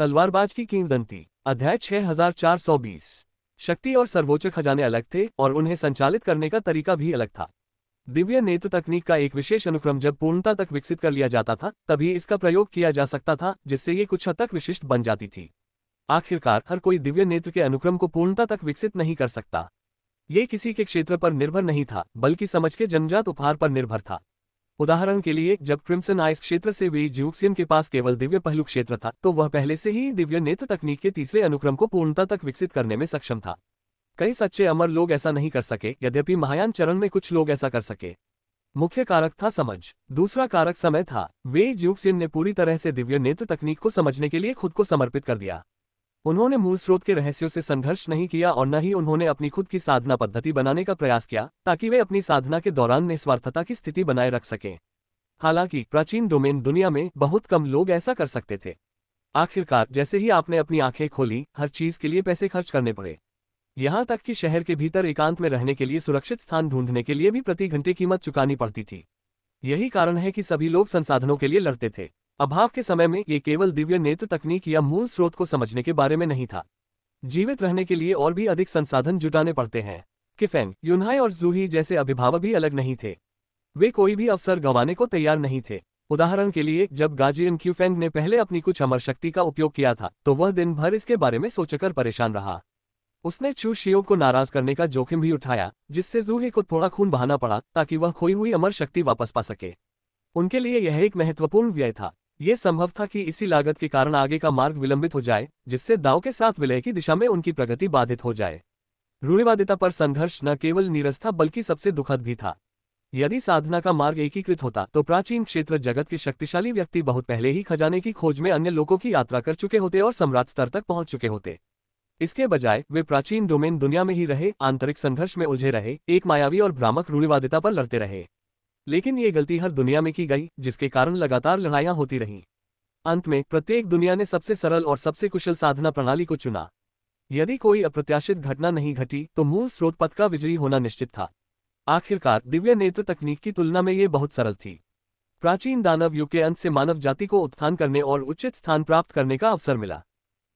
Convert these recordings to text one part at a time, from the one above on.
तलवारबाज की किंवदंती। अध्याय 6420। शक्ति और सर्वोच्च खजाने अलग थे और उन्हें संचालित करने का तरीका भी अलग था। दिव्य नेत्र तकनीक का एक विशेष अनुक्रम जब पूर्णता तक विकसित कर लिया जाता था तभी इसका प्रयोग किया जा सकता था, जिससे ये कुछ हद तक विशिष्ट बन जाती थी। आखिरकार हर कोई दिव्य नेत्र के अनुक्रम को पूर्णता तक विकसित नहीं कर सकता। ये किसी के क्षेत्र पर निर्भर नहीं था, बल्कि समझ के जन्मजात उपहार पर निर्भर था। उदाहरण के लिए, जब क्रिम्सन आइस क्षेत्र से वे ज्यूक्सियन के पास केवल दिव्य पहलू क्षेत्र था, तो वह पहले से ही दिव्य नेत्र तकनीक के तीसरे अनुक्रम को पूर्णता तक विकसित करने में सक्षम था। कई सच्चे अमर लोग ऐसा नहीं कर सके, यद्यपि महायान चरण में कुछ लोग ऐसा कर सके। मुख्य कारक था समझ। दूसरा कारक समय था। वे ज्यूक्सियन ने पूरी तरह से दिव्य नेत्र तकनीक को समझने के लिए खुद को समर्पित कर दिया। उन्होंने मूल स्रोत के रहस्यों से संघर्ष नहीं किया और न ही उन्होंने अपनी खुद की साधना पद्धति बनाने का प्रयास किया ताकि वे अपनी साधना के दौरान निस्वार्थता की स्थिति बनाए रख सकें। हालांकि प्राचीन डोमेन दुनिया में बहुत कम लोग ऐसा कर सकते थे। आखिरकार जैसे ही आपने अपनी आंखें खोली, हर चीज के लिए पैसे खर्च करने पड़े। यहां तक कि शहर के भीतर एकांत में रहने के लिए सुरक्षित स्थान ढूंढने के लिए भी प्रति घंटे कीमत चुकानी पड़ती थी। यही कारण है कि सभी लोग संसाधनों के लिए लड़ते थे। अभाव के समय में ये केवल दिव्य नेत्र तकनीक या मूल स्रोत को समझने के बारे में नहीं था। जीवित रहने के लिए और भी अधिक संसाधन जुटाने पड़ते हैं। किफेंग, यूनहाई और जूही जैसे अभिभावक भी अलग नहीं थे। वे कोई भी अवसर गंवाने को तैयार नहीं थे। उदाहरण के लिए, जब गाजियन क्यूफेंग ने पहले अपनी कुछ अमर शक्ति का उपयोग किया था, तो वह दिन भर इसके बारे में सोचकर परेशान रहा। उसने चू शियो को नाराज करने का जोखिम भी उठाया, जिससे जूही को थोड़ा खून बहाना पड़ा ताकि वह खोई हुई अमर शक्ति वापस पा सके। उनके लिए यह एक महत्वपूर्ण व्यय था। यह संभव था कि इसी लागत के कारण आगे का मार्ग विलंबित हो जाए, जिससे दाव के साथ विलय की दिशा में उनकी प्रगति बाधित हो जाए। रूढ़िवादिता पर संघर्ष न केवल नीरस था बल्कि सबसे दुखद भी था। यदि साधना का मार्ग एकीकृत होता तो प्राचीन क्षेत्र जगत के शक्तिशाली व्यक्ति बहुत पहले ही खजाने की खोज में अन्य लोगों की यात्रा कर चुके होते और सम्राट स्तर तक पहुंच चुके होते। इसके बजाय वे प्राचीन डोमेन दुनिया में ही रहे, आंतरिक संघर्ष में उलझे रहे, एक मायावी और भ्रामक रूढ़िवादिता पर लड़ते रहे। लेकिन ये गलती हर दुनिया में की गई, जिसके कारण लगातार लड़ाइयां होती रहीं। अंत में प्रत्येक दुनिया ने सबसे सरल और सबसे कुशल साधना प्रणाली को चुना। यदि कोई अप्रत्याशित घटना नहीं घटी तो मूल स्रोत पथ का विजयी होना निश्चित था। आखिरकार दिव्य नेत्र तकनीक की तुलना में ये बहुत सरल थी। प्राचीन दानव युग के अंत से मानव जाति को उत्थान करने और उचित स्थान प्राप्त करने का अवसर मिला।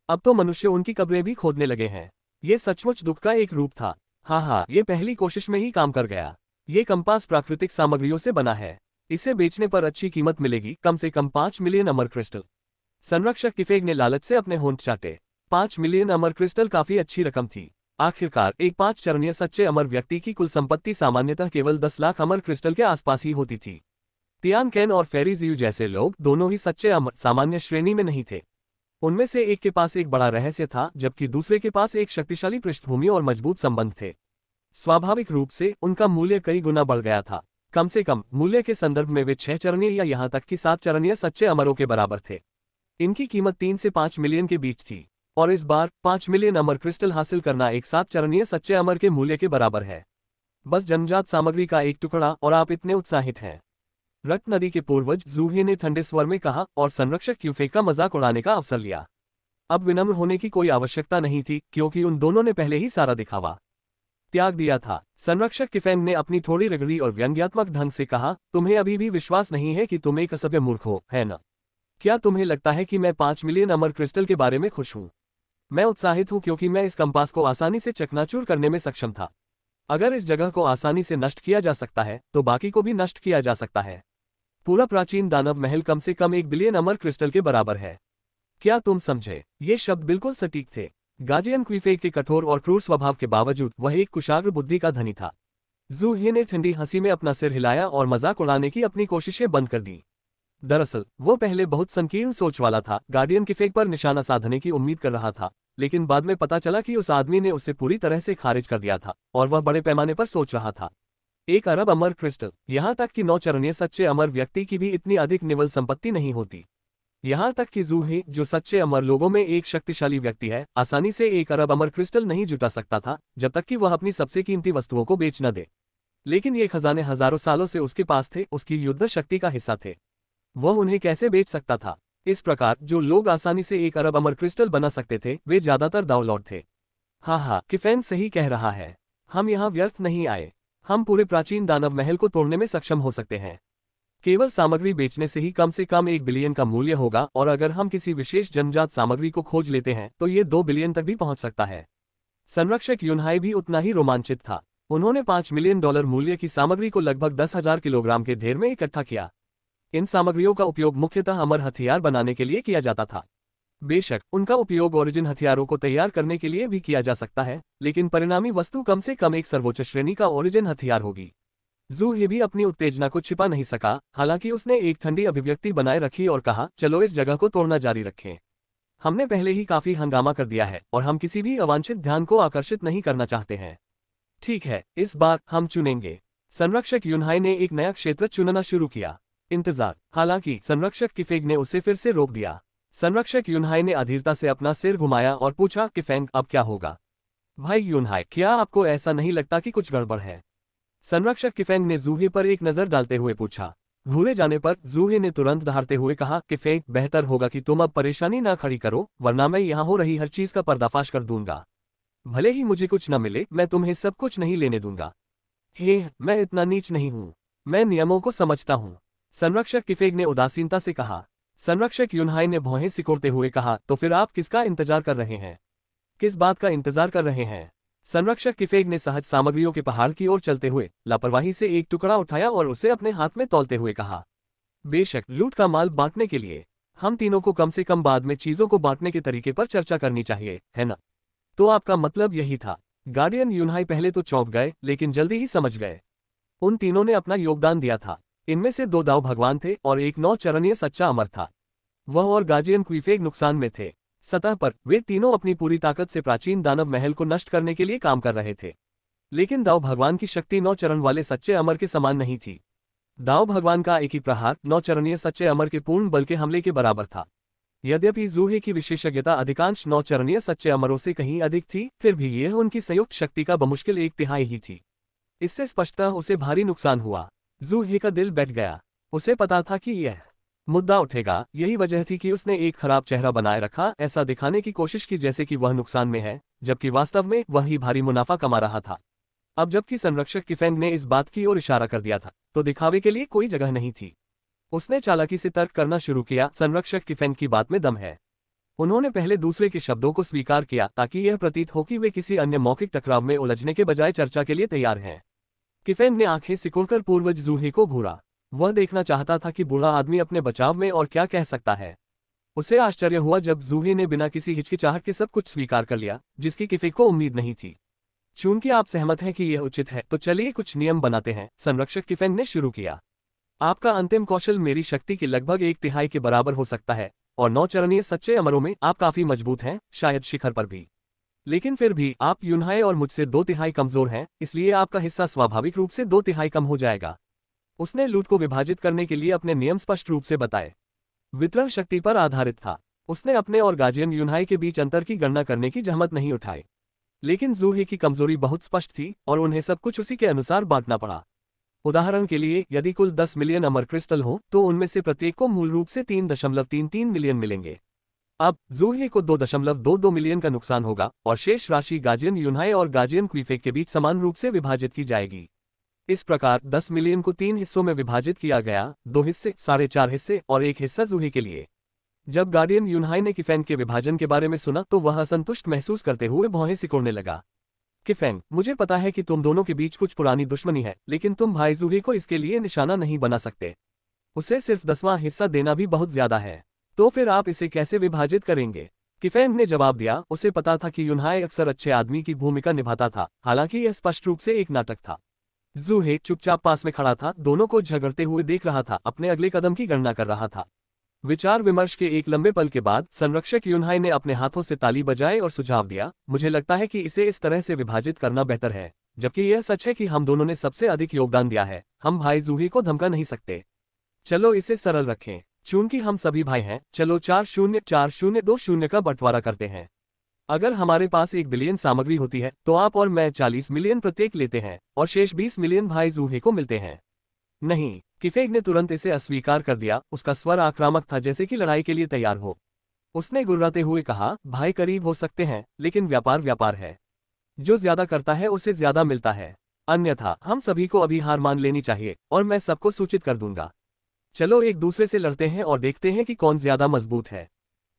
अब तो मनुष्य उनकी कब्रें भी खोदने लगे हैं। ये सचमुच दुख का एक रूप था। हाँ, ये पहली कोशिश में ही काम कर गया। ये कंपास प्राकृतिक सामग्रियों से बना है। इसे बेचने पर अच्छी कीमत मिलेगी, कम से कम 5 मिलियन अमर क्रिस्टल। संरक्षक किफेग ने लालच से अपने होंठ चाटे। 5 मिलियन अमर क्रिस्टल काफी अच्छी रकम थी। आखिरकार एक 5 चरणीय सच्चे अमर व्यक्ति की कुल संपत्ति सामान्यतः केवल 10 लाख अमर क्रिस्टल के आसपास ही होती थी। तियान कैन और फेरी जियू जैसे लोग दोनों ही सच्चे अमर सामान्य श्रेणी में नहीं थे। उनमें से एक के पास एक बड़ा रहस्य था, जबकि दूसरे के पास एक शक्तिशाली पृष्ठभूमि और मजबूत संबंध थे। स्वाभाविक रूप से उनका मूल्य कई गुना बढ़ गया था। कम से कम मूल्य के संदर्भ में वे 6 चरणीय या यहाँ तक कि 7 चरणीय सच्चे अमरों के बराबर थे। इनकी कीमत 3 से 5 मिलियन के बीच थी, और इस बार 5 मिलियन अमर क्रिस्टल हासिल करना एक 7 चरणीय सच्चे अमर के मूल्य के बराबर है। बस जन्मजात सामग्री का एक टुकड़ा और आप इतने उत्साहित हैं। रक्त नदी के पूर्वज जूही ने ठंडे स्वर में कहा और संरक्षक क्यूफेक का मजाक उड़ाने का अवसर लिया। अब विनम्र होने की कोई आवश्यकता नहीं थी, क्योंकि उन दोनों ने पहले ही सारा दिखावा त्याग दिया था। संरक्षक किफेंग ने अपनी थोड़ी रगड़ी और व्यंग्यात्मक ढंग से कहा, तुम्हें अभी भी विश्वास नहीं है कि तुम एक असभ्य मूर्ख हो, है न? क्या तुम्हें लगता है कि मैं 5 मिलियन अमर क्रिस्टल के बारे में खुश हूं? मैं उत्साहित हूं क्योंकि मैं इस कंपास को आसानी से चकनाचूर करने में सक्षम था। अगर इस जगह को आसानी से नष्ट किया जा सकता है तो बाकी को भी नष्ट किया जा सकता है। पूरा प्राचीन दानव महल कम से कम 1 बिलियन अमर क्रिस्टल के बराबर है। क्या तुम समझे? ये शब्द बिल्कुल सटीक थे। गाजियन क्वीफेक के कठोर और क्रूर स्वभाव के बावजूद वह एक कुशाग्र बुद्धि का धनी था। जूही ने ठंडी हंसी में अपना सिर हिलाया और मजाक उड़ाने की अपनी कोशिशें बंद कर दी। दरअसल वो पहले बहुत संकीर्ण सोच वाला था, गार्डियन किफेक पर निशाना साधने की उम्मीद कर रहा था, लेकिन बाद में पता चला कि उस आदमी ने उसे पूरी तरह से खारिज कर दिया था और वह बड़े पैमाने पर सोच रहा था। 1 अरब अमर क्रिस्टल। यहाँ तक कि 9 चरणीय सच्चे अमर व्यक्ति की भी इतनी अधिक निवल संपत्ति नहीं होती। यहाँ तक कि जूही, जो सच्चे अमर लोगों में एक शक्तिशाली व्यक्ति है, आसानी से 1 अरब अमर क्रिस्टल नहीं जुटा सकता था जब तक कि वह अपनी सबसे कीमती वस्तुओं को बेच न दे। लेकिन ये खजाने हजारों सालों से उसके पास थे, उसकी युद्ध शक्ति का हिस्सा थे। वह उन्हें कैसे बेच सकता था? इस प्रकार जो लोग आसानी से 1 अरब अमर क्रिस्टल बना सकते थे वे ज्यादातर दावलौट थे। हाँ, किफेन सही कह रहा है। हम यहाँ व्यर्थ नहीं आए। हम पूरे प्राचीन दानव महल को तोड़ने में सक्षम हो सकते हैं। केवल सामग्री बेचने से कम 1 बिलियन का मूल्य होगा, और अगर हम किसी विशेष जन्मजात सामग्री को खोज लेते हैं तो ये 2 बिलियन तक भी पहुंच सकता है। संरक्षक यूनहाई भी उतना ही रोमांचित था। उन्होंने $5 मिलियन मूल्य की सामग्री को लगभग 10,000 किलोग्राम के ढेर में इकट्ठा किया। इन सामग्रियों का उपयोग मुख्यतः अमर हथियार बनाने के लिए किया जाता था। बेशक उनका उपयोग ओरिजिन हथियारों को तैयार करने के लिए भी किया जा सकता है, लेकिन परिणामी वस्तु कम से कम एक सर्वोच्च श्रेणी का ओरिजिन हथियार होगी। जू ही भी अपनी उत्तेजना को छिपा नहीं सका, हालांकि उसने एक ठंडी अभिव्यक्ति बनाए रखी और कहा, चलो इस जगह को तोड़ना जारी रखें। हमने पहले ही काफी हंगामा कर दिया है और हम किसी भी अवांछित ध्यान को आकर्षित नहीं करना चाहते हैं। ठीक है, इस बार हम चुनेंगे। संरक्षक यूनहाई ने एक नया क्षेत्र चुनना शुरू किया। इंतजार। हालांकि संरक्षक किफेंग ने उसे फिर से रोक दिया। संरक्षक यूनहाई ने अधीरता से अपना सिर घुमाया और पूछा, किफेंग अब क्या होगा? भाई यूनहाई, क्या आपको ऐसा नहीं लगता कि कुछ गड़बड़ है? संरक्षक किफेंग ने जूहे पर एक नजर डालते हुए पूछा। घूरे जाने पर जूहे ने तुरंत दहाड़ते हुए कहा, किफेंग, बेहतर होगा कि तुम अब परेशानी ना खड़ी करो, वरना मैं यहाँ हो रही हर चीज का पर्दाफाश कर दूंगा। भले ही मुझे कुछ न मिले, मैं तुम्हें सब कुछ नहीं लेने दूंगा। हे, मैं इतना नीच नहीं हूँ। मैं नियमों को समझता हूँ। संरक्षक किफेंग ने उदासीनता से कहा। संरक्षक यूनहाई ने भौहें सिकोड़ते हुए कहा, तो फिर आप किसका इंतजार कर रहे हैं? किस बात का इंतजार कर रहे हैं? संरक्षक किफेंग ने सहज सामग्रियों के पहाड़ की ओर चलते हुए लापरवाही से एक टुकड़ा उठाया और उसे अपने हाथ में तौलते हुए कहा, बेशक लूट का माल बांटने के लिए हम तीनों को कम से कम बाद में चीजों को बांटने के तरीके पर चर्चा करनी चाहिए, है ना? तो आपका मतलब यही था? गार्डियन यूनहाई पहले तो चौंक गए, लेकिन जल्दी ही समझ गए। उन तीनों ने अपना योगदान दिया था। इनमें से 2 दाव भगवान थे और एक 9 चरणीय सच्चा अमर था। वह और गार्जियन क्वीफेग नुकसान में थे। सतह पर वे तीनों अपनी पूरी ताकत से प्राचीन दानव महल को नष्ट करने के लिए काम कर रहे थे, लेकिन दाव भगवान की शक्ति 9 चरण वाले सच्चे अमर के समान नहीं थी। दाव भगवान का एक ही प्रहार 9 चरणीय सच्चे अमर के पूर्ण बल के हमले के बराबर था। यद्यपि जूहे की विशेषज्ञता अधिकांश 9 चरणीय सच्चे अमरों से कहीं अधिक थी, फिर भी यह उनकी संयुक्त शक्ति का बमुश्किल 1/3 ही थी। इससे स्पष्टतः उसे भारी नुकसान हुआ। जूहे का दिल बैठ गया। उसे पता था कि यह मुद्दा उठेगा। यही वजह थी कि उसने एक खराब चेहरा बनाए रखा, ऐसा दिखाने की कोशिश की जैसे कि वह नुकसान में है, जबकि वास्तव में वह ही भारी मुनाफा कमा रहा था। अब जबकि संरक्षक किफेंग ने इस बात की ओर इशारा कर दिया था, तो दिखावे के लिए कोई जगह नहीं थी। उसने चालाकी से तर्क करना शुरू किया। संरक्षक किफेंग की बात में दम है। उन्होंने पहले दूसरे के शब्दों को स्वीकार किया ताकि यह प्रतीत हो कि वे किसी अन्य मौखिक टकराव में उलझने के बजाय चर्चा के लिए तैयार हैं। किफेंग ने आंखें सिकोड़कर पूर्वज जूहे को घूरा। वह देखना चाहता था कि बूढ़ा आदमी अपने बचाव में और क्या कह सकता है। उसे आश्चर्य हुआ जब जूहे ने बिना किसी हिचकिचाहट के सब कुछ स्वीकार कर लिया, जिसकी किफेंग को उम्मीद नहीं थी। चूंकि आप सहमत हैं कि यह उचित है, तो चलिए कुछ नियम बनाते हैं, संरक्षक किफेंग ने शुरू किया। आपका अंतिम कौशल मेरी शक्ति की लगभग 1/3 के बराबर हो सकता है, और 9 चरणीय सच्चे अमरों में आप काफी मजबूत हैं, शायद शिखर पर भी। लेकिन फिर भी आप यूनहाई और मुझसे 2/3 कमजोर हैं, इसलिए आपका हिस्सा स्वाभाविक रूप से 2/3 कम हो जाएगा। उसने लूट को विभाजित करने के लिए अपने नियम स्पष्ट रूप से बताए। वितरण शक्ति पर आधारित था। उसने अपने और गार्जियन यूनहाई के बीच अंतर की गणना करने की जहमत नहीं उठाई। लेकिन जूहे की कमजोरी बहुत स्पष्ट थी और उन्हें सब कुछ उसी के अनुसार बांटना पड़ा। उदाहरण के लिए, यदि कुल 10 मिलियन अमर क्रिस्टल हो, तो उनमें से प्रत्येक को मूल रूप से 3.33 मिलियन मिलेंगे। अब जूहे को 2.22 मिलियन का नुकसान होगा और शेष राशि गार्जियन यूनहाई और गार्जियन क्वीफेग के बीच समान रूप से विभाजित की जाएगी। इस प्रकार 10 मिलियन को 3 हिस्सों में विभाजित किया गया, 2 हिस्से, 4.5 हिस्से और 1 हिस्सा जूहे के लिए। जब गार्डियन यूनहाई ने किफेंग के विभाजन के बारे में सुना तो वह असंतुष्ट महसूस करते हुए भौहें सिकोड़ने लगा। किफेंग, मुझे पता है कि तुम दोनों के बीच कुछ पुरानी दुश्मनी है, लेकिन तुम भाई जूहे को इसके लिए निशाना नहीं बना सकते। उसे सिर्फ 10वां हिस्सा देना भी बहुत ज्यादा है। तो फिर आप इसे कैसे विभाजित करेंगे? किफेंग ने जवाब दिया। उसे पता था कि यूनहाई अक्सर अच्छे आदमी की भूमिका निभाता था, हालांकि यह स्पष्ट रूप से एक नाटक था। जूहे चुपचाप पास में खड़ा था, दोनों को झगड़ते हुए देख रहा था, अपने अगले कदम की गणना कर रहा था। विचार विमर्श के एक लंबे पल के बाद संरक्षक यूनहाई ने अपने हाथों से ताली बजाई और सुझाव दिया, मुझे लगता है कि इसे इस तरह से विभाजित करना बेहतर है। जबकि यह सच है कि हम दोनों ने सबसे अधिक योगदान दिया है, हम भाई जूहे को धमका नहीं सकते। चलो इसे सरल रखें। चूंकि हम सभी भाई हैं, चलो 4-0-4-0-2-0 का बंटवारा करते हैं। अगर हमारे पास 1 बिलियन सामग्री होती है, तो आप और मैं 40 मिलियन प्रत्येक लेते हैं और शेष 20 मिलियन भाई जूहे को मिलते हैं। नहीं, किफेंग ने तुरंत इसे अस्वीकार कर दिया। उसका स्वर आक्रामक था, जैसे कि लड़ाई के लिए तैयार हो। उसने गुर्राते हुए कहा, भाई करीब हो सकते हैं, लेकिन व्यापार व्यापार है। जो ज्यादा करता है उसे ज्यादा मिलता है। अन्यथा हम सभी को अभी हार मान लेनी चाहिए और मैं सबको सूचित कर दूंगा। चलो एक दूसरे से लड़ते हैं और देखते हैं कि कौन ज्यादा मजबूत है।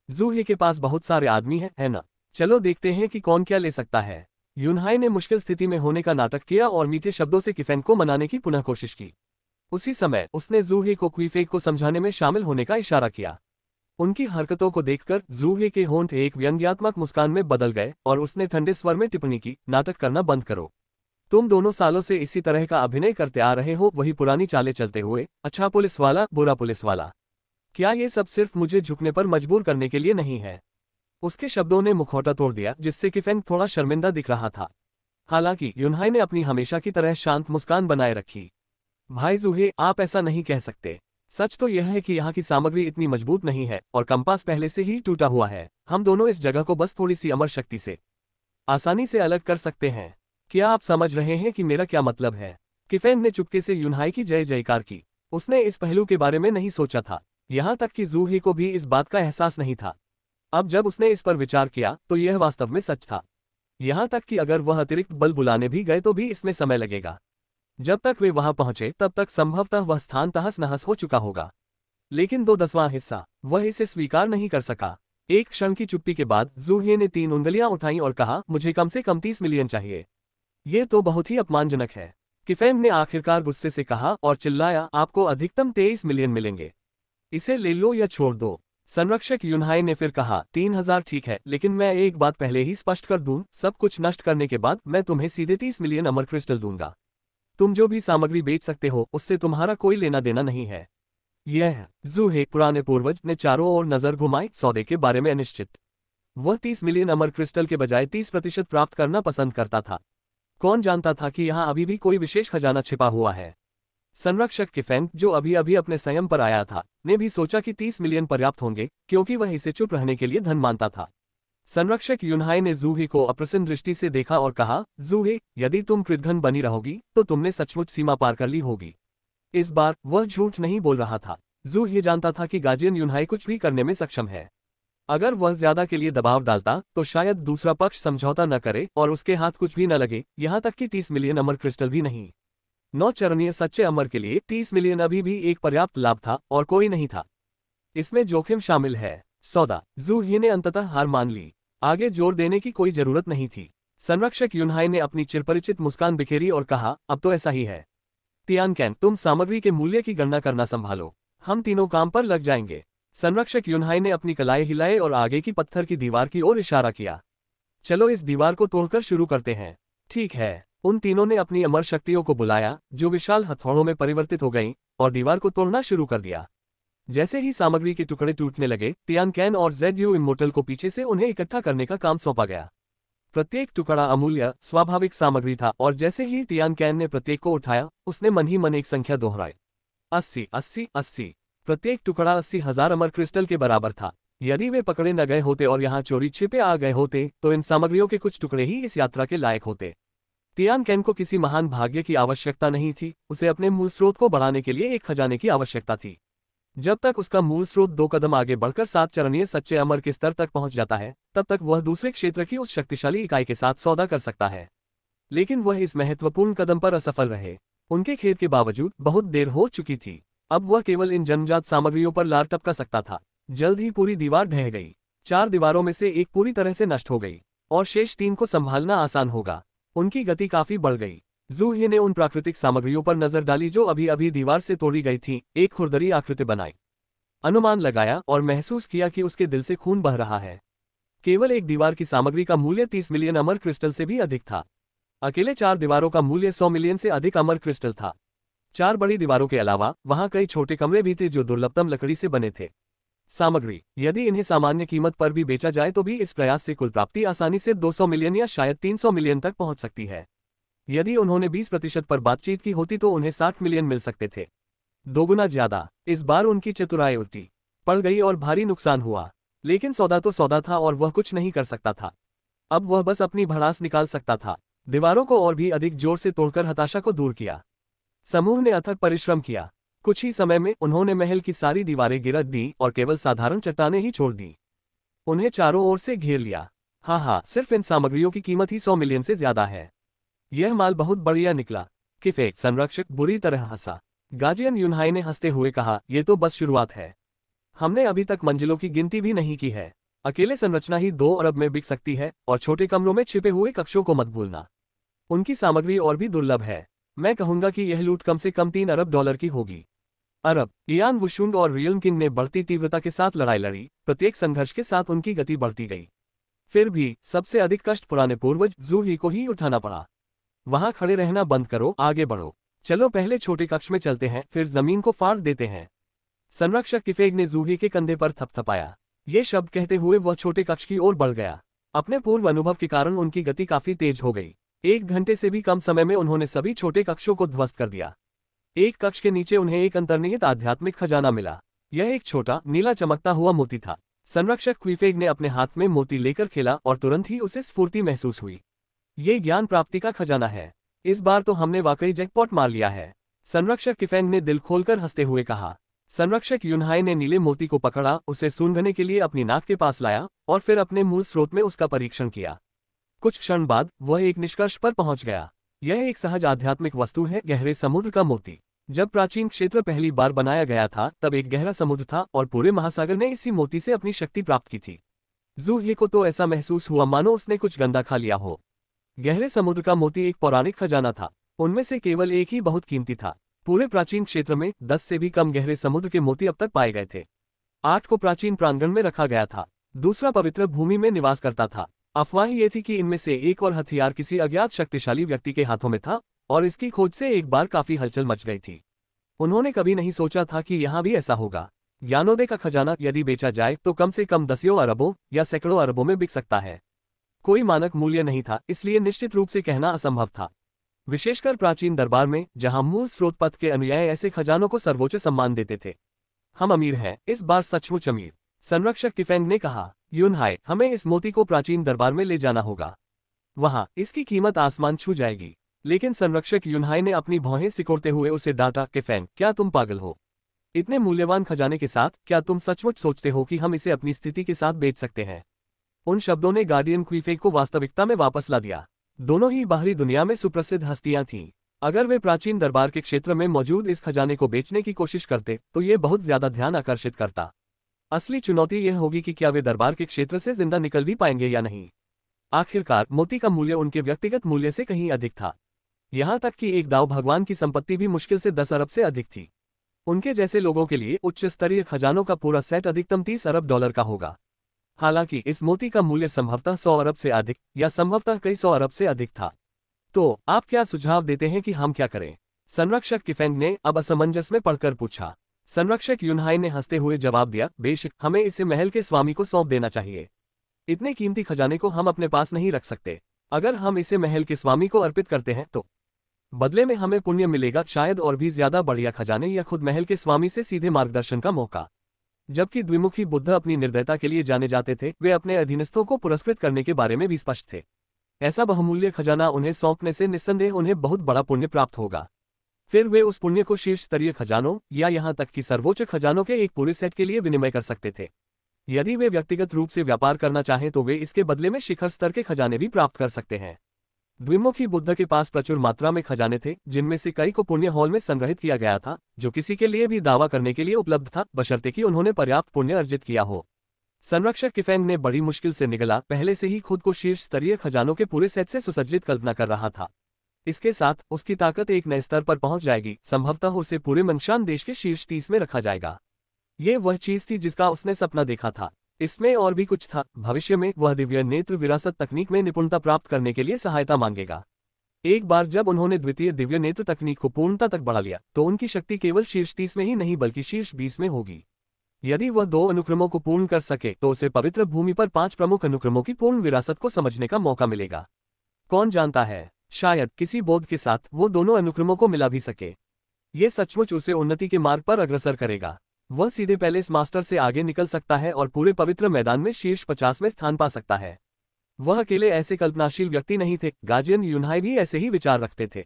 जूहे के पास बहुत सारे आदमी हैं, है ना? चलो देखते हैं कि कौन क्या ले सकता है। यूनहाई ने मुश्किल स्थिति में होने का नाटक किया और मीठे शब्दों से किफेन को मनाने की पुनः कोशिश की। उसी समय उसने जूहे को क्वीफेक को समझाने में शामिल होने का इशारा किया। उनकी हरकतों को देखकर जूहे के होंठ एक व्यंग्यात्मक मुस्कान में बदल गए और उसने ठंडे स्वर में टिप्पणी की, नाटक करना बंद करो। तुम दोनों सालों से इसी तरह का अभिनय करते आ रहे हो, वही पुरानी चालें चलते हुए, अच्छा पुलिस वाला बुरा पुलिस वाला। क्या ये सब सिर्फ मुझे झुकने पर मजबूर करने के लिए नहीं है? उसके शब्दों ने मुखौटा तोड़ दिया, जिससे किफेंग थोड़ा शर्मिंदा दिख रहा था। हालांकि यूनहाई ने अपनी हमेशा की तरह शांत मुस्कान बनाए रखी। भाई जूहे, आप ऐसा नहीं कह सकते। सच तो यह है कि यहाँ की सामग्री इतनी मजबूत नहीं है और कंपास पहले से ही टूटा हुआ है। हम दोनों इस जगह को बस थोड़ी सी अमर शक्ति से आसानी से अलग कर सकते हैं। क्या आप समझ रहे हैं कि मेरा क्या मतलब है? किफेंग ने चुपके से यूनहाई की जय जयकार की। उसने इस पहलू के बारे में नहीं सोचा था। यहाँ तक कि जूहे को भी इस बात का एहसास नहीं था। अब जब उसने इस पर विचार किया तो यह वास्तव में सच था। यहाँ तक कि अगर वह अतिरिक्त बल बुलाने भी गए तो भी इसमें समय लगेगा। जब तक वे वहां पहुंचे तब तक संभवतः वह स्थान तहस नहस हो चुका होगा। लेकिन 2/10वां हिस्सा वह इसे स्वीकार नहीं कर सका। एक क्षण की चुप्पी के बाद जूहे ने 3 उंगलियां उठाई और कहा, मुझे कम से कम 30 मिलियन चाहिए। ये तो बहुत ही अपमानजनक है। किफेंग ने आखिरकार गुस्से से कहा और चिल्लाया, आपको अधिकतम 23 मिलियन मिलेंगे। इसे ले लो या छोड़ दो। संरक्षक यूनहाई ने फिर कहा, 3000 ठीक है, लेकिन मैं एक बात पहले ही स्पष्ट कर दूं, सब कुछ नष्ट करने के बाद मैं तुम्हें सीधे 30 मिलियन अमर क्रिस्टल दूंगा। तुम जो भी सामग्री बेच सकते हो उससे तुम्हारा कोई लेना देना नहीं है। यह जूहे पुराने पूर्वज ने चारों ओर नजर घुमाई, सौदे के बारे में अनिश्चित। वह 30 मिलियन अमर क्रिस्टल के बजाय 30% प्राप्त करना पसंद करता था। कौन जानता था कि यहाँ अभी भी कोई विशेष खजाना छिपा हुआ है। संरक्षक किफेंग, जो अभी अभी अपने संयम पर आया था, ने भी सोचा कि 30 मिलियन पर्याप्त होंगे, क्योंकि वह इसे चुप रहने के लिए धन मानता था। संरक्षक यूनहाई ने जूहे को अप्रसन्न दृष्टि से देखा और कहा, जूहे, यदि तुम कृतघ्न बनी रहोगी तो तुमने सचमुच सीमा पार कर ली होगी। इस बार वह झूठ नहीं बोल रहा था। जूहे जानता था कि गार्जियन यूनहाई कुछ भी करने में सक्षम है। अगर वह ज्यादा के लिए दबाव डालता तो शायद दूसरा पक्ष समझौता न करे और उसके हाथ कुछ भी न लगे, यहाँ तक कि 30 मिलियन अमर क्रिस्टल भी नहीं। 9 चरणीय सच्चे अमर के लिए 30 मिलियन अभी भी एक पर्याप्त लाभ था और कोई नहीं था। इसमें जोखिम शामिल है। सौदा। जूहे ने अंततः हार मान ली। आगे जोर देने की कोई जरूरत नहीं थी। संरक्षक यूनहाई ने अपनी चिरपरिचित मुस्कान बिखेरी और कहा, अब तो ऐसा ही है। तियानकैन, तुम सामग्री के मूल्य की गणना करना संभालो। हम तीनों काम पर लग जाएंगे। संरक्षक यूनहाई ने अपनी कलाई हिलाए और आगे की पत्थर की दीवार की ओर इशारा किया। चलो इस दीवार को तोड़कर शुरू करते हैं। ठीक है। उन तीनों ने अपनी अमर शक्तियों को बुलाया, जो विशाल हथौड़ों में परिवर्तित हो गईं, और दीवार को तोड़ना शुरू कर दिया। जैसे ही सामग्री के टुकड़े टूटने लगे, तियानकैन और ZU इमोर्टल को पीछे से उन्हें इकट्ठा करने का काम सौंपा गया। प्रत्येक टुकड़ा अमूल्य, स्वाभाविक सामग्री था और जैसे ही तियानकैन ने प्रत्येक को उठाया, उसने मन ही मन एक संख्या दोहराई। 80, 80, 80। प्रत्येक टुकड़ा 80,000 अमर क्रिस्टल के बराबर था। यदि वे पकड़े न गए होते और यहाँ चोरी छिपे आ गए होते तो इन सामग्रियों के कुछ टुकड़े ही इस यात्रा के लायक होते। तियानकैन को किसी महान भाग्य की आवश्यकता नहीं थी, उसे अपने मूल स्रोत को बढ़ाने के लिए एक खजाने की आवश्यकता थी। जब तक उसका मूल स्रोत 2 कदम आगे बढ़कर 7 चरणीय सच्चे अमर के स्तर तक पहुंच जाता है, तब तक वह दूसरे क्षेत्र की उस शक्तिशाली इकाई के साथ सौदा कर सकता है। लेकिन वह इस महत्वपूर्ण कदम पर असफल रहे। उनके खेद के बावजूद बहुत देर हो चुकी थी। अब वह केवल इन जन्मजात सामग्रियों पर लार टपका सकता था। जल्द ही पूरी दीवार ढह गई। 4 दीवारों में से एक पूरी तरह से नष्ट हो गई और शेष 3 को संभालना आसान होगा। उनकी गति काफी बढ़ गई। जूहे ने उन प्राकृतिक सामग्रियों पर नजर डाली जो अभी अभी दीवार से तोड़ी गई थीं, एक खुरदरी आकृति बनाई, अनुमान लगाया और महसूस किया कि उसके दिल से खून बह रहा है। केवल एक दीवार की सामग्री का मूल्य 30 मिलियन अमर क्रिस्टल से भी अधिक था। अकेले 4 दीवारों का मूल्य 100 मिलियन से अधिक अमर क्रिस्टल था। 4 बड़ी दीवारों के अलावा वहां कई छोटे कमरे भी थे जो दुर्लभतम लकड़ी से बने थे। सामग्री, यदि इन्हें सामान्य कीमत पर भी बेचा जाए तो भी इस प्रयास से कुल प्राप्ति आसानी से 200 मिलियन या शायद 300 मिलियन तक पहुंच सकती है। यदि उन्होंने 20% पर बातचीत की होती तो उन्हें 60 मिलियन मिल सकते थे। दोगुना ज्यादा। इस बार उनकी चतुराई उल्टी पड़ गई और भारी नुकसान हुआ। लेकिन सौदा तो सौदा था और वह कुछ नहीं कर सकता था। अब वह बस अपनी भड़ास निकाल सकता था। दीवारों को और भी अधिक जोर से तोड़कर हताशा को दूर किया। समूह ने अथक परिश्रम किया। कुछ ही समय में उन्होंने महल की सारी दीवारें गिरा दी और केवल साधारण चट्टानें ही छोड़ दी। उन्हें चारों ओर से घेर लिया। हाँ, सिर्फ इन सामग्रियों की कीमत ही 100 मिलियन से ज्यादा है। यह माल बहुत बढ़िया निकला। किफेक संरक्षक बुरी तरह हंसा। गार्जियन यूनहाई ने हंसते हुए कहा, ये तो बस शुरुआत है। हमने अभी तक मंजिलों की गिनती भी नहीं की है। अकेले संरचना ही 2 अरब में बिक सकती है, और छोटे कमरों में छिपे हुए कक्षों को मत भूलना। उनकी सामग्री और भी दुर्लभ है। मैं कहूंगा कि यह लूट कम से कम 3 अरब डॉलर की होगी। अरब, इयान वुशुंग और रियल किंग ने बढ़ती तीव्रता के साथ लड़ाई लड़ी, प्रत्येक संघर्ष के साथ उनकी गति बढ़ती गई। फिर भी सबसे अधिक कष्ट पुराने पूर्वज जू ही को ही उठाना पड़ा। वहां खड़े रहना बंद करो, आगे बढ़ो। चलो पहले छोटे कक्ष में चलते हैं, फिर जमीन को फाड़ देते हैं। संरक्षक किफेग ने जूही के कंधे पर थपथपाया। ये शब्द कहते हुए वह छोटे कक्ष की ओर बढ़ गया। अपने पूर्व अनुभव के कारण उनकी गति काफी तेज हो गई। 1 घंटे से भी कम समय में उन्होंने सभी छोटे कक्षों को ध्वस्त कर दिया। एक कक्ष के नीचे उन्हें एक अंतर्निहित आध्यात्मिक खजाना मिला। यह एक छोटा नीला चमकता हुआ मोती था। संरक्षक क्विफेग ने अपने हाथ में मोती लेकर खेला और तुरंत ही उसे स्फूर्ति महसूस हुई। ये ज्ञान प्राप्ति का खजाना है। इस बार तो हमने वाकई जैकपॉट मार लिया है। संरक्षक किफेंग ने दिल खोलकर हंसते हुए कहा। संरक्षक यूनहाई ने नीले मोती को पकड़ा, उसे सूंघने के लिए अपनी नाक के पास लाया और फिर अपने मूल स्रोत में उसका परीक्षण किया। कुछ क्षण बाद वह एक निष्कर्ष पर पहुंच गया। यह एक सहज आध्यात्मिक वस्तु है, गहरे समुद्र का मोती। जब प्राचीन क्षेत्र पहली बार बनाया गया था तब एक गहरा समुद्र था और पूरे महासागर ने इसी मोती से अपनी शक्ति प्राप्त की थी। जूही को तो ऐसा महसूस हुआ मानो उसने कुछ गंदा खा लिया हो। गहरे समुद्र का मोती एक पौराणिक खजाना था। उनमें से केवल एक ही बहुत कीमती था। पूरे प्राचीन क्षेत्र में 10 से भी कम गहरे समुद्र के मोती अब तक पाए गए थे। 8 को प्राचीन प्रांगण में रखा गया था, दूसरा पवित्र भूमि में निवास करता था। अफवाह ये थी कि इनमें से एक और हथियार किसी अज्ञात शक्तिशाली व्यक्ति के हाथों में था, और इसकी खोज से एक बार काफी हलचल मच गई थी। उन्होंने कभी नहीं सोचा था कि यहाँ भी ऐसा होगा। ज्ञानोदय का खजाना यदि बेचा जाए तो कम से कम दसियों अरबों या सैकड़ों अरबों में बिक सकता है। कोई मानक मूल्य नहीं था, इसलिए निश्चित रूप से कहना असंभव था। विशेषकर प्राचीन दरबार में, जहां मूल स्रोत पथ के अनुयायी ऐसे खजानों को सर्वोच्च सम्मान देते थे। हम अमीर हैं, इस बार सचमुच अमीर, संरक्षक किफेंग ने कहा। यूनहाई, हमें इस मोती को प्राचीन दरबार में ले जाना होगा। वहां इसकी कीमत आसमान छू जाएगी। लेकिन संरक्षक यूनहाई ने अपनी भौहें सिकोड़ते हुए उसे डांटा, किफेंग, क्या तुम पागल हो? इतने मूल्यवान खजाने के साथ क्या तुम सचमुच सोचते हो कि हम इसे अपनी स्थिति के साथ बेच सकते हैं? उन शब्दों ने गार्डियन क्विफेग को वास्तविकता में वापस ला दिया। दोनों ही बाहरी दुनिया में सुप्रसिद्ध हस्तियां थीं। अगर वे प्राचीन दरबार के क्षेत्र में मौजूद इस खजाने को बेचने की कोशिश करते तो ये बहुत ज्यादा ध्यान आकर्षित करता। असली चुनौती यह होगी कि क्या वे दरबार के क्षेत्र से जिंदा निकल भी पाएंगे या नहीं। आखिरकार मोती का मूल्य उनके व्यक्तिगत मूल्य से कहीं अधिक था। यहाँ तक कि एक दाव भगवान की संपत्ति भी मुश्किल से 10 अरब से अधिक थी। उनके जैसे लोगों के लिए उच्च स्तरीय खजानों का पूरा सेट अधिकतम 30 अरब डॉलर का होगा। हालांकि इस मोती का मूल्य संभवतः 100 अरब से अधिक या संभवतः कई 100 अरब से अधिक था। तो आप क्या सुझाव देते हैं कि हम क्या करें? संरक्षक किफेंग ने अब असमंजस में पढ़कर पूछा। संरक्षक यूनहाई ने हंसते हुए जवाब दिया, बेशक, हमें इसे महल के स्वामी को सौंप देना चाहिए। इतने कीमती खजाने को हम अपने पास नहीं रख सकते। अगर हम इसे महल के स्वामी को अर्पित करते हैं तो बदले में हमें पुण्य मिलेगा, शायद और भी ज्यादा बढ़िया खजाने या खुद महल के स्वामी से सीधे मार्गदर्शन का मौका। जबकि द्विमुखी बुद्ध अपनी निर्दयता के लिए जाने जाते थे, वे अपने अधीनस्थों को पुरस्कृत करने के बारे में भी स्पष्ट थे। ऐसा बहुमूल्य खजाना उन्हें सौंपने से निस्संदेह उन्हें बहुत बड़ा पुण्य प्राप्त होगा। फिर वे उस पुण्य को शीर्ष स्तरीय खजानों या यहाँ तक कि सर्वोच्च खजानों के एक पूरे सेट के लिए विनिमय कर सकते थे। यदि वे व्यक्तिगत रूप से व्यापार करना चाहें तो वे इसके बदले में शिखर स्तर के खजाने भी प्राप्त कर सकते हैं। द्विमुखी बुद्ध के पास प्रचुर मात्रा में खजाने थे, जिनमें से कई को पुण्य हॉल में संग्रहित किया गया था, जो किसी के लिए भी दावा करने के लिए उपलब्ध था, बशर्ते कि उन्होंने पर्याप्त पुण्य अर्जित किया हो। संरक्षक किफेंग ने बड़ी मुश्किल से निगला, पहले से ही खुद को शीर्ष स्तरीय खजानों के पूरे सेट से सुसज्जित कल्पना कर रहा था। इसके साथ उसकी ताकत एक नए स्तर पर पहुंच जाएगी, संभवतः उसे पूरे मंशान देश के शीर्ष 30 में रखा जाएगा। ये वह चीज थी जिसका उसने सपना देखा था। इसमें और भी कुछ था। भविष्य में वह दिव्य नेत्र विरासत तकनीक में निपुणता प्राप्त करने के लिए सहायता मांगेगा। एक बार जब उन्होंने द्वितीय दिव्य नेत्र तकनीक को पूर्णता तक बढ़ा लिया तो उनकी शक्ति केवल शीर्ष 30 में ही नहीं बल्कि शीर्ष 20 में होगी। यदि वह 2 अनुक्रमों को पूर्ण कर सके तो उसे पवित्र भूमि पर 5 प्रमुख अनुक्रमों की पूर्ण विरासत को समझने का मौका मिलेगा। कौन जानता है, शायद किसी बोध के साथ वो दोनों अनुक्रमों को मिला भी सके। ये सचमुच उसे उन्नति के मार्ग पर अग्रसर करेगा। वह सीधे पैलेस मास्टर से आगे निकल सकता है और पूरे पवित्र मैदान में शीर्ष 50 में स्थान पा सकता है। वह अकेले ऐसे कल्पनाशील व्यक्ति नहीं थे, गार्जियन यूनहाई भी ऐसे ही विचार रखते थे।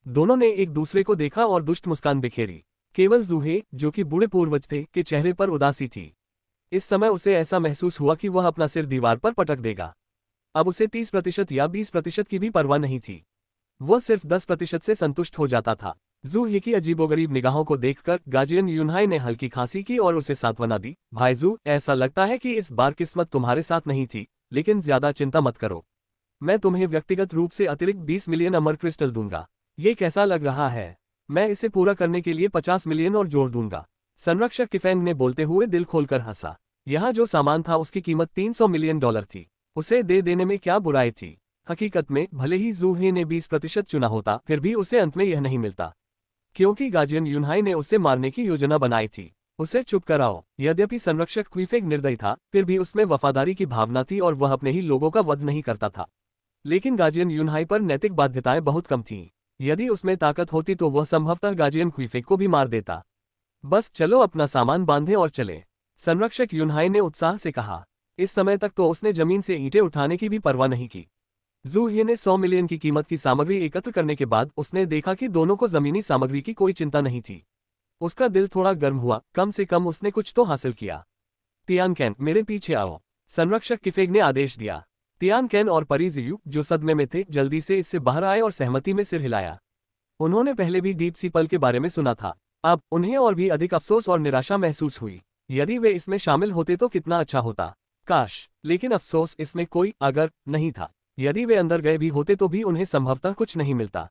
दोनों ने एक दूसरे को देखा और दुष्ट मुस्कान बिखेरी। केवल जूहे, जो कि बूढ़े पूर्वज थे, के चेहरे पर उदासी थी। इस समय उसे ऐसा महसूस हुआ कि वह अपना सिर दीवार पर पटक देगा। अब उसे 30% या 20% की भी परवाह नहीं थी। वह सिर्फ 10% से संतुष्ट हो जाता था। जू ही की अजीबोगरीब निगाहों को देखकर गार्जियन यूनहाई ने हल्की खांसी की और उसे सांत्वना दी। भाई जू, ऐसा लगता है कि इस बार किस्मत तुम्हारे साथ नहीं थी, लेकिन ज्यादा चिंता मत करो। मैं तुम्हें व्यक्तिगत रूप से अतिरिक्त 20 मिलियन अमर क्रिस्टल दूंगा। ये कैसा लग रहा है? मैं इसे पूरा करने के लिए 50 मिलियन और जोड़ दूंगा। संरक्षक किफेंग ने बोलते हुए दिल खोलकर हंसा। यहाँ जो सामान था उसकी कीमत 300 मिलियन डॉलर थी। उसे दे देने में क्या बुराई थी? हकीकत में भले ही जू ही ने 20% चुना होता, फिर भी उसे अंत में यह नहीं मिलता, क्योंकि गार्जियन यूनहाई ने उसे मारने की योजना बनाई थी। उसे चुप कराओ। यद्यपि संरक्षक क्वीफेग निर्दयी था, फिर भी उसमें वफादारी की भावना थी और वह अपने ही लोगों का वध नहीं करता था। लेकिन गार्जियन यूनहाई पर नैतिक बाध्यताएं बहुत कम थीं। यदि उसमें ताकत होती तो वह संभवतः गार्जियन क्वीफेग को भी मार देता। बस चलो अपना सामान बांधें और चले, संरक्षक यूनहाई ने उत्साह से कहा। इस समय तक तो उसने जमीन से ईंटें उठाने की भी परवाह नहीं की। जू ही ने 100 मिलियन की कीमत की सामग्री एकत्र करने के बाद उसने देखा कि दोनों को जमीनी सामग्री की कोई चिंता नहीं थी। उसका दिल थोड़ा गर्म हुआ, कम से कम उसने कुछ तो हासिल किया। तियानकेन, मेरे पीछे आओ, संरक्षक किफेग ने आदेश दिया। तियानकेन और परीजियू, जो सदमे में थे, जल्दी से इससे बाहर आए और सहमति में सिर हिलाया। उन्होंने पहले भी डीप सी पल के बारे में सुना था। अब उन्हें और भी अधिक अफसोस और निराशा महसूस हुई। यदि वे इसमें शामिल होते तो कितना अच्छा होता। काश, लेकिन अफसोस, इसमें कोई अगर नहीं था। यदि वे अंदर गए भी होते तो भी उन्हें संभवतः कुछ नहीं मिलता।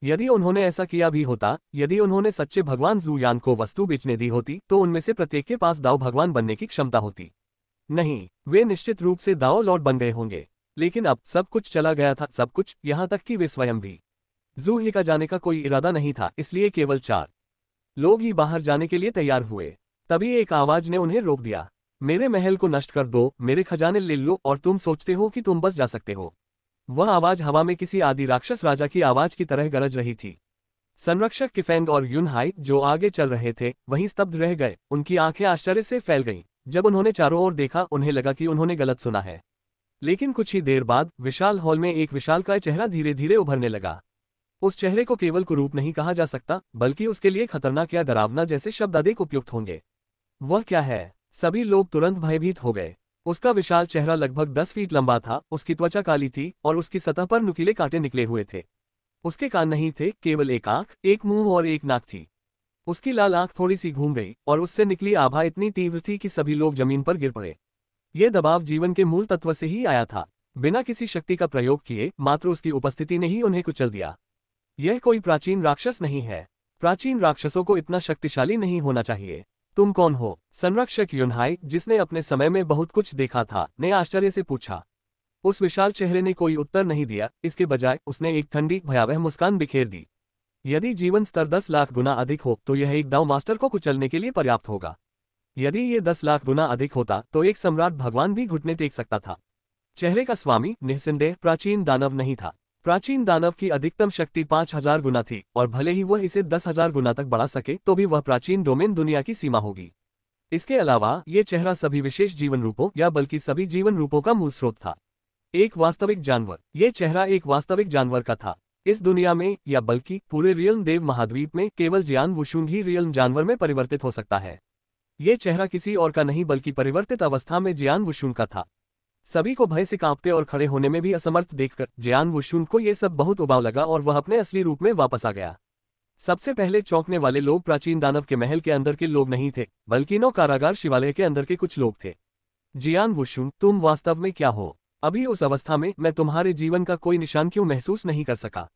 यदि उन्होंने ऐसा किया भी होता, यदि उन्होंने सच्चे भगवान जू यान को वस्तु बेचने दी होती, तो उनमें से प्रत्येक के पास दाव भगवान बनने की क्षमता होती। नहीं, वे निश्चित रूप से दाव लॉर्ड बन गए होंगे। लेकिन अब सब कुछ चला गया था, सब कुछ, यहाँ तक कि वे स्वयं भी। जू ही का जाने का कोई इरादा नहीं था, इसलिए केवल 4 लोग ही बाहर जाने के लिए तैयार हुए। तभी एक आवाज ने उन्हें रोक दिया। मेरे महल को नष्ट कर दो, मेरे खजाने ले लो, और तुम सोचते हो कि तुम बस जा सकते हो। वह आवाज हवा में किसी आदि राक्षस राजा की आवाज की तरह गरज रही थी। संरक्षक किफेंग और यूनहाई, जो आगे चल रहे थे, वहीं स्तब्ध रह गए। उनकी आंखें आश्चर्य से फैल गईं। जब उन्होंने चारों ओर देखा, उन्हें लगा कि उन्होंने गलत सुना है। लेकिन कुछ ही देर बाद विशाल हॉल में एक विशालकाय चेहरा धीरे धीरे उभरने लगा। उस चेहरे को केवल कुरूप नहीं कहा जा सकता, बल्कि उसके लिए खतरनाक या डरावना जैसे शब्द अधिक उपयुक्त होंगे। वह क्या है? सभी लोग तुरंत भयभीत हो गए। उसका विशाल चेहरा लगभग 10 फीट लंबा था, उसकी त्वचा काली थी और उसकी सतह पर नुकीले कांटे निकले हुए थे। उसके कान नहीं थे, केवल एक आंख, एक मुंह और एक नाक थी। उसकी लाल आंख थोड़ी सी घूम गई और उससे निकली आभा इतनी तीव्र थी कि सभी लोग जमीन पर गिर पड़े। यह दबाव जीवन के मूल तत्व से ही आया था। बिना किसी शक्ति का प्रयोग किए, मात्र उसकी उपस्थिति ने ही उन्हें कुचल दिया। यह कोई प्राचीन राक्षस नहीं है। प्राचीन राक्षसों को इतना शक्तिशाली नहीं होना चाहिए। तुम कौन हो? संरक्षक यूनहाई, जिसने अपने समय में बहुत कुछ देखा था, ने आश्चर्य से पूछा। उस विशाल चेहरे ने कोई उत्तर नहीं दिया, इसके बजाय उसने एक ठंडी, भयावह मुस्कान बिखेर दी। यदि जीवन स्तर 10 लाख गुना अधिक हो तो यह एक दाव मास्टर को कुचलने के लिए पर्याप्त होगा। यदि ये 10 लाख गुना अधिक होता तो एक सम्राट भगवान भी घुटने टेक सकता था। चेहरे का स्वामी निस्संदेह प्राचीन दानव नहीं था। प्राचीन दानव की अधिकतम शक्ति 5000 गुना थी, और भले ही वह इसे 10,000 गुना तक बढ़ा सके तो भी वह प्राचीन डोमेन दुनिया की सीमा होगी। इसके अलावा ये चेहरा सभी विशेष जीवन रूपों, या बल्कि सभी जीवन रूपों का मूल स्रोत था। एक वास्तविक जानवर। ये चेहरा एक वास्तविक जानवर का था। इस दुनिया में, या बल्कि पूरे रियल्म देव महाद्वीप में, केवल जियान वुशुंग ही रियल्म जानवर में परिवर्तित हो सकता है। ये चेहरा किसी और का नहीं बल्कि परिवर्तित अवस्था में जियान वुशुंग का था। सभी को भय से कांपते और खड़े होने में भी असमर्थ देखकर जियान वुशुन को यह सब बहुत उबाऊ लगा और वह अपने असली रूप में वापस आ गया। सबसे पहले चौंकने वाले लोग प्राचीन दानव के महल के अंदर के लोग नहीं थे, बल्कि नौ कारागार शिवालय के अंदर के कुछ लोग थे। जियान वुशुन, तुम वास्तव में क्या हो? अभी उस अवस्था में मैं तुम्हारे जीवन का कोई निशान क्यों महसूस नहीं कर सका?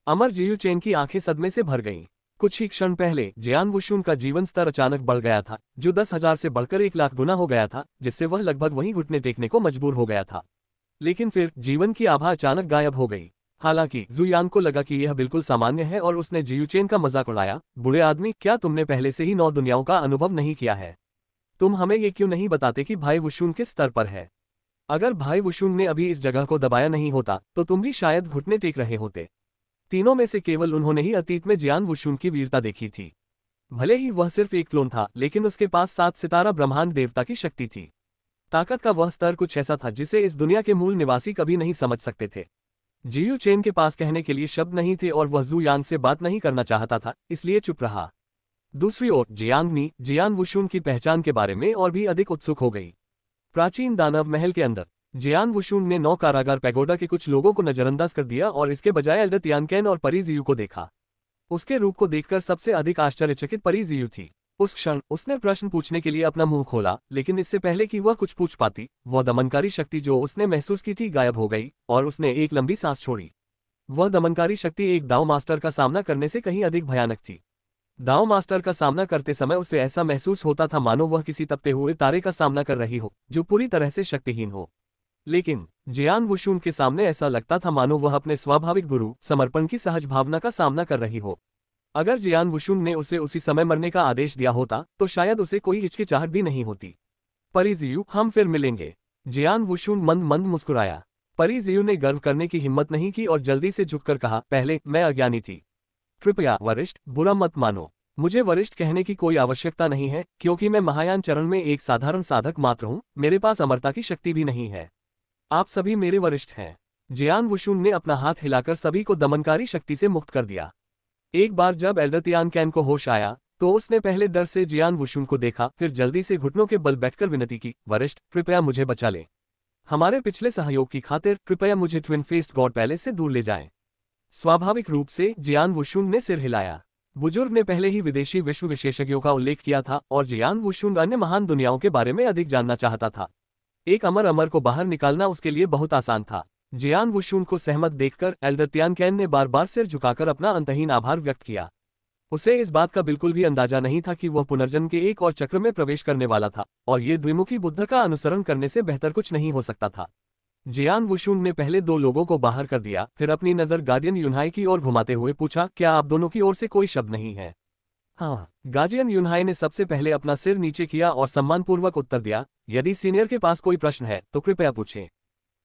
अमर जियू चेन की आंखें सदमे से भर गईं। कुछ ही क्षण पहले जियान वुशुन का जीवन स्तर अचानक बढ़ गया था, जो 10,000 से बढ़कर 1 लाख गुना हो गया था, जिससे वह लगभग वहीं घुटने टेकने को मजबूर हो गया था। लेकिन फिर जीवन की आभा अचानक गायब हो गई। हालांकि जुयान को लगा कि यह बिल्कुल सामान्य है और उसने जियूचेन का मजाक उड़ाया। बुरे आदमी, क्या तुमने पहले से ही 9 दुनियाओं का अनुभव नहीं किया है? तुम हमें ये क्यों नहीं बताते कि भाई वुशुन किस स्तर पर है? अगर भाई वुशुन ने अभी इस जगह को दबाया नहीं होता तो तुम भी शायद घुटने टेक रहे होते। तीनों में से केवल उन्होंने ही अतीत में जियान वुशुन की वीरता देखी थी। भले ही वह सिर्फ एक क्लोन था, लेकिन उसके पास 7 सितारा ब्रह्मांड देवता की शक्ति थी। ताकत का वह स्तर कुछ ऐसा था जिसे इस दुनिया के मूल निवासी कभी नहीं समझ सकते थे। जियू चेन के पास कहने के लिए शब्द नहीं थे और वह जू यांग से बात नहीं करना चाहता था, इसलिए चुप रहा। दूसरी ओर जियांगनी जियान वुशुन की पहचान के बारे में और भी अधिक उत्सुक हो गई। प्राचीन दानव महल के अंदर जियान वुशुन ने 9 कारागार पैगोडा के कुछ लोगों को नजरअंदाज कर दिया और इसके बजाय एल्डर तियानकेन और परी जियू को देखा। उसके रूप को देखकर सबसे अधिक आश्चर्यचकित परी जियू थी। उस क्षण उसने प्रश्न पूछने के लिए अपना मुंह खोला, लेकिन इससे पहले कि वह कुछ पूछ पाती, वह दमनकारी शक्ति जो उसने महसूस की थी गायब हो गई और उसने एक लंबी सांस छोड़ी। वह दमनकारी शक्ति एक दाव मास्टर का सामना करने से कहीं अधिक भयानक थी। दाव मास्टर का सामना करते समय उसे ऐसा महसूस होता था मानो वह किसी तपते हुए तारे का सामना कर रही हो जो पूरी तरह से शक्तिहीन हो। लेकिन जियान वुशुन के सामने ऐसा लगता था मानो वह अपने स्वाभाविक गुरु समर्पण की सहज भावना का सामना कर रही हो। अगर जियान वुशुन ने उसे उसी समय मरने का आदेश दिया होता तो शायद उसे कोई हिचकिचाहट भी नहीं होती। परी जियू, हम फिर मिलेंगे। जियान वुशुन मंद मंद मुस्कुराया। परी जियू ने गर्व करने की हिम्मत नहीं की और जल्दी से झुककर कहा, पहले मैं अज्ञानी थी। कृपया वरिष्ठ, बुरा मत मानो। मुझे वरिष्ठ कहने की कोई आवश्यकता नहीं है, क्योंकि मैं महायान चरण में एक साधारण साधक मात्र हूँ। मेरे पास अमरता की शक्ति भी नहीं है। आप सभी मेरे वरिष्ठ हैं। जियान वुशुन ने अपना हाथ हिलाकर सभी को दमनकारी शक्ति से मुक्त कर दिया। एक बार जब एल्डर तियान कैन को होश आया तो उसने पहले डर से जियान वुशुन को देखा, फिर जल्दी से घुटनों के बल बैठकर विनती की, वरिष्ठ कृपया मुझे बचा लें। हमारे पिछले सहयोग की खातिर कृपया मुझे ट्विन फेस्ड गॉड पैलेस से दूर ले जाएं। स्वाभाविक रूप से जियान वुशुन ने सिर हिलाया। बुजुर्ग ने पहले ही विदेशी विश्व विशेषज्ञों का उल्लेख किया था और जियान वुशुन अन्य महान दुनियाओं के बारे में अधिक जानना चाहता था। एक अमर को बाहर निकालना उसके लिए बहुत आसान था। जियान वुशुन को सहमत देखकर एल्डर तियान कैन ने बार बार सिर झुकाकर अपना अंतहीन आभार व्यक्त किया। उसे इस बात का बिल्कुल भी अंदाजा नहीं था कि वह पुनर्जन्म के एक और चक्र में प्रवेश करने वाला था और ये द्विमुखी बुद्ध का अनुसरण करने से बेहतर कुछ नहीं हो सकता था। जियान वुशुन ने पहले दो लोगों को बाहर कर दिया, फिर अपनी नजर गार्डियन यूनहाई की ओर घुमाते हुए पूछा, क्या आप दोनों की ओर से कोई शब्द नहीं है? हाँ। गार्डियन यूनहाई ने सबसे पहले अपना सिर नीचे किया और सम्मानपूर्वक उत्तर दिया, यदि सीनियर के पास कोई प्रश्न है तो कृपया पूछें।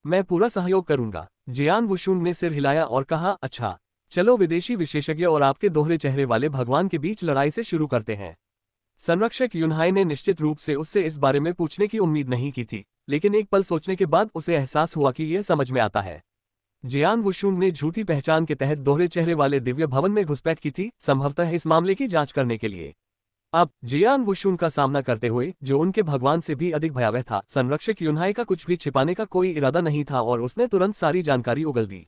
मैं पूरा सहयोग करूंगा। जियान वुशुन ने सिर हिलाया और कहा, अच्छा चलो विदेशी विशेषज्ञ और आपके दोहरे चेहरे वाले भगवान के बीच लड़ाई से शुरू करते हैं। संरक्षक यूनहाई ने निश्चित रूप से उससे इस बारे में पूछने की उम्मीद नहीं की थी, लेकिन एक पल सोचने के बाद उसे एहसास हुआ कि यह समझ में आता है। जियान वुशुन ने झूठी पहचान के तहत दोहरे चेहरे वाले दिव्य भवन में घुसपैठ की थी, संभवतः इस मामले की जांच करने के लिए। अब जियान वुशुन का सामना करते हुए, जो उनके भगवान से भी अधिक भयावह था, संरक्षक यूनहाई का कुछ भी छिपाने का कोई इरादा नहीं था और उसने तुरंत सारी जानकारी उगल दी।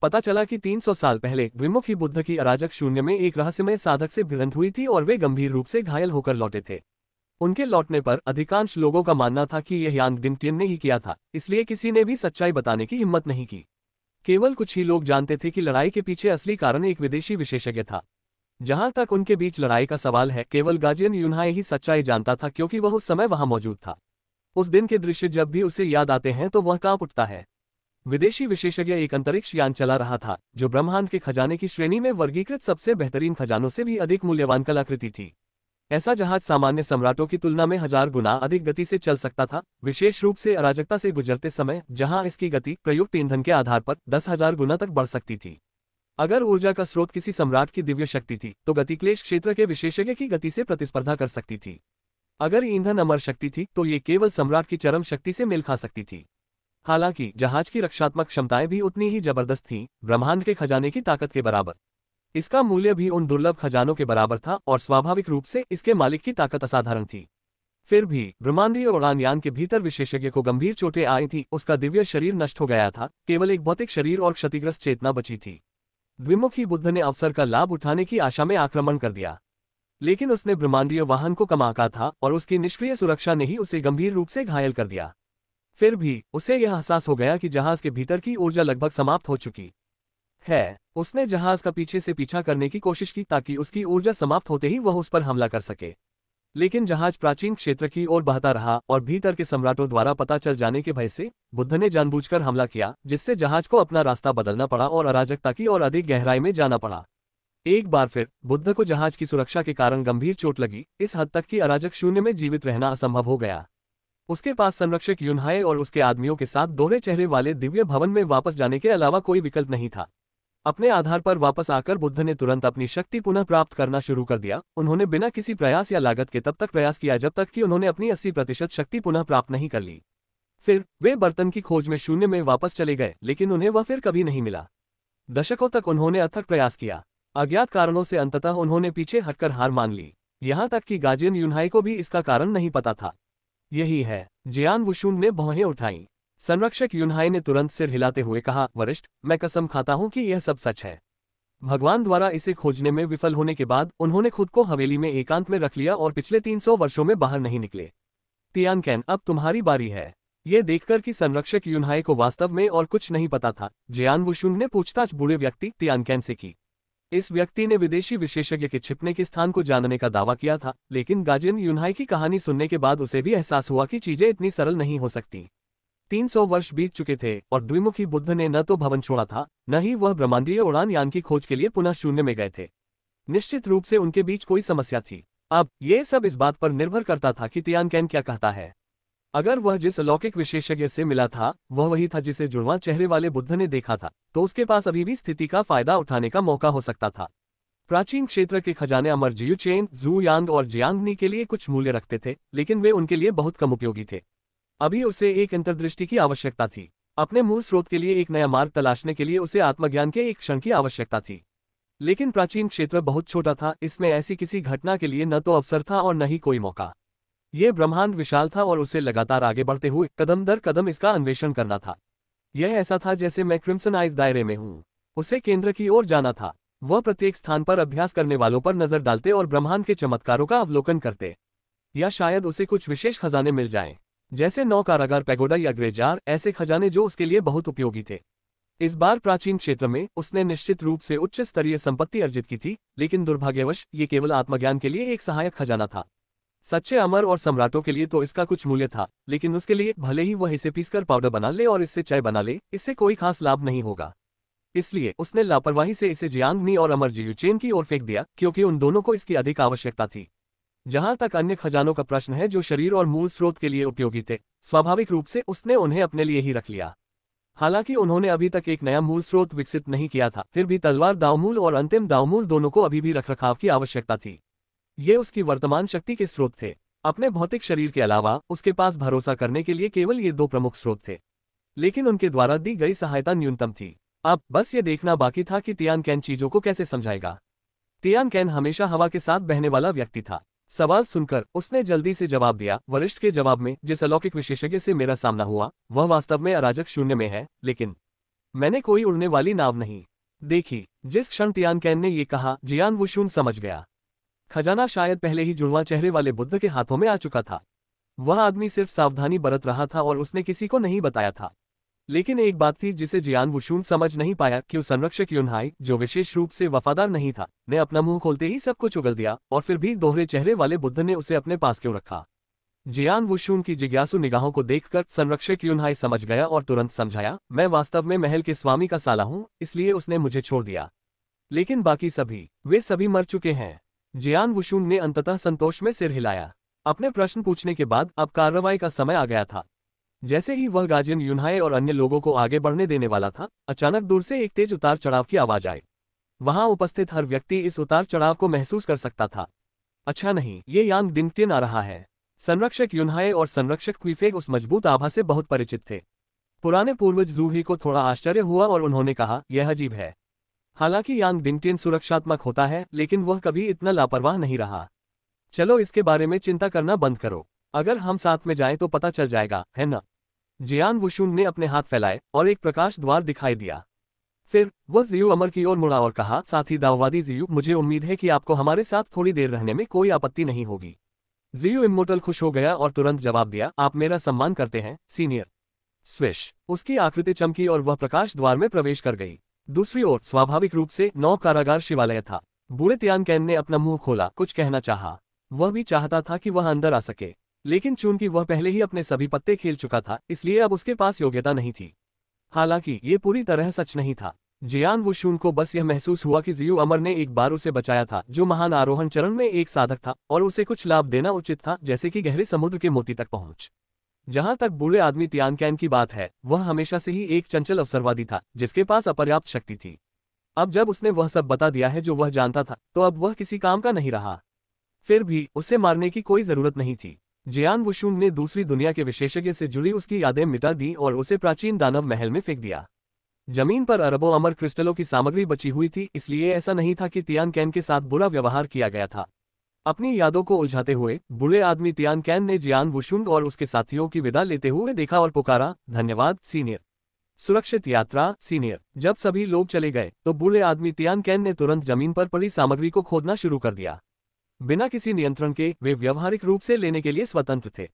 पता चला कि 300 साल पहले द्विमुखी बुद्ध की अराजक शून्य में एक रहस्यमय साधक से भिड़ंत हुई थी और वे गंभीर रूप से घायल होकर लौटे थे। उनके लौटने पर अधिकांश लोगों का मानना था कि यह यांग डिंगटियन ने ही किया था, इसलिए किसी ने भी सच्चाई बताने की हिम्मत नहीं की। केवल कुछ ही लोग जानते थे कि लड़ाई के पीछे असली कारण एक विदेशी विशेषज्ञ था। जहां तक उनके बीच लड़ाई का सवाल है, केवल गार्डियन यूनहाई ही सच्चाई जानता था, क्योंकि वह उस समय वहां मौजूद था। उस दिन के दृश्य जब भी उसे याद आते हैं तो वह कांप उठता है। विदेशी विशेषज्ञ एक अंतरिक्ष यान चला रहा था जो ब्रह्मांड के खजाने की श्रेणी में वर्गीकृत सबसे बेहतरीन खजानों से भी अधिक मूल्यवान कलाकृति थी। ऐसा जहाज सामान्य सम्राटों की तुलना में 1000 गुना अधिक गति से चल सकता था, विशेष रूप से अराजकता से गुजरते समय, जहां इसकी गति प्रयुक्त ईंधन के आधार पर 10,000 गुना तक बढ़ सकती थी। अगर ऊर्जा का स्रोत किसी सम्राट की दिव्य शक्ति थी तो गति क्लेश क्षेत्र के विशेषज्ञ की गति से प्रतिस्पर्धा कर सकती थी। अगर ईंधन अमर शक्ति थी तो ये केवल सम्राट की चरम शक्ति से मेल खा सकती थी। हालांकि जहाज की रक्षात्मक क्षमताएं भी उतनी ही जबरदस्त थीं, ब्रह्मांड के खजाने की ताकत के बराबर। इसका मूल्य भी उन दुर्लभ खजानों के बराबर था और स्वाभाविक रूप से इसके मालिक की ताकत असाधारण थी। फिर भी ब्रह्मांडीय उड़ान यान के भीतर विशेषज्ञ को गंभीर चोटें आई थी। उसका दिव्य शरीर नष्ट हो गया था, केवल एक भौतिक शरीर और क्षतिग्रस्त चेतना बची थी। द्विमुखी बुद्ध ने अवसर का लाभ उठाने की आशा में आक्रमण कर दिया, लेकिन उसने ब्रह्मांडीय वाहन को कम आंका था और उसकी निष्क्रिय सुरक्षा ने ही उसे गंभीर रूप से घायल कर दिया। फिर भी उसे यह एहसास हो गया कि जहाज के भीतर की ऊर्जा लगभग समाप्त हो चुकी है। उसने जहाज का पीछे से पीछा करने की कोशिश की ताकि उसकी ऊर्जा समाप्त होते ही वह उस पर हमला कर सके, लेकिन जहाज प्राचीन क्षेत्र की ओर बहता रहा और भीतर के सम्राटों द्वारा पता चल जाने के भय से बुद्ध ने जानबूझकर हमला किया, जिससे जहाज को अपना रास्ता बदलना पड़ा और अराजकता की और अधिक गहराई में जाना पड़ा। एक बार फिर बुद्ध को जहाज की सुरक्षा के कारण गंभीर चोट लगी, इस हद तक कि अराजक शून्य में जीवित रहना असंभव हो गया। उसके पास संरक्षक यूनहाई और उसके आदमियों के साथ दोहरे चेहरे वाले दिव्य भवन में वापस जाने के अलावा कोई विकल्प नहीं था। अपने आधार पर वापस आकर बुद्ध ने तुरंत अपनी शक्ति पुनः प्राप्त करना शुरू कर दिया। उन्होंने बिना किसी प्रयास या लागत के तब तक प्रयास किया जब तक कि उन्होंने अपनी 80% शक्ति पुनः प्राप्त नहीं कर ली। फिर वे बर्तन की खोज में शून्य में वापस चले गए, लेकिन उन्हें वह फिर कभी नहीं मिला। दशकों तक उन्होंने अथक प्रयास किया। अज्ञात कारणों से अंततः उन्होंने पीछे हटकर हार मान ली, यहाँ तक कि गार्डियन यूनहाई को भी इसका कारण नहीं पता था। यही है। जियान वुशुन ने भौहें उठाई। संरक्षक यूनहाई ने तुरंत सिर हिलाते हुए कहा, वरिष्ठ, मैं कसम खाता हूं कि यह सब सच है। भगवान द्वारा इसे खोजने में विफल होने के बाद उन्होंने खुद को हवेली में एकांत में रख लिया और पिछले 300 वर्षों में बाहर नहीं निकले। तियानकैन, अब तुम्हारी बारी है। ये देखकर कि संरक्षक यूनहाई को वास्तव में और कुछ नहीं पता था, जियान वुशुन ने पूछताछ बूढ़े व्यक्ति तियानकैन से की। इस व्यक्ति ने विदेशी विशेषज्ञ के छिपने के स्थान को जानने का दावा किया था, लेकिन गाजिन यूनहाई की कहानी सुनने के बाद उसे भी एहसास हुआ कि चीजें इतनी सरल नहीं हो सकती। 300 वर्ष बीत चुके थे और द्विमुखी बुद्ध ने न तो भवन छोड़ा था, न ही वह ब्रह्मांडीय उड़ान यान की खोज के लिए पुनः शून्य में गए थे। निश्चित रूप से उनके बीच कोई समस्या थी। अब ये सब इस बात पर निर्भर करता था कि तियानकैन क्या कहता है। अगर वह जिस अलौकिक विशेषज्ञ से मिला था वह वही था जिसे जुड़वां चेहरे वाले बुद्ध ने देखा था, तो उसके पास अभी भी स्थिति का फायदा उठाने का मौका हो सकता था। प्राचीन क्षेत्र के खजाने अमर जियुचेन, जू यांग और जियांगनी के लिए कुछ मूल्य रखते थे, लेकिन वे उनके लिए बहुत कम उपयोगी थे। अभी उसे एक अंतर्दृष्टि की आवश्यकता थी। अपने मूल स्रोत के लिए एक नया मार्ग तलाशने के लिए उसे आत्मज्ञान के एक क्षण की आवश्यकता थी। लेकिन प्राचीन क्षेत्र बहुत छोटा था, इसमें ऐसी किसी घटना के लिए न तो अवसर था और न ही कोई मौका। यह ब्रह्मांड विशाल था और उसे लगातार आगे बढ़ते हुए कदम दर कदम इसका अन्वेषण करना था। यह ऐसा था जैसे मैं क्रिम्सन आइज दायरे में हूँ। उसे केंद्र की ओर जाना था। वह प्रत्येक स्थान पर अभ्यास करने वालों पर नजर डालते और ब्रह्मांड के चमत्कारों का अवलोकन करते। या शायद उसे कुछ विशेष खजाने मिल जाएं, जैसे 9 कारागार, पैगोडा या ग्रेजार, ऐसे खजाने जो उसके लिए बहुत उपयोगी थे। इस बार प्राचीन क्षेत्र में उसने निश्चित रूप से उच्च स्तरीय संपत्ति अर्जित की थी, लेकिन दुर्भाग्यवश ये केवल आत्मज्ञान के लिए एक सहायक खजाना था। सच्चे अमर और सम्राटों के लिए तो इसका कुछ मूल्य था, लेकिन उसके लिए भले ही वह इसे पीसकर पाउडर बना ले और इससे चाय बना ले, इससे कोई खास लाभ नहीं होगा। इसलिए उसने लापरवाही से इसे जियांगनी और अमर जियुचेन की ओर फेंक दिया, क्योंकि उन दोनों को इसकी अधिक आवश्यकता थी। जहां तक अन्य खजानों का प्रश्न है जो शरीर और मूल स्रोत के लिए उपयोगी थे, स्वाभाविक रूप से उसने उन्हें अपने लिए ही रख लिया। हालांकि उन्होंने अभी तक एक नया मूल स्रोत विकसित नहीं किया था, फिर भी तलवार दावमूल और अंतिम दावमूल दोनों को अभी भी रखरखाव की आवश्यकता थी। ये उसकी वर्तमान शक्ति के स्रोत थे। अपने भौतिक शरीर के अलावा उसके पास भरोसा करने के लिए केवल ये 2 प्रमुख स्रोत थे, लेकिन उनके द्वारा दी गई सहायता न्यूनतम थी। अब बस ये देखना बाकी था कि तियानकैन चीजों को कैसे समझाएगा। तियानकैन हमेशा हवा के साथ बहने वाला व्यक्ति था। सवाल सुनकर उसने जल्दी से जवाब दिया, वरिष्ठ के जवाब में जिस अलौकिक विशेषज्ञ से मेरा सामना हुआ वह वास्तव में अराजक शून्य में है, लेकिन मैंने कोई उड़ने वाली नाव नहीं देखी। जिस क्षण तियानकैन ने ये कहा, जियान वुशुन समझ गया। खजाना शायद पहले ही जुड़वां चेहरे वाले बुद्ध के हाथों में आ चुका था। वह आदमी सिर्फ सावधानी बरत रहा था और उसने किसी को नहीं बताया था। लेकिन एक बात थी जिसे जियान वुशुन समझ नहीं पाया कि संरक्षक यूनहाई, जो विशेष रूप से वफादार नहीं था, ने अपना मुंह खोलते ही सब कुछ उगल दिया, और फिर भी दोहरे चेहरे वाले बुद्ध ने उसे अपने पास क्यों रखा। जियान वुशुन की जिज्ञासु निगाहों को देखकर संरक्षक यूनहाई समझ गया और तुरंत समझाया, मैं वास्तव में महल के स्वामी का साला हूं, इसलिए उसने मुझे छोड़ दिया। लेकिन बाकी सभी, वे सभी मर चुके हैं। जियान वुशुन ने अंततः संतोष में सिर हिलाया। अपने प्रश्न पूछने के बाद अब कार्रवाई का समय आ गया था। जैसे ही वह गाजिन यूनहाई और अन्य लोगों को आगे बढ़ने देने वाला था, अचानक दूर से एक तेज उतार चढ़ाव की आवाज आई। वहां उपस्थित हर व्यक्ति इस उतार चढ़ाव को महसूस कर सकता था। अच्छा नहीं, ये यांग डिंगटिन आ रहा है। संरक्षक यूनहाई और संरक्षक क्विफेग उस मजबूत आभा से बहुत परिचित थे। पुराने पूर्वज जूही को थोड़ा आश्चर्य हुआ और उन्होंने कहा, यह अजीब है। हालांकि यांग डिंगटिन सुरक्षात्मक होता है, लेकिन वह कभी इतना लापरवाह नहीं रहा। चलो इसके बारे में चिंता करना बंद करो। अगर हम साथ में जाएं तो पता चल जाएगा, है ना? जियान वुशुन ने अपने हाथ फैलाए और एक प्रकाश द्वार दिखाई दिया। फिर वह जियू अमर की ओर मुड़ा और कहा, साथी दाववादी जियू, मुझे उम्मीद है कि आपको हमारे साथ थोड़ी देर रहने में कोई आपत्ति नहीं होगी। जियू इम्मोर्टल खुश हो गया और तुरंत जवाब दिया, आप मेरा सम्मान करते हैं, सीनियर। स्विश, उसकी आकृति चमकी और वह प्रकाश द्वार में प्रवेश कर गई। दूसरी ओर स्वाभाविक रूप से 9 कारागार शिवालय था। बूढ़े तियानकैन ने अपना मुंह खोला, कुछ कहना चाहा। वह भी चाहता था कि वह अंदर आ सके, लेकिन चूंकि वह पहले ही अपने सभी पत्ते खेल चुका था, इसलिए अब उसके पास योग्यता नहीं थी। हालांकि ये पूरी तरह सच नहीं था। जियान वुशुन को बस यह महसूस हुआ कि जियू अमर ने एक बार उसे बचाया था, जो महान आरोहण चरण में एक साधक था, और उसे कुछ लाभ देना उचित था, जैसे कि गहरे समुद्र के मोती तक पहुंच। जहां तक बूढ़े आदमी तियानकैन की बात है, वह हमेशा से ही एक चंचल अवसरवादी था, जिसके पास अपर्याप्त शक्ति थी। अब जब उसने वह सब बता दिया है जो वह जानता था, तो अब वह किसी काम का नहीं रहा। फिर भी उसे मारने की कोई जरूरत नहीं थी। जियान वुशुन ने दूसरी दुनिया के विशेषज्ञ से जुड़ी उसकी यादें मिटा दी और उसे प्राचीन दानव महल में फेंक दिया। जमीन पर अरबों अमर क्रिस्टलों की सामग्री बची हुई थी, इसलिए ऐसा नहीं था कि तियानकैन के साथ बुरा व्यवहार किया गया था। अपनी यादों को उलझाते हुए बूढ़े आदमी तियानकैन ने जियान वुशुन और उसके साथियों की विदा लेते हुए देखा और पुकारा, धन्यवाद सीनियर। सुरक्षित यात्रा सीनियर। जब सभी लोग चले गए तो बूढ़े आदमी तियान कैन ने तुरंत जमीन पर पड़ी सामग्री को खोदना शुरू कर दिया। बिना किसी नियंत्रण के वे व्यवहारिक रूप से लेने के लिए स्वतंत्र थे।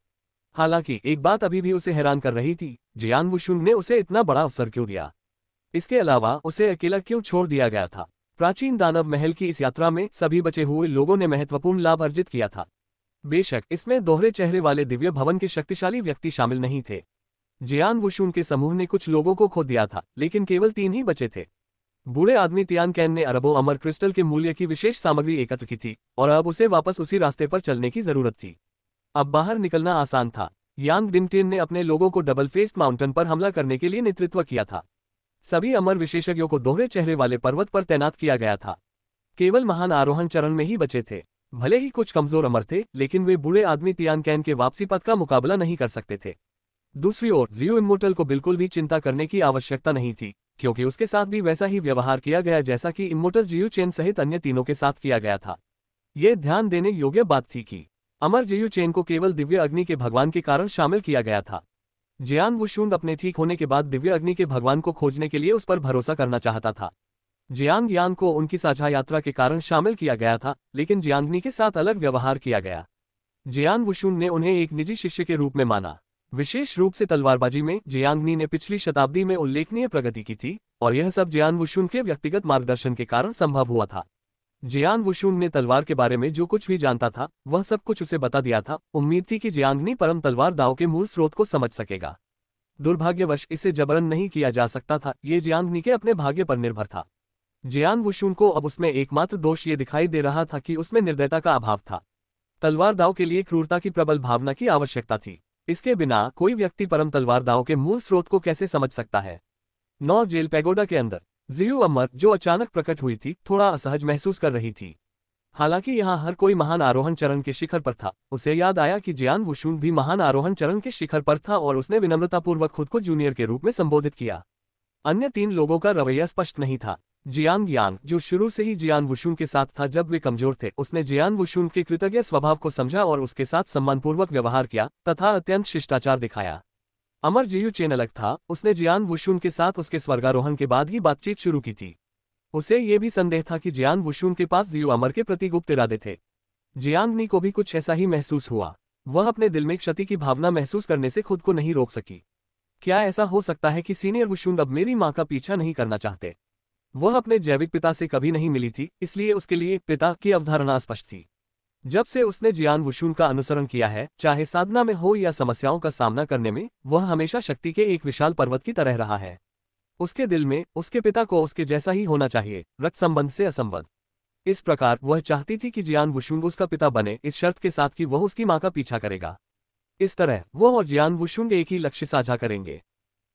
हालांकि एक बात अभी भी उसे हैरान कर रही थी, जियान वुशुन ने उसे इतना बड़ा अवसर क्यों दिया? इसके अलावा उसे अकेला क्यों छोड़ दिया गया था? प्राचीन दानव महल की इस यात्रा में सभी बचे हुए लोगों ने महत्वपूर्ण लाभ अर्जित किया था। बेशक इसमें दोहरे चेहरे वाले दिव्य भवन के शक्तिशाली व्यक्ति शामिल नहीं थे। जियान वुशुन के समूह ने कुछ लोगों को खो दिया था, लेकिन केवल 3 ही बचे थे। बूढ़े आदमी तियान कैन ने अरबों अमर क्रिस्टल के मूल्य की विशेष सामग्री एकत्र की थी और अब उसे वापस उसी रास्ते पर चलने की जरूरत थी। अब बाहर निकलना आसान था। यांग डिंगटिन ने अपने लोगों को डबल फेस्ड माउंटेन पर हमला करने के लिए नेतृत्व किया था। सभी अमर विशेषज्ञों को दोहरे चेहरे वाले पर्वत पर तैनात किया गया था। केवल महान आरोहण चरण में ही बचे थे। भले ही कुछ कमजोर अमर थे, लेकिन वे बूढ़े आदमी तियान कैन के वापसी पथ का मुकाबला नहीं कर सकते थे। दूसरी ओर जियो इमोर्टल को बिल्कुल भी चिंता करने की आवश्यकता नहीं थी, क्योंकि उसके साथ भी वैसा ही व्यवहार किया गया जैसा कि इमोर्टल जियो चेन सहित अन्य तीनों के साथ किया गया था। यह ध्यान देने योग्य बात थी कि अमर जियो चेन को केवल दिव्य अग्नि के भगवान के कारण शामिल किया गया था। जियान वुशुन अपने ठीक होने के बाद दिव्य अग्नि के भगवान को खोजने के लिए उस पर भरोसा करना चाहता था। जियांग यान को उनकी साझा यात्रा के कारण शामिल किया गया था, लेकिन जियांगनी के साथ अलग व्यवहार किया गया। जियान वुशुन ने उन्हें एक निजी शिष्य के रूप में माना। विशेष रूप से तलवारबाजी में जियांगनी ने पिछली शताब्दी में उल्लेखनीय प्रगति की थी, और यह सब जियान वुशुन के व्यक्तिगत मार्गदर्शन के कारण संभव हुआ था। जियान वुशुन ने तलवार के बारे में जो कुछ भी जानता था वह सब कुछ उसे बता दिया था। उम्मीद थी कि जियांगनी परम तलवार दाव के मूल स्रोत को समझ सकेगा। दुर्भाग्यवश इसे जबरन नहीं किया जा सकता था, ये जियांगनी के अपने भाग्य पर निर्भर था। जियान वुशुन को अब उसमें एकमात्र दोष ये दिखाई दे रहा था कि उसमें निर्दयता का अभाव था। तलवार दाव के लिए क्रूरता की प्रबल भावना की आवश्यकता थी। इसके बिना कोई व्यक्ति परम तलवार दाव के मूल स्रोत को कैसे समझ सकता है? 9 जेल पैगोडा के अंदर जियू अमर, जो अचानक प्रकट हुई थी, थोड़ा असहज महसूस कर रही थी। हालांकि यहाँ हर कोई महान आरोहण चरण के शिखर पर था। उसे याद आया कि जियान वुशुन भी महान आरोहण चरण के शिखर पर था और उसने विनम्रतापूर्वक खुद को जूनियर के रूप में संबोधित किया। अन्य 3 लोगों का रवैया स्पष्ट नहीं था। जियांग यांग, जो शुरू से ही जियान वुशुन के साथ था जब वे कमजोर थे, उसने जियान वुशुन के कृतज्ञ स्वभाव को समझा और उसके साथ सम्मानपूर्वक व्यवहार किया तथा अत्यंत शिष्टाचार दिखाया। अमर जियू चेन अलग था। उसने जियान वुशुन के साथ उसके स्वर्गारोहण के बाद ही बातचीत शुरू की थी। उसे ये भी संदेह था कि जियान वुशुन के पास जियू अमर के प्रति गुप्त इरादे थे। जियांगनी को भी कुछ ऐसा ही महसूस हुआ। वह अपने दिल में क्षति की भावना महसूस करने से खुद को नहीं रोक सकी। क्या ऐसा हो सकता है कि सीनियर वुशुन अब मेरी मां का पीछा नहीं करना चाहते? वह अपने जैविक पिता से कभी नहीं मिली थी, इसलिए उसके लिए पिता की अवधारणा स्पष्ट थी। जब से उसने जियान वुशुन का अनुसरण किया है, चाहे साधना में हो या समस्याओं का सामना करने में, वह हमेशा शक्ति के एक विशाल पर्वत की तरह रहा है। उसके दिल में उसके पिता को उसके जैसा ही होना चाहिए, रक्त संबंध से असंबद्ध। इस प्रकार वह चाहती थी कि जियान वुशुन उसका पिता बने, इस शर्त के साथ कि वह उसकी मां का पीछा करेगा। इस तरह वह और जियान वुशुन एक ही लक्ष्य साझा करेंगे।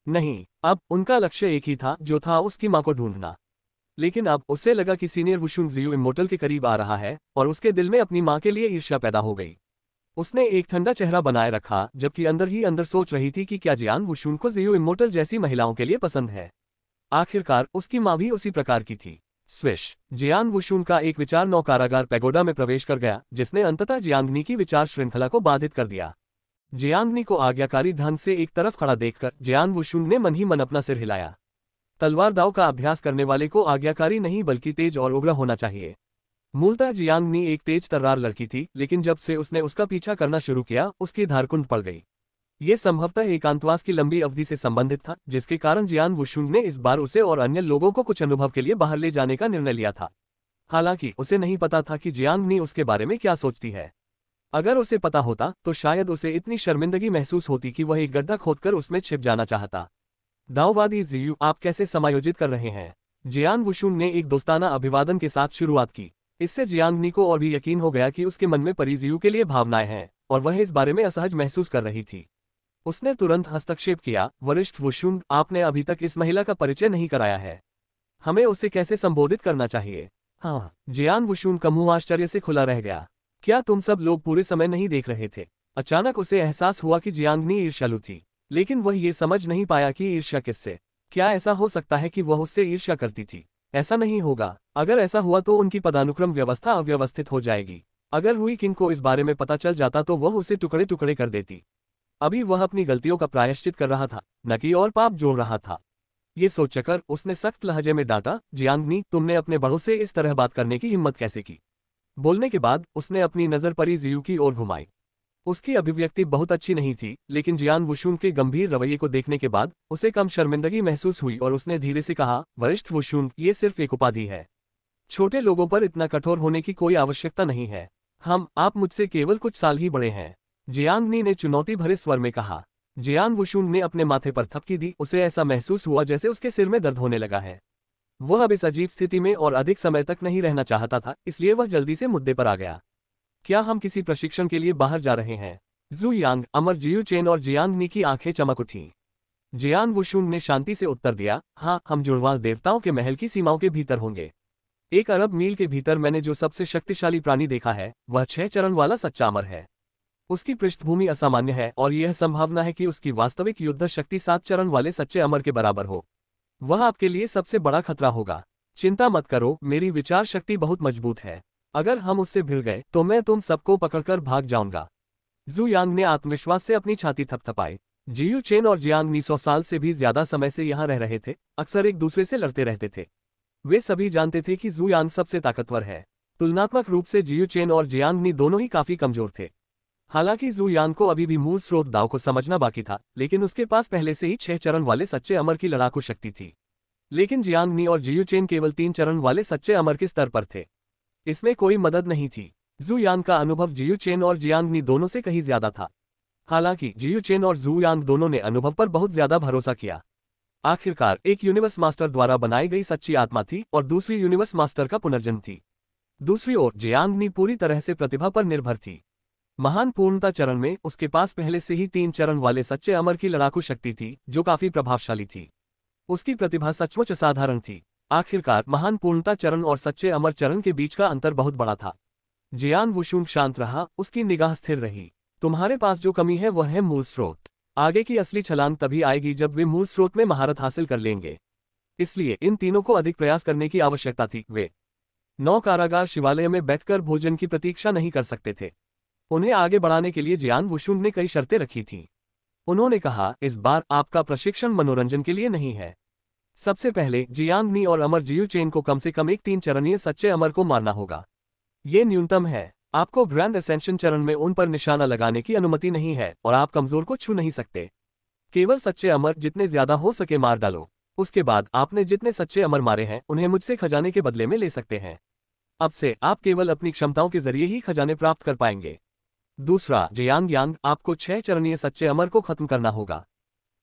नहीं, अब उनका लक्ष्य एक ही था, जो था उसकी मां को ढूंढना। लेकिन अब उसे लगा कि सीनियर वुशुन जियू इमोर्टल के करीब आ रहा है और उसके दिल में अपनी मां के लिए ईर्ष्या पैदा हो गई। उसने एक ठंडा चेहरा बनाए रखा, जबकि अंदर ही अंदर सोच रही थी कि क्या जियान वुशुन को जियू इमोर्टल जैसी महिलाओं के लिए पसंद है। आखिरकार उसकी मां भी उसी प्रकार की थी। स्विश। जियान वुशुन का एक विचार 9 कारागार पैगोडा में प्रवेश कर गया, जिसने अंततः जियांगनी की विचार श्रृंखला को बाधित कर दिया। जियांगनी को आज्ञाकारी ढंग से एक तरफ खड़ा देखकर जियान वुशुन ने मन ही मन अपना सिर हिलाया। तलवार दाव का अभ्यास करने वाले को आज्ञाकारी नहीं बल्कि तेज और उग्र होना चाहिए। मूलतः जियांगनी एक तेज तर्रार लड़की थी, लेकिन जब से उसने उसका पीछा करना शुरू किया, उसकी धार कुंद पड़ गई। ये संभवतः एकांतवास की लंबी अवधि से संबंधित था, जिसके कारण जियान वुशुन ने इस बार उसे और अन्य लोगों को कुछ अनुभव के लिए बाहर ले जाने का निर्णय लिया था। हालांकि उसे नहीं पता था कि जियांगनी उसके बारे में क्या सोचती है। अगर उसे पता होता तो शायद उसे इतनी शर्मिंदगी महसूस होती कि वह एक गड्ढा खोदकर उसमें छिप जाना चाहता। दाववादी जियू, आप कैसे समायोजित कर रहे हैं? जियान वुशुन ने एक दोस्ताना अभिवादन के साथ शुरुआत की। इससे जियांगनी को और भी यकीन हो गया कि उसके मन में परी जियू के लिए भावनाएं हैं और वह इस बारे में असहज महसूस कर रही थी। उसने तुरंत हस्तक्षेप किया, वरिष्ठ वुशुन, आपने अभी तक इस महिला का परिचय नहीं कराया है। हमें उसे कैसे संबोधित करना चाहिए? हाँ। जियान वुशुन का मुंह आश्चर्य से खुला रह गया। क्या तुम सब लोग पूरे समय नहीं देख रहे थे? अचानक उसे एहसास हुआ कि जियांगनी ईर्ष्यालु थी, लेकिन वह ये समझ नहीं पाया कि ईर्ष्या किससे। क्या ऐसा हो सकता है कि वह उससे ईर्ष्या करती थी? ऐसा नहीं होगा। अगर ऐसा हुआ तो उनकी पदानुक्रम व्यवस्था अव्यवस्थित हो जाएगी। अगर हुई किंग को इस बारे में पता चल जाता तो वह उसे टुकड़े टुकड़े कर देती। अभी वह अपनी गलतियों का प्रायश्चित कर रहा था, न कि और पाप जोड़ रहा था। ये सोचकर उसने सख्त लहजे में डांटा, जियांगनी, तुमने अपने बड़ों से इस तरह बात करने की हिम्मत कैसे की? बोलने के बाद उसने अपनी नजर परी जियू की ओर घुमाई। उसकी अभिव्यक्ति बहुत अच्छी नहीं थी, लेकिन जियान वुशुन के गंभीर रवैये को देखने के बाद उसे कम शर्मिंदगी महसूस हुई और उसने धीरे से कहा, वरिष्ठ वुशुन, ये सिर्फ एक उपाधि है। छोटे लोगों पर इतना कठोर होने की कोई आवश्यकता नहीं है। आप मुझसे केवल कुछ साल ही बड़े हैं। जियांगनी ने चुनौती भरे स्वर में कहा। जियान वुशुन ने अपने माथे पर थपकी दी। उसे ऐसा महसूस हुआ जैसे उसके सिर में दर्द होने लगा है। वह अब इस अजीब स्थिति में और अधिक समय तक नहीं रहना चाहता था, इसलिए वह जल्दी से मुद्दे पर आ गया। क्या हम किसी प्रशिक्षण के लिए बाहर जा रहे हैं? जू यांग, अमर, जियू चेन और जियांगनी की आंखें चमक उठीं। जियान वुशुन ने शांति से उत्तर दिया, हाँ, हम जुड़वां देवताओं के महल की सीमाओं के भीतर होंगे। 1 अरब मील के भीतर मैंने जो सबसे शक्तिशाली प्राणी देखा है वह 6 चरण वाला सच्चा अमर है। उसकी पृष्ठभूमि असामान्य है और यह संभावना है कि उसकी वास्तविक युद्ध शक्ति 7 चरण वाले सच्चे अमर के बराबर हो। वह आपके लिए सबसे बड़ा खतरा होगा। चिंता मत करो, मेरी विचार शक्ति बहुत मजबूत है। अगर हम उससे भिड़ गए तो मैं तुम सबको पकड़कर भाग जाऊंगा। जू यांग ने आत्मविश्वास से अपनी छाती थपथपाई। जियू चेन और जियांगनी 100 साल से भी ज्यादा समय से यहाँ रह रहे थे, अक्सर एक दूसरे से लड़ते रहते थे। वे सभी जानते थे कि जू यांग सबसे ताकतवर है। तुलनात्मक रूप से जियू चेन और जियांगनी दोनों ही काफी कमजोर थे। हालांकि जू यांग को अभी भी मूल स्रोत दाव को समझना बाकी था, लेकिन उसके पास पहले से ही 6 चरण वाले सच्चे अमर की लड़ाकू शक्ति थी। लेकिन जियांगनी और जियू चेन केवल 3 चरण वाले सच्चे अमर के स्तर पर थे। इसमें कोई मदद नहीं थी। जू यांग का अनुभव जियू चेन और जियांगनी दोनों से कहीं ज्यादा था। हालांकि जियू चेन और जू यांग दोनों ने अनुभव पर बहुत ज्यादा भरोसा किया। आखिरकार एक यूनिवर्स मास्टर द्वारा बनाई गई सच्ची आत्मा थी और दूसरी यूनिवर्स मास्टर का पुनर्जन्म थी। दूसरी ओर जियांगनी पूरी तरह से प्रतिभा पर निर्भर थी। महान पूर्णता चरण में उसके पास पहले से ही 3 चरण वाले सच्चे अमर की लड़ाकू शक्ति थी, जो काफी प्रभावशाली थी। उसकी प्रतिभा सचमुच असाधारण थी। आखिरकार महान पूर्णता चरण और सच्चे अमर चरण के बीच का अंतर बहुत बड़ा था। जियान वुशुन शांत रहा, उसकी निगाह स्थिर रही। तुम्हारे पास जो कमी है वह है मूल स्रोत। आगे की असली छलांग तभी आएगी जब वे मूल स्रोत में महारत हासिल कर लेंगे। इसलिए इन तीनों को अधिक प्रयास करने की आवश्यकता थी। वे 9 कारागार शिवालय में बैठकर भोजन की प्रतीक्षा नहीं कर सकते थे। उन्हें आगे बढ़ाने के लिए जियान वुशुन ने कई शर्तें रखी थीं। उन्होंने कहा, इस बार आपका प्रशिक्षण मनोरंजन के लिए नहीं है। सबसे पहले जियांगनी और अमर जियू चेन को कम से कम एक 3 चरणीय सच्चे अमर को मारना होगा। ये न्यूनतम है। आपको ग्रैंड असेंशन चरण में उन पर निशाना लगाने की अनुमति नहीं है और आप कमजोर को छू नहीं सकते। केवल सच्चे अमर जितने ज्यादा हो सके मार डालो। उसके बाद आपने जितने सच्चे अमर मारे हैं उन्हें मुझसे खजाने के बदले में ले सकते हैं। अब से आप केवल अपनी क्षमताओं के जरिए ही खजाने प्राप्त कर पाएंगे। दूसरा, जियांग यांग, आपको 6 चरणीय सच्चे अमर को खत्म करना होगा।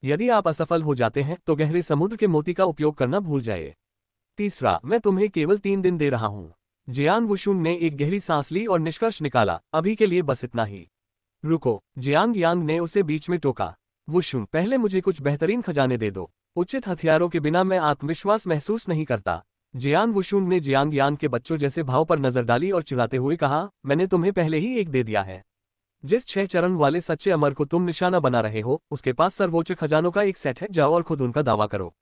यदि आप असफल हो जाते हैं तो गहरे समुद्र के मोती का उपयोग करना भूल जाइए। तीसरा, मैं तुम्हें केवल 3 दिन दे रहा हूं। जियान वुशुन ने एक गहरी सांस ली और निष्कर्ष निकाला, अभी के लिए बस इतना ही। रुको, जियांग यांग ने उसे बीच में टोका। वुशुन, पहले मुझे कुछ बेहतरीन खजाने दे दो। उचित हथियारों के बिना मैं आत्मविश्वास महसूस नहीं करता। जियान वुशुन ने जियांग यांग के बच्चों जैसे भाव पर नजर डाली और चिढ़ाते हुए कहा, मैंने तुम्हें पहले ही एक दे दिया है। जिस 6 चरण वाले सच्चे अमर को तुम निशाना बना रहे हो उसके पास सर्वोच्च खजानों का एक सेट है, जाओ और खुद उनका दावा करो।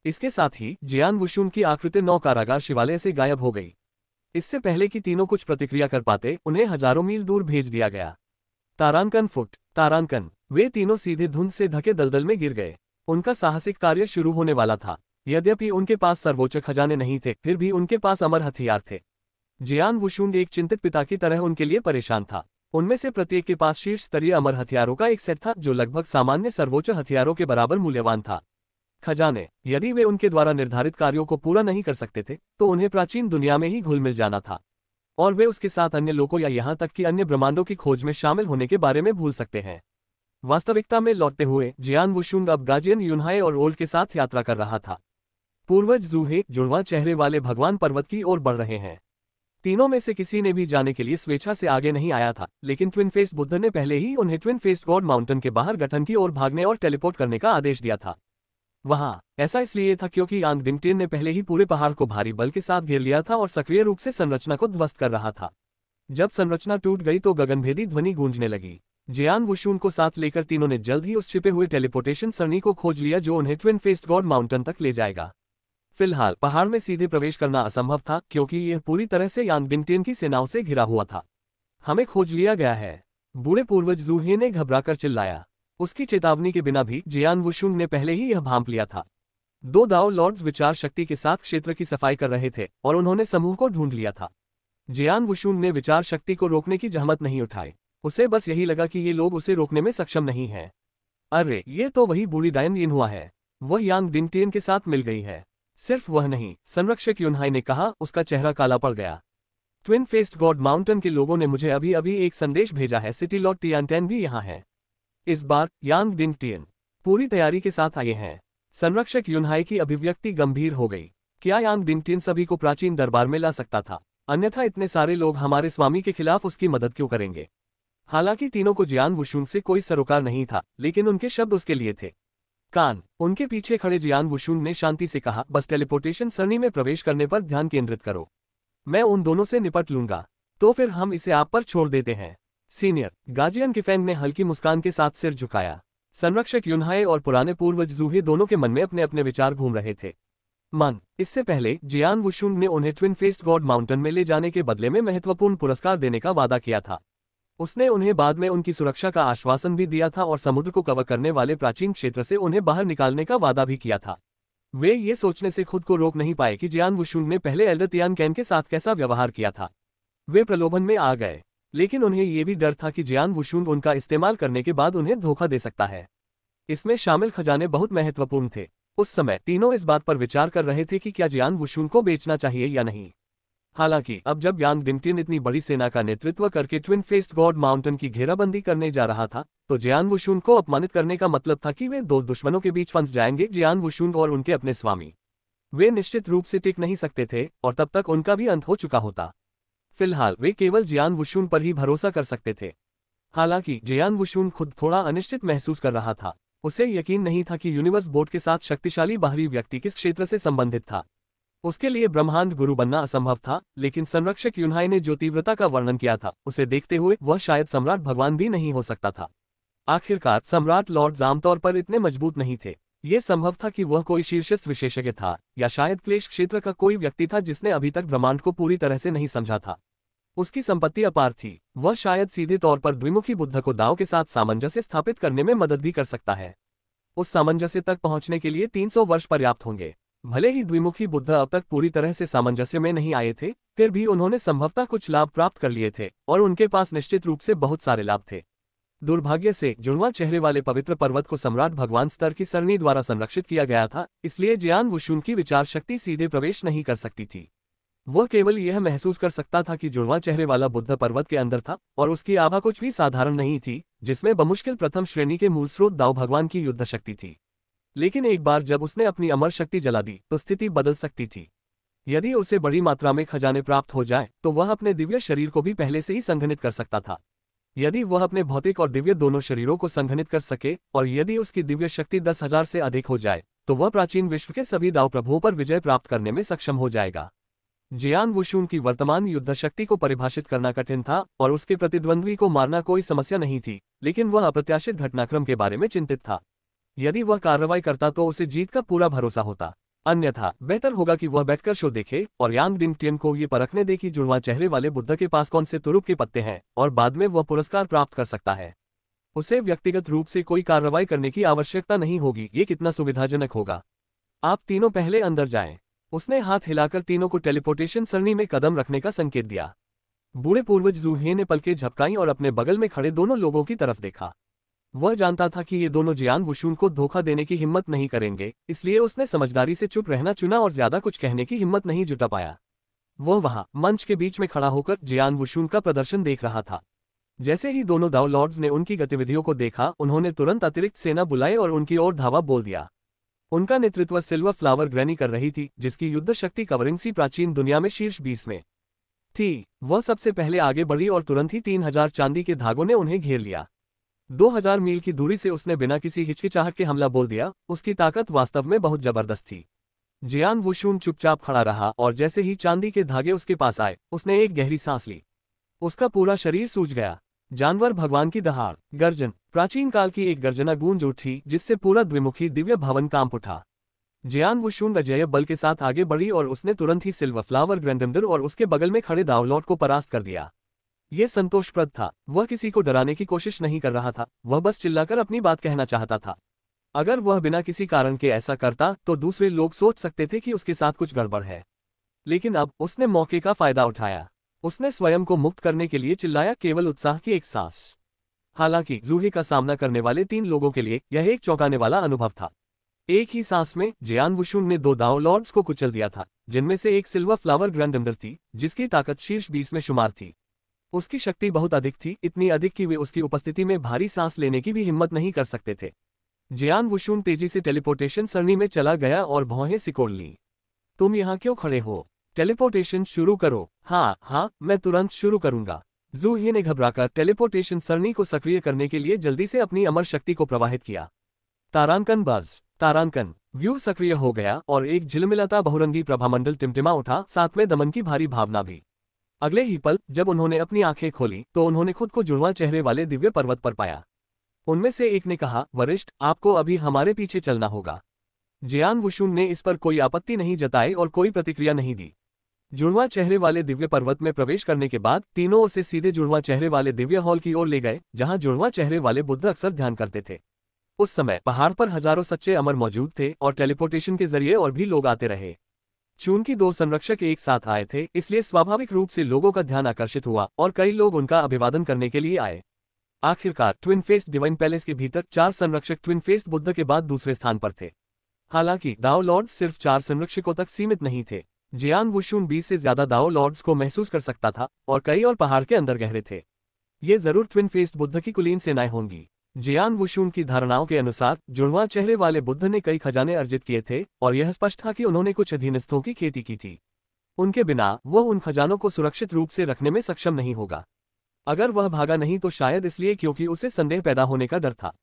इसके साथ ही जियान वुशुन की आकृति 9 कारागार शिवालय से गायब हो गई। इससे पहले कि तीनों कुछ प्रतिक्रिया कर पाते उन्हें हजारों मील दूर भेज दिया गया। तारांकन फुट, तारांकन, वे तीनों सीधे धुंध से ढके दलदल में गिर गए। उनका साहसिक कार्य शुरू होने वाला था। यद्यपि उनके पास सर्वोच्च खजाने नहीं थे, फिर भी उनके पास अमर हथियार थे। जियान वुशुन एक चिंतित पिता की तरह उनके लिए परेशान था। उनमें से प्रत्येक के पास शीर्ष स्तरीय अमर हथियारों का एक सेट था, जो लगभग सामान्य सर्वोच्च हथियारों के बराबर मूल्यवान था। खजाने, यदि वे उनके द्वारा निर्धारित कार्यों को पूरा नहीं कर सकते थे तो उन्हें प्राचीन दुनिया में ही घुल मिल जाना था और वे उसके साथ अन्य लोगों या यहाँ तक कि अन्य ब्रह्मांडों की खोज में शामिल होने के बारे में भूल सकते हैं। वास्तविकता में लौटते हुए जियान वुशुन अब गाजियन यूनहाई और ओल्ड के साथ यात्रा कर रहा था। पूर्वज जूहे जुड़वां चेहरे वाले भगवान पर्वत की ओर बढ़ रहे हैं। तीनों में से किसी ने भी जाने के लिए स्वेच्छा से आगे नहीं आया था, लेकिन ट्विन फेस्ड बुद्ध ने पहले ही उन्हें ट्विन फेस्ड गॉड माउंटेन के बाहर गठन की ओर भागने और टेलीपोर्ट करने का आदेश दिया था। वहां ऐसा इसलिए था क्योंकि यांग डिंगटिन ने पहले ही पूरे पहाड़ को भारी बल के साथ घेर लिया था और सक्रिय रूप से संरचना को ध्वस्त कर रहा था। जब संरचना टूट गई तो गगनभेदी ध्वनि गूंजने लगी। जियान वुशुन को साथ लेकर तीनों ने जल्द ही उस छिपे हुए टेलीपोर्टेशन सरणी को खोज लिया जो उन्हें ट्विन फेस्ड गॉड माउंटेन तक ले जाएगा। फिलहाल पहाड़ में सीधे प्रवेश करना असंभव था क्योंकि यह पूरी तरह से यांग डिंगटिन की सेनाओं से घिरा हुआ था। हमें खोज लिया गया है, बूढ़े पूर्वज जूहे ने घबराकर चिल्लाया। उसकी चेतावनी के बिना भी जियान वुशुन ने पहले ही यह भांप लिया था। दो दाओ लॉर्ड्स विचार शक्ति के साथ क्षेत्र की सफाई कर रहे थे और उन्होंने समूह को ढूंढ लिया था। जियान वुशुन ने विचार शक्ति को रोकने की जहमत नहीं उठाई। उसे बस यही लगा कि ये लोग उसे रोकने में सक्षम नहीं हैं। अरे ये तो वही बूढ़ी डायन यिन हुआ है। वह यांग डिंगटियन के साथ मिल गई है। सिर्फ वह नहीं, संरक्षक युनहाई ने कहा, उसका चेहरा काला पड़ गया। ट्विन फेस्ड गॉड माउंटेन के लोगों ने मुझे अभी अभी एक संदेश भेजा है, सिटी लॉर्ड तियानटेन भी यहाँ है। इस बार यांग डिंगटियन पूरी तैयारी के साथ आए हैं। संरक्षक युनहाई की अभिव्यक्ति गंभीर हो गई। क्या यांग डिंगटियन सभी को प्राचीन दरबार में ला सकता था? अन्यथा इतने सारे लोग हमारे स्वामी के खिलाफ उसकी मदद क्यों करेंगे? हालांकि तीनों को जियान वुशुन से कोई सरोकार नहीं था, लेकिन उनके शब्द उसके लिए थे। कान। उनके पीछे खड़े जियान वुशुन ने शांति से कहा, बस टेलीपोर्टेशन सरणी में प्रवेश करने पर ध्यान केंद्रित करो। मैं उन दोनों से निपट लूंगा। तो फिर हम इसे आप पर छोड़ देते हैं। सीनियर गाजियन किफेंग ने हल्की मुस्कान के साथ सिर झुकाया। संरक्षक युनहाई और पुराने पूर्वज जूहे दोनों के मन में अपने अपने विचार घूम रहे थे। इससे पहले जियान वुशुन ने उन्हें ट्विन फेस्ड गॉड माउंटेन में ले जाने के बदले में महत्वपूर्ण पुरस्कार देने का वादा किया था। उसने उन्हें बाद में उनकी सुरक्षा का आश्वासन भी दिया था और समुद्र को कवर करने वाले प्राचीन क्षेत्र से उन्हें बाहर निकालने का वादा भी किया था। वे ये सोचने से खुद को रोक नहीं पाए कि जियान वुशुन ने पहले एल्डर तियानकेन के साथ कैसा व्यवहार किया था। वे प्रलोभन में आ गए, लेकिन उन्हें यह भी डर था कि जियान वुशुन उनका इस्तेमाल करने के बाद उन्हें धोखा दे सकता है। इसमें शामिल खजाने बहुत महत्वपूर्ण थे। उस समय तीनों इस बात पर विचार कर रहे थे कि क्या जियान वुशुन को बेचना चाहिए या नहीं। हालांकि अब जब यांग डिंगटियन इतनी बड़ी सेना का नेतृत्व करके ट्विन फेस्ड गॉड माउंटेन की घेराबंदी करने जा रहा था, तो जियान वुशुन को अपमानित करने का मतलब था कि वे दो दुश्मनों के बीच फंस जाएंगे, जियान वुशुन और उनके अपने स्वामी। वे निश्चित रूप से टिक नहीं सकते थे और तब तक उनका भी अंत हो चुका होता। फिलहाल वे केवल जियान वुशुन पर ही भरोसा कर सकते थे। हालांकि जियान वुशुन खुद थोड़ा अनिश्चित महसूस कर रहा था। उसे यकीन नहीं था कि यूनिवर्स बोर्ड के साथ शक्तिशाली बाहरी व्यक्ति किस क्षेत्र से संबंधित था। उसके लिए ब्रह्मांड गुरु बनना असंभव था, लेकिन संरक्षक युनहाई ने जो तीव्रता का वर्णन किया था, उसे देखते हुए वह शायद सम्राट भगवान भी नहीं हो सकता था। आखिरकार सम्राट लॉर्ड्स आमतौर पर इतने मजबूत नहीं थे। यह संभव था कि वह कोई शीर्षस्थ विशेषज्ञ था, या शायद क्लेश क्षेत्र का कोई व्यक्ति था जिसने अभी तक ब्रह्मांड को पूरी तरह से नहीं समझा था। उसकी संपत्ति अपार थी। वह शायद सीधे तौर पर द्विमुखी बुद्ध को दाव के साथ सामंजस्य स्थापित करने में मदद भी कर सकता है। उस सामंजस्य तक पहुंचने के लिए 300 वर्ष पर्याप्त होंगे। भले ही द्विमुखी बुद्ध अब तक पूरी तरह से सामंजस्य में नहीं आए थे, फिर भी उन्होंने संभवतः कुछ लाभ प्राप्त कर लिए थे और उनके पास निश्चित रूप से बहुत सारे लाभ थे। दुर्भाग्य से जुड़वा चेहरे वाले पवित्र पर्वत को सम्राट भगवान स्तर की सरणी द्वारा संरक्षित किया गया था, इसलिए जियान वुशुन की विचार शक्ति सीधे प्रवेश नहीं कर सकती थी। वह केवल यह महसूस कर सकता था कि जुड़वा चेहरे वाला बुद्ध पर्वत के अंदर था और उसकी आभा कुछ भी साधारण नहीं थी, जिसमें बमुश्किल प्रथम श्रेणी के मूल स्रोत दाओ भगवान की युद्ध शक्ति थी। लेकिन एक बार जब उसने अपनी अमर शक्ति जला दी तो स्थिति बदल सकती थी। यदि उसे बड़ी मात्रा में खजाने प्राप्त हो जाए तो वह अपने दिव्य शरीर को भी पहले से ही संघनित कर सकता था। यदि वह अपने भौतिक और दिव्य दोनों शरीरों को संघनित कर सके और यदि उसकी दिव्य शक्ति 10,000 से अधिक हो जाए तो वह प्राचीन विश्व के सभी दाव प्रभुओं पर विजय प्राप्त करने में सक्षम हो जाएगा। जियान वुशुन की वर्तमान युद्ध शक्ति को परिभाषित करना कठिन था और उसके प्रतिद्वंद्वी को मारना कोई समस्या नहीं थी, लेकिन वह अप्रत्याशित घटनाक्रम के बारे में चिंतित था। यदि वह कार्रवाई करता तो उसे जीत का पूरा भरोसा होता, अन्यथा बेहतर होगा कि वह बैठकर शो देखे और यांग डिंगटियन को ये परखने दे कि जुड़वा चेहरे वाले बुद्ध के पास कौन से तुरुप के पत्ते हैं और बाद में वह पुरस्कार प्राप्त कर सकता है। उसे व्यक्तिगत रूप से कोई कार्रवाई करने की आवश्यकता नहीं होगी। ये कितना सुविधाजनक होगा। आप तीनों पहले अंदर जाएं। उसने हाथ हिलाकर तीनों को टेलीपोर्टेशन सरणी में कदम रखने का संकेत दिया। बूढ़े पूर्वज जूहे ने पलकें झपकाई और अपने बगल में खड़े दोनों लोगों की तरफ देखा। वह जानता था कि ये दोनों जियान वुशुन को धोखा देने की हिम्मत नहीं करेंगे, इसलिए उसने समझदारी से चुप रहना चुना और ज्यादा कुछ कहने की हिम्मत नहीं जुटा पाया। वह वहां मंच के बीच में खड़ा होकर जियान वुशुन का प्रदर्शन देख रहा था। जैसे ही दोनों दाओ लॉर्ड्स ने उनकी गतिविधियों को देखा, उन्होंने तुरंत अतिरिक्त सेना बुलाई और उनकी ओर धावा बोल दिया। उनका नेतृत्व सिल्वर फ्लावर ग्रैनी कर रही थी, जिसकी युद्ध शक्ति कवरिंग सी प्राचीन दुनिया में शीर्ष 20 में थी। वह सबसे पहले आगे बढ़ी और तुरंत ही 3000 चांदी के धागों ने उन्हें घेर लिया। 2000 मील की दूरी से उसने बिना किसी हिचकिचाहट के हमला बोल दिया। उसकी ताकत वास्तव में बहुत जबरदस्त थी। जियान वुशुन चुपचाप खड़ा रहा और जैसे ही चांदी के धागे उसके पास आए, उसने एक गहरी सांस ली। उसका पूरा शरीर सूज गया। जानवर भगवान की दहाड़, गर्जन, प्राचीन काल की एक गर्जना गूंज उठी जिससे पूरा द्विमुखी दिव्य भवन कांप उठा। जियान वुशुन अजेय बल के साथ आगे बढ़ी और उसने तुरंत ही सिल्वर फ्लावर ग्रैंडमडर और उसके बगल में खड़े दाओ लॉर्ड को परास्त कर दिया। यह संतोषप्रद था। वह किसी को डराने की कोशिश नहीं कर रहा था, वह बस चिल्लाकर अपनी बात कहना चाहता था। अगर वह बिना किसी कारण के ऐसा करता तो दूसरे लोग सोच सकते थे कि उसके साथ कुछ गड़बड़ है। लेकिन अब उसने मौके का फायदा उठाया। उसने स्वयं को मुक्त करने के लिए चिल्लाया, केवल उत्साह की एक सांस। हालांकि जूही का सामना करने वाले 3 लोगों के लिए यह एक चौंकाने वाला अनुभव था। एक ही सांस में जियान वुशुन ने 2 दाओ लॉर्ड्स को कुचल दिया था, जिनमें से एक सिल्वर फ्लावर ग्रैंडमदर थी, जिसकी ताकत शीर्ष 20 में शुमार थी। उसकी शक्ति बहुत अधिक थी, इतनी अधिक कि वे उसकी उपस्थिति में भारी सांस लेने की भी हिम्मत नहीं कर सकते थे। जियान वुशुन तेजी से टेलीपोर्टेशन सरणी में चला गया और भौहें सिकोड़ ली। तुम यहाँ क्यों खड़े हो? टेलीपोर्टेशन शुरू करो। हाँ, मैं तुरंत शुरू करूंगा। जूही ने घबराकर टेलीपोर्टेशन सरणी को सक्रिय करने के लिए जल्दी से अपनी अमर शक्ति को प्रवाहित किया। तारांकन बज़, तारांकन व्यू सक्रिय हो गया और एक झिलमिलाता बहुरंगी प्रभामंडल टिमटिमा उठा, साथ में दमन की भारी भावना भी। अगले ही पल जब उन्होंने अपनी आंखें खोली तो उन्होंने खुद को जुड़वां चेहरे वाले दिव्य पर्वत पर पाया। उनमें से एक ने कहा, वरिष्ठ, आपको अभी हमारे पीछे चलना होगा। जियान वुशुन ने इस पर कोई आपत्ति नहीं जताई और कोई प्रतिक्रिया नहीं दी। जुड़वां चेहरे वाले दिव्य पर्वत में प्रवेश करने के बाद तीनों उसे सीधे जुड़वां चेहरे वाले दिव्य हॉल की ओर ले गए, जहां जुड़वां चेहरे वाले बुद्ध अक्सर ध्यान करते थे। उस समय पहाड़ पर हजारों सच्चे अमर मौजूद थे और टेलीपोर्टेशन के जरिए और भी लोग आते रहे। चूंकि 2 संरक्षक एक साथ आए थे, इसलिए स्वाभाविक रूप से लोगों का ध्यान आकर्षित हुआ और कई लोग उनका अभिवादन करने के लिए आए। आखिरकार ट्विन फेस्ड डिवाइन पैलेस के भीतर 4 संरक्षक ट्विन फेस्ड बुद्ध के बाद दूसरे स्थान पर थे। हालांकि दाओ लॉर्ड्स सिर्फ 4 संरक्षकों तक सीमित नहीं थे। जियान वुशुन 20 से ज्यादा दाओ लॉर्ड्स को महसूस कर सकता था और कई और पहाड़ के अंदर गहरे थे। ये जरूर ट्विन फेस्ड बुद्ध की कुलीन सेनाएं होंगी। जियान वुशुन की धारणाओं के अनुसार जुड़वां चेहरे वाले बुद्ध ने कई खजाने अर्जित किए थे और यह स्पष्ट था कि उन्होंने कुछ अधीनस्थों की खेती की थी। उनके बिना वह उन खजानों को सुरक्षित रूप से रखने में सक्षम नहीं होगा। अगर वह भागा नहीं तो शायद इसलिए क्योंकि उसे संदेह पैदा होने का डर था।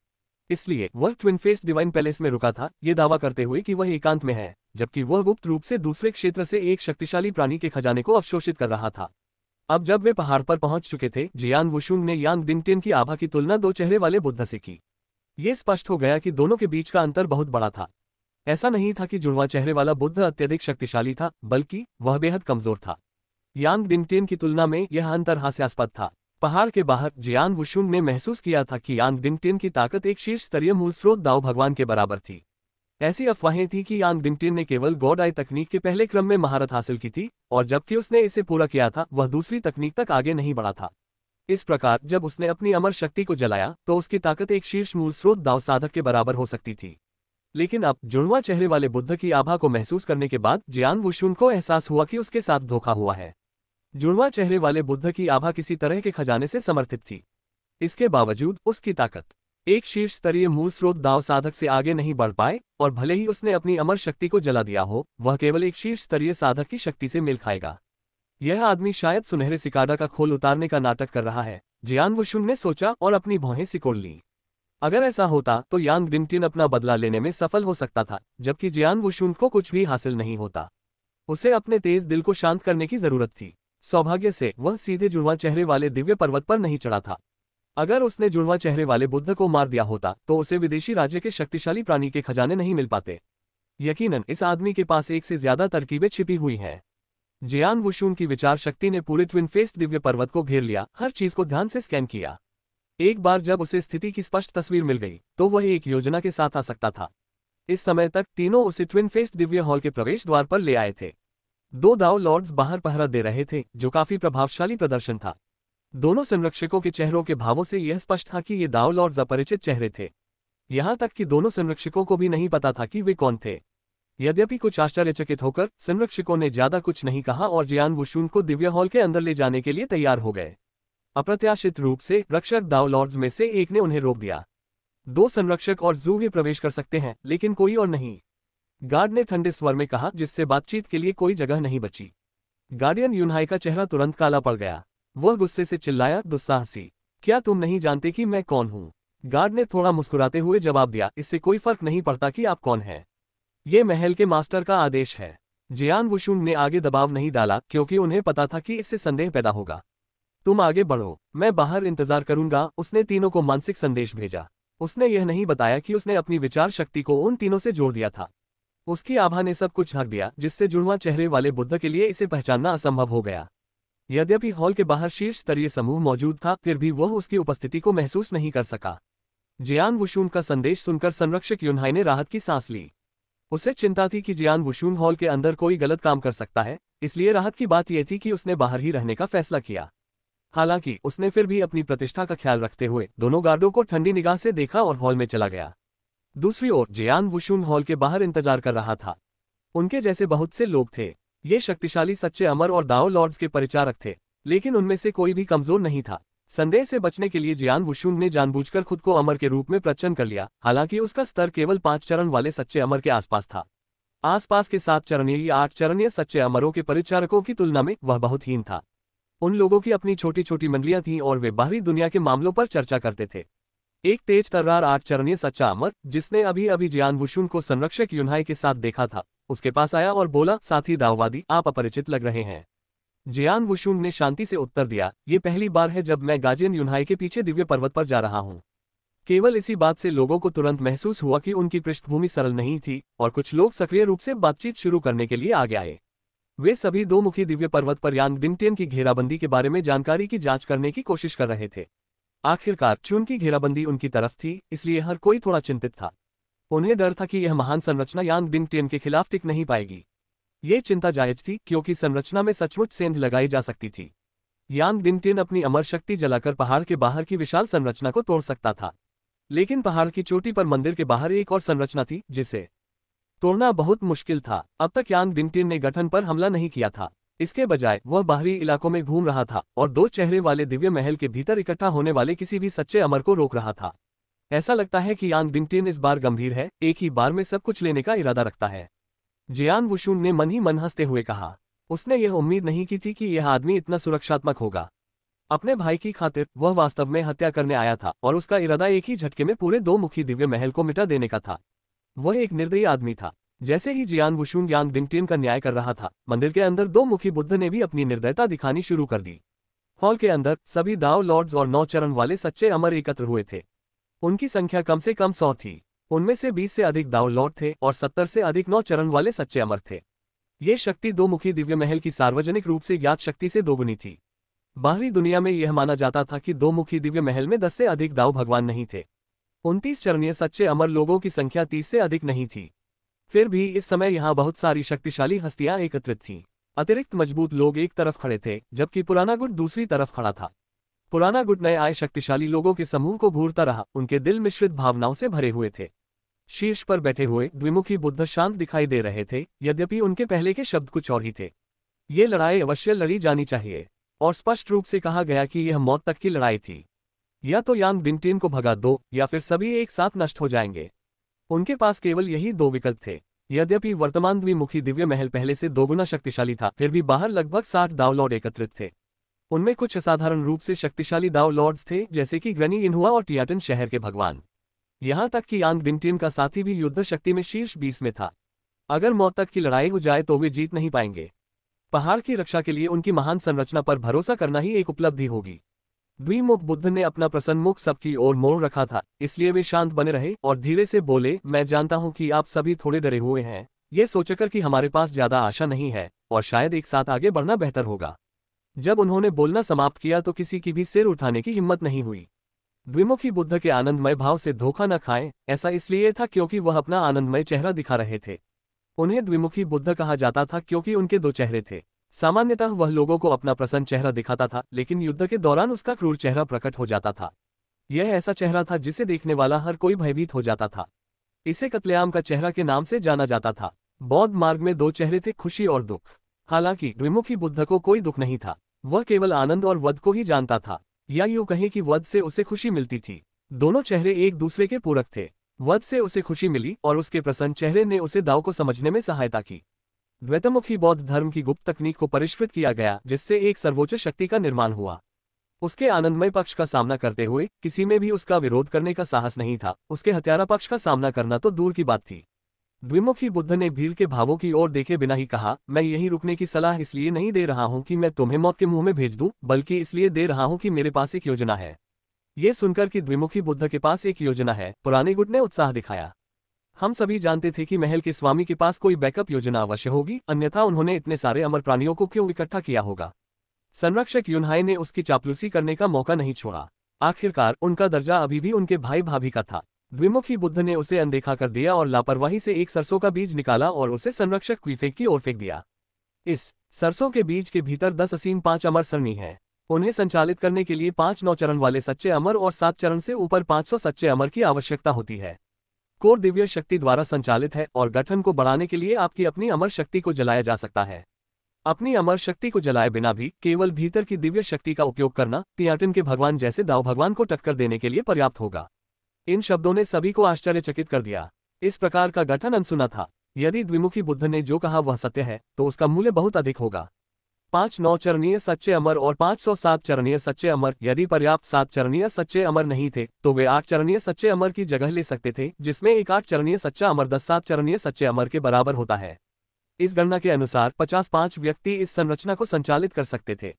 इसलिए वह ट्विन फेस्ड डिवाइन पैलेस में रुका था, ये दावा करते हुए कि वह एकांत में है, जबकि वह गुप्त रूप से दूसरे क्षेत्र से एक शक्तिशाली प्राणी के खजाने को अवशोषित कर रहा था। अब जब वे पहाड़ पर पहुंच चुके थे, जियान वुशुन ने यांग डिंगटिन की आभा की तुलना 2 चेहरे वाले बुद्ध से की। ये स्पष्ट हो गया कि दोनों के बीच का अंतर बहुत बड़ा था। ऐसा नहीं था कि जुड़वां चेहरे वाला बुद्ध अत्यधिक शक्तिशाली था, बल्कि वह बेहद कमजोर था। यांग डिंगटिन की तुलना में यह अंतर हास्यास्पद था। पहाड़ के बाहर जियान वुशुन ने महसूस किया था कि यांग डिंगटिन की ताकत एक शीर्ष स्तरीय मूल स्रोत दाओ भगवान के बराबर थी। ऐसी अफवाहें थी कि यांग डिंगटिन ने केवल गॉड आई तकनीक के पहले क्रम में महारत हासिल की थी और जबकि उसने इसे पूरा किया था, वह दूसरी तकनीक तक आगे नहीं बढ़ा था। इस प्रकार जब उसने अपनी अमर शक्ति को जलाया तो उसकी ताकत एक शीर्ष मूल स्रोत दाओ साधक के बराबर हो सकती थी। लेकिन अब जुड़वां चेहरे वाले बुद्ध की आभा को महसूस करने के बाद जियान वुशुन को एहसास हुआ कि उसके साथ धोखा हुआ है। जुड़वां चेहरे वाले बुद्ध की आभा किसी तरह के खजाने से समर्थित थी। इसके बावजूद उसकी ताकत एक शीर्ष स्तरीय मूल स्रोत दाव साधक से आगे नहीं बढ़ पाए और भले ही उसने अपनी अमर शक्ति को जला दिया हो, वह केवल एक शीर्ष स्तरीय साधक की शक्ति से मेल खाएगा। यह आदमी शायद सुनहरे सिकाडा का खोल उतारने का नाटक कर रहा है, जियान वुशुन ने सोचा और अपनी भौहें सिकोड़ लीं। अगर ऐसा होता तो यांग डिंगटिन अपना बदला लेने में सफल हो सकता था, जबकि जियान वुशुन को कुछ भी हासिल नहीं होता। उसे अपने तेज दिल को शांत करने की जरूरत थी। सौभाग्य से वह सीधे जुड़वां चेहरे वाले दिव्य पर्वत पर नहीं चढ़ा था। अगर उसने जुड़वां चेहरे वाले बुद्ध को मार दिया होता तो उसे विदेशी राज्य के शक्तिशाली प्राणी के खजाने नहीं मिल पाते। यकीनन इस आदमी के पास एक से ज्यादा तरकीबें छिपी हुई हैं। जियान वुशुन की विचार शक्ति ने पूरे ट्विन फेस्ड दिव्य पर्वत को घेर लिया, हर चीज को ध्यान से स्कैन किया। एक बार जब उसे स्थिति की स्पष्ट तस्वीर मिल गई तो वह एक योजना के साथ आ सकता था। इस समय तक तीनों उसे ट्विन फेस्ड दिव्य हॉल के प्रवेश द्वार पर ले आए थे। 2 दाओ लॉर्ड्स बाहर पहरा दे रहे थे, जो काफी प्रभावशाली प्रदर्शन था। दोनों संरक्षकों के चेहरों के भावों से यह स्पष्ट था कि ये दाओ लॉर्ड्स अपरिचित चेहरे थे। यहां तक कि दोनों संरक्षकों को भी नहीं पता था कि वे कौन थे। यद्यपि कुछ आश्चर्यचकित होकर संरक्षकों ने ज्यादा कुछ नहीं कहा और जियान वुशुन को दिव्य हॉल के अंदर ले जाने के लिए तैयार हो गए। अप्रत्याशित रूप से रक्षक दाओ लॉर्ड्स में से एक ने उन्हें रोक दिया। 2 संरक्षक और जूही प्रवेश कर सकते हैं, लेकिन कोई और नहीं, गार्ड ने ठंडे स्वर में कहा, जिससे बातचीत के लिए कोई जगह नहीं बची। गार्डियन यूनहाई का चेहरा तुरंत काला पड़ गया। वह गुस्से से चिल्लाया, दुस्साहसी, क्या तुम नहीं जानते कि मैं कौन हूं? गार्ड ने थोड़ा मुस्कुराते हुए जवाब दिया, इससे कोई फर्क नहीं पड़ता कि आप कौन हैं। ये महल के मास्टर का आदेश है। जियान वुशुन ने आगे दबाव नहीं डाला क्योंकि उन्हें पता था कि इससे संदेह पैदा होगा। तुम आगे बढ़ो, मैं बाहर इंतजार करूंगा। उसने तीनों को मानसिक संदेश भेजा। उसने यह नहीं बताया कि उसने अपनी विचार शक्ति को उन तीनों से जोड़ दिया था। उसकी आभा ने सब कुछ ढक दिया, जिससे जुड़वां चेहरे वाले बुद्ध के लिए इसे पहचानना असंभव हो गया। यद्यपि हॉल के बाहर शीर्ष स्तरीय समूह मौजूद था, फिर भी वह उसकी उपस्थिति को महसूस नहीं कर सका। जियान वुशुन का संदेश सुनकर संरक्षक युनहाई ने राहत की सांस ली। उसे चिंता थी कि जियान वुशुन हॉल के अंदर कोई गलत काम कर सकता है, इसलिए राहत की बात यह थी कि उसने बाहर ही रहने का फैसला किया। हालांकि उसने फिर भी अपनी प्रतिष्ठा का ख्याल रखते हुए दोनों गार्डों को ठंडी निगाह से देखा और हॉल में चला गया। दूसरी ओर जियान वुशुन हॉल के बाहर इंतजार कर रहा था। उनके जैसे बहुत से लोग थे। ये शक्तिशाली सच्चे अमर और दाओ लॉर्ड्स के परिचारक थे, लेकिन उनमें से कोई भी कमजोर नहीं था। संदेह से बचने के लिए जियान वुशुन ने जानबूझकर खुद को अमर के रूप में प्रचन्न कर लिया, हालांकि उसका स्तर केवल 5 चरण वाले सच्चे अमर के आसपास था। आसपास के 7 चरणीय या 8 चरणीय सच्चे अमरों के परिचारकों की तुलना में वह बहुत हीन था। उन लोगों की अपनी छोटी छोटी मंडलियां थीं और वे बाहरी दुनिया के मामलों पर चर्चा करते थे। एक तेज तर्रार 8 चरणीय सच्चा अमर, जिसने अभी अभी जियान वुशुन को संरक्षक युनहाई के साथ देखा था, उसके पास आया और बोला, साथी दाववादी, आप अपरिचित लग रहे हैं। जियान वुशुन ने शांति से उत्तर दिया, ये पहली बार है जब मैं गाजियन युनहाई के पीछे दिव्य पर्वत पर जा रहा हूँ। केवल इसी बात से लोगों को तुरंत महसूस हुआ कि उनकी पृष्ठभूमि सरल नहीं थी और कुछ लोग सक्रिय रूप से बातचीत शुरू करने के लिए आगे आए। वे सभी दो मुखी दिव्य पर्वत पर यांग डिंगटियन की घेराबंदी के बारे में जानकारी की जांच करने की कोशिश कर रहे थे। आखिरकार चुन की घेराबंदी उनकी तरफ थी, इसलिए हर कोई थोड़ा चिंतित था। उन्हें डर था कि यह महान संरचना यांग डिंगटियन के खिलाफ टिक नहीं पाएगी। ये चिंता जायज थी, क्योंकि संरचना में सचमुच सेंध लगाई जा सकती थी। यांग डिंगटियन अपनी अमर शक्ति जलाकर पहाड़ के बाहर की विशाल संरचना को तोड़ सकता था, लेकिन पहाड़ की चोटी पर मंदिर के बाहर एक और संरचना थी जिसे तोड़ना बहुत मुश्किल था। अब तक यांग डिंगटियन ने गठन पर हमला नहीं किया था। इसके बजाय वह बाहरी इलाकों में घूम रहा था और 2 चेहरे वाले दिव्य महल के भीतर इकट्ठा होने वाले किसी भी सच्चे अमर को रोक रहा था। ऐसा लगता है कि यांग डिंगटियन इस बार गंभीर है, एक ही बार में सब कुछ लेने का इरादा रखता है। जियान वुशुन ने मन ही मन हंसते हुए कहा। उसने यह उम्मीद नहीं की थी कि यह आदमी इतना सुरक्षात्मक होगा। अपने भाई की खातिर वह वास्तव में हत्या करने आया था और उसका इरादा एक ही झटके में पूरे 2 मुखी दिव्य महल को मिटा देने का था। वह एक निर्दयी आदमी था। जैसे ही जियान वुशुन यांग डिंगटियन का न्याय कर रहा था, मंदिर के अंदर 2 मुखी बुद्ध ने भी अपनी निर्दयता दिखानी शुरू कर दी। हॉल के अंदर सभी दाओ लॉर्ड्स और 9 चरण वाले सच्चे अमर एकत्र हुए थे। उनकी संख्या कम से कम 100 थी। उनमें से 20 से अधिक दाओ लॉर्ड थे और 70 से अधिक 9 चरण वाले सच्चे अमर थे। ये शक्ति 2 मुखी दिव्य महल की सार्वजनिक रूप से ज्ञात शक्ति से दोगुनी थी। बाहरी दुनिया में यह माना जाता था कि 2 मुखी दिव्य महल में 10 से अधिक दाओ भगवान नहीं थे। 29 चरणीय सच्चे अमर लोगों की संख्या 30 से अधिक नहीं थी। फिर भी इस समय यहाँ बहुत सारी शक्तिशाली हस्तियां एकत्रित थीं। अतिरिक्त मजबूत लोग एक तरफ खड़े थे, जबकि पुराना गुट दूसरी तरफ खड़ा था। पुराना गुट नए आए शक्तिशाली लोगों के समूह को घूरता रहा, उनके दिल मिश्रित भावनाओं से भरे हुए थे। शीर्ष पर बैठे हुए द्विमुखी बुद्ध शांत दिखाई दे रहे थे, यद्यपि उनके पहले के शब्द कुछ और ही थे। ये लड़ाई अवश्य लड़ी जानी चाहिए, और स्पष्ट रूप से कहा गया कि यह मौत तक की लड़ाई थी। या तो यांग डिंगटियन को भगा दो या फिर सभी एक साथ नष्ट हो जाएंगे। उनके पास केवल यही 2 विकल्प थे। यद्यपि वर्तमान द्विमुखी दिव्य महल पहले से 2 गुना शक्तिशाली था, फिर भी बाहर लगभग 60 दाओ लॉर्ड एकत्रित थे। उनमें कुछ असाधारण रूप से शक्तिशाली दाओ लॉर्ड्स थे, जैसे कि ग्रनी इनहुआ और टियाटन शहर के भगवान। यहाँ तक कि यांग डिंगटियन का साथी भी युद्ध शक्ति में शीर्ष 20 में था। अगर मौत तक की लड़ाई हो जाए तो वे जीत नहीं पाएंगे। पहाड़ की रक्षा के लिए उनकी महान संरचना पर भरोसा करना ही एक उपलब्धि होगी। द्विमुख बुद्ध ने अपना प्रसन्न मुख सबकी ओर मोड़ रखा था, इसलिए वे शांत बने रहे और धीरे से बोले, मैं जानता हूं कि आप सभी थोड़े डरे हुए हैं, ये सोचकर कि हमारे पास ज्यादा आशा नहीं है और शायद एक साथ आगे बढ़ना बेहतर होगा। जब उन्होंने बोलना समाप्त किया तो किसी की भी सिर उठाने की हिम्मत नहीं हुई। द्विमुखी बुद्ध के आनंदमय भाव से धोखा न खाएं, ऐसा इसलिए था क्योंकि वह अपना आनंदमय चेहरा दिखा रहे थे। उन्हें द्विमुखी बुद्ध कहा जाता था क्योंकि उनके 2 चेहरे थे। सामान्यतः वह लोगों को अपना प्रसन्न चेहरा दिखाता था, लेकिन युद्ध के दौरान उसका क्रूर चेहरा प्रकट हो जाता था। यह ऐसा चेहरा था जिसे देखने वाला हर कोई भयभीत हो जाता था। इसे कत्लेआम का चेहरा के नाम से जाना जाता था। बौद्ध मार्ग में 2 चेहरे थे, खुशी और दुख। हालांकि द्विमुखी बुद्ध को कोई दुख नहीं था, वह केवल आनंद और वध को ही जानता था, या यूं कहें कि वध से उसे खुशी मिलती थी। दोनों चेहरे एक दूसरे के पूरक थे। वध से उसे खुशी मिली और उसके प्रसन्न चेहरे ने उसे दाव को समझने में सहायता की। द्वैतमुखी बौद्ध धर्म की गुप्त तकनीक को परिष्कृत किया गया, जिससे एक सर्वोच्च शक्ति का निर्माण हुआ। उसके आनंदमय पक्ष का सामना करते हुए किसी में भी उसका विरोध करने का साहस नहीं था, उसके हत्यारा पक्ष का सामना करना तो दूर की बात थी। द्विमुखी बुद्ध ने भीड़ के भावों की ओर देखे बिना ही कहा, मैं यहीं रुकने की सलाह इसलिए नहीं दे रहा हूं कि मैं तुम्हें मौत के मुंह में भेज दूं, बल्कि इसलिए दे रहा हूं कि मेरे पास एक योजना है। ये सुनकर कि द्विमुखी बुद्ध के पास एक योजना है, पुराने गुट ने उत्साह दिखाया। हम सभी जानते थे कि महल के स्वामी के पास कोई बैकअप योजना अवश्य होगी, अन्यथा उन्होंने इतने सारे अमर प्राणियों को क्यों इकट्ठा किया होगा। संरक्षक युनहाई ने उसकी चापलूसी करने का मौका नहीं छोड़ा। आखिरकार उनका दर्जा अभी भी उनके भाई भाभी का था। द्विमुखी बुद्ध ने उसे अनदेखा कर दिया और लापरवाही से एक सरसों का बीज निकाला और उसे संरक्षक क्वीफेक की ओर फेंक दिया। इस सरसों के बीज के भीतर 10 असीम 5 अमर सरणी है। उन्हें संचालित करने के लिए 5 9 चरण वाले सच्चे अमर और 7 चरण से ऊपर 500 सच्चे अमर की आवश्यकता होती है। कोर दिव्य शक्ति द्वारा संचालित है और गठन को बढ़ाने के लिए आपकी अपनी अमर शक्ति को जलाया जा सकता है। अपनी अमर शक्ति को जलाए बिना भी केवल भीतर की दिव्य शक्ति का उपयोग करना पियाटिन के भगवान जैसे दाव भगवान को टक्कर देने के लिए पर्याप्त होगा। इन शब्दों ने सभी को आश्चर्यचकित कर दिया। इस प्रकार का गठन अनसुना था। यदि द्विमुखी बुद्ध ने जो कहा वह सत्य है तो उसका मूल्य बहुत अधिक होगा। 5 9 चरणीय सच्चे अमर और 507 चरणीय सच्चे अमर। यदि पर्याप्त 7 चरणीय सच्चे अमर नहीं थे तो वे 8 चरणीय सच्चे अमर की जगह ले सकते थे, जिसमें एक 8 चरणीय सच्चा अमर 10 7 चरणीय सच्चे अमर के बराबर होता है। इस गणना के अनुसार 55 व्यक्ति इस संरचना को संचालित कर सकते थे।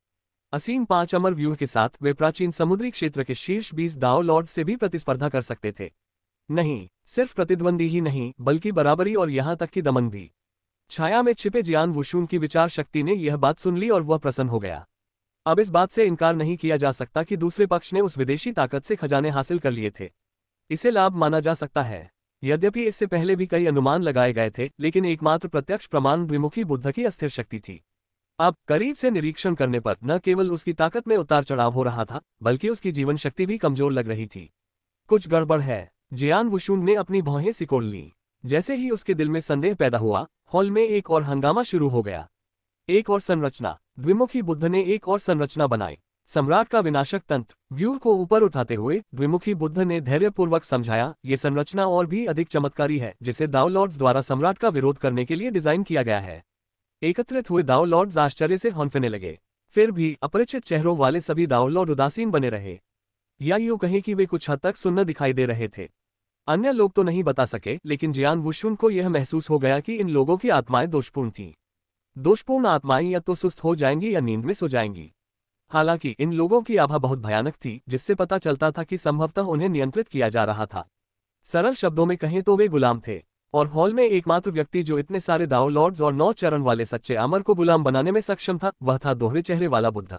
असीम 5 अमर व्यूह के साथ वे प्राचीन समुद्री क्षेत्र के शीर्ष 20 दाओ लॉर्ड से भी प्रतिस्पर्धा कर सकते थे। नहीं, सिर्फ प्रतिद्वंदी ही नहीं बल्कि बराबरी और यहां तक कि दमन भी। छाया में छिपे जियान वुशुन की विचार शक्ति ने यह बात सुन ली और वह प्रसन्न हो गया। अब इस बात से इनकार नहीं किया जा सकता कि दूसरे पक्ष ने उस विदेशी ताकत से खजाने हासिल कर लिए थे। इसे लाभ माना जा सकता है। यद्यपि इससे पहले भी कई अनुमान लगाए गए थे, लेकिन एकमात्र प्रत्यक्ष प्रमाण द्विमुखी बुद्ध की अस्थिर शक्ति थी। अब करीब से निरीक्षण करने पर न केवल उसकी ताकत में उतार चढ़ाव हो रहा था, बल्कि उसकी जीवन शक्ति भी कमजोर लग रही थी। कुछ गड़बड़ है। जियान वुशुन ने अपनी भौहें सिकोड़ ली। जैसे ही उसके दिल में संदेह पैदा हुआ, हॉल में एक और हंगामा शुरू हो गया। एक और संरचना। द्विमुखी बुद्ध ने एक और संरचना बनाई। सम्राट का विनाशक तंत्र। व्यूह को ऊपर उठाते हुए द्विमुखी बुद्ध ने धैर्यपूर्वक समझाया, ये संरचना और भी अधिक चमत्कारी है, जिसे दाओ लॉर्ड्स द्वारा सम्राट का विरोध करने के लिए डिजाइन किया गया है। एकत्रित हुए दाओ लॉर्ड्स आश्चर्य से हौंफने लगे। फिर भी अपरिचित चेहरों वाले सभी दाओ लॉर्ड उदासीन बने रहे, या यूं कहें कि वे कुछ हद तक सुन्न दिखाई दे रहे थे। अन्य लोग तो नहीं बता सके, लेकिन जियान वुशुन को यह महसूस हो गया कि इन लोगों की आत्माएं दोषपूर्ण थीं। दोषपूर्ण आत्माएं या तो सुस्त हो जाएंगी या नींद में सो जाएंगी। हालांकि इन लोगों की आभा बहुत भयानक थी, जिससे पता चलता था कि संभवतः उन्हें नियंत्रित किया जा रहा था। सरल शब्दों में कहें तो वे गुलाम थे, और हॉल में एकमात्र व्यक्ति जो इतने सारे दाओ लॉर्ड्स और 9 चरण वाले सच्चे अमर को गुलाम बनाने में सक्षम था, वह था दोहरे चेहरे वाला बुद्ध।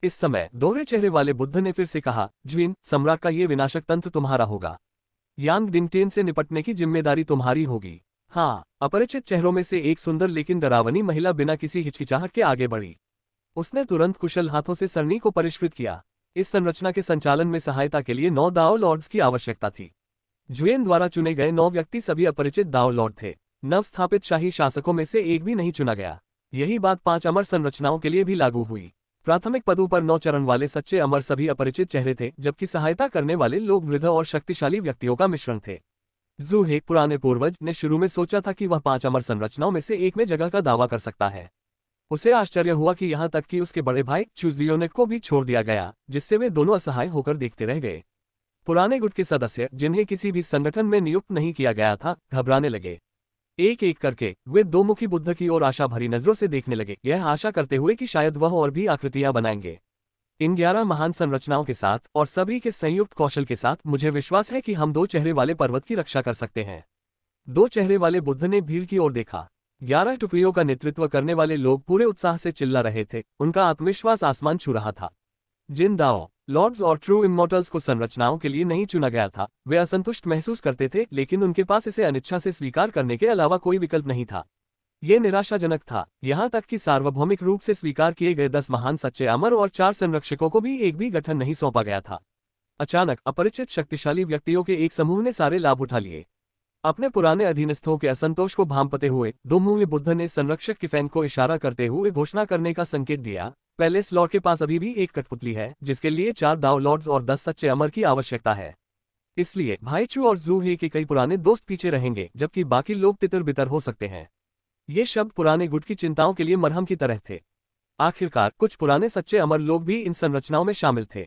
इस समय दोहरे चेहरे वाले बुद्ध ने फिर से कहा, ज्विन, सम्राट का ये विनाशक तंत्र तुम्हारा होगा। यांग दिंगटेन से निपटने की जिम्मेदारी तुम्हारी होगी। हाँ। अपरिचित चेहरों में से एक सुंदर लेकिन डरावनी महिला बिना किसी हिचकिचाहट के आगे बढ़ी। उसने तुरंत कुशल हाथों से सरणी को परिष्कृत किया। इस संरचना के संचालन में सहायता के लिए 9 दाओ लॉर्ड्स की आवश्यकता थी। ज्वेन द्वारा चुने गए 9 व्यक्ति सभी अपरिचित दाओ लॉर्ड थे। नवस्थापित शाही शासकों में से एक भी नहीं चुना गया। यही बात 5 अमर संरचनाओं के लिए भी लागू हुई। प्राथमिक पदों पर 9 चरण वाले सच्चे अमर सभी अपरिचित चेहरे थे, जबकि सहायता करने वाले लोग वृद्ध और शक्तिशाली व्यक्तियों का मिश्रण थे। जू हे, पुराने पूर्वज, ने शुरू में सोचा था कि वह 5 अमर संरचनाओं में से एक में जगह का दावा कर सकता है। उसे आश्चर्य हुआ कि यहाँ तक कि उसके बड़े भाई चुजियोनेक को भी छोड़ दिया गया, जिससे वे दोनों असहाय होकर देखते रह गए। पुराने गुट के सदस्य, जिन्हें किसी भी संगठन में नियुक्त नहीं किया गया था, घबराने लगे। एक एक करके वे दो मुखी बुद्ध की ओर आशा भरी नजरों से देखने लगे, यह आशा करते हुए कि शायद वह और भी आकृतियां बनाएंगे। इन 11 महान संरचनाओं के साथ और सभी के संयुक्त कौशल के साथ मुझे विश्वास है कि हम 2 चेहरे वाले पर्वत की रक्षा कर सकते हैं। 2 चेहरे वाले बुद्ध ने भीड़ की ओर देखा। 11 टुकड़ियों का नेतृत्व करने वाले लोग पूरे उत्साह से चिल्ला रहे थे। उनका आत्मविश्वास आसमान छू रहा था। जिन दाओ लॉर्ड्स और ट्रू इमॉर्टल्स को संरचनाओं के लिए नहीं चुना गया था, वे असंतुष्ट महसूस करते थे, लेकिन उनके पास इसे अनिच्छा से स्वीकार करने के अलावा कोई विकल्प नहीं था। ये निराशाजनक था, यहाँ तक कि सार्वभौमिक रूप से स्वीकार किए गए 10 महान सच्चे अमर और 4 संरक्षकों को भी एक भी गठन नहीं सौंपा गया था। अचानक अपरिचित शक्तिशाली व्यक्तियों के एक समूह ने सारे लाभ उठा लिए। अपने पुराने अधीनस्थों के असंतोष को भांपते हुए दो मुंह बुद्ध ने संरक्षक किफैन को इशारा करते हुए घोषणा करने का संकेत दिया, पैलेस लॉर्ड के पास अभी भी एक कठपुतली है, जिसके लिए 4 दाओ लॉर्ड्स और 10 सच्चे अमर की आवश्यकता है। इसलिए भाईचू और जू हे के कई पुराने दोस्त पीछे रहेंगे, जबकि बाकी लोग तितर बितर हो सकते हैं। ये शब्द पुराने गुट की चिंताओं के लिए मरहम की तरह थे। आखिरकार कुछ पुराने सच्चे अमर लोग भी इन संरचनाओं में शामिल थे।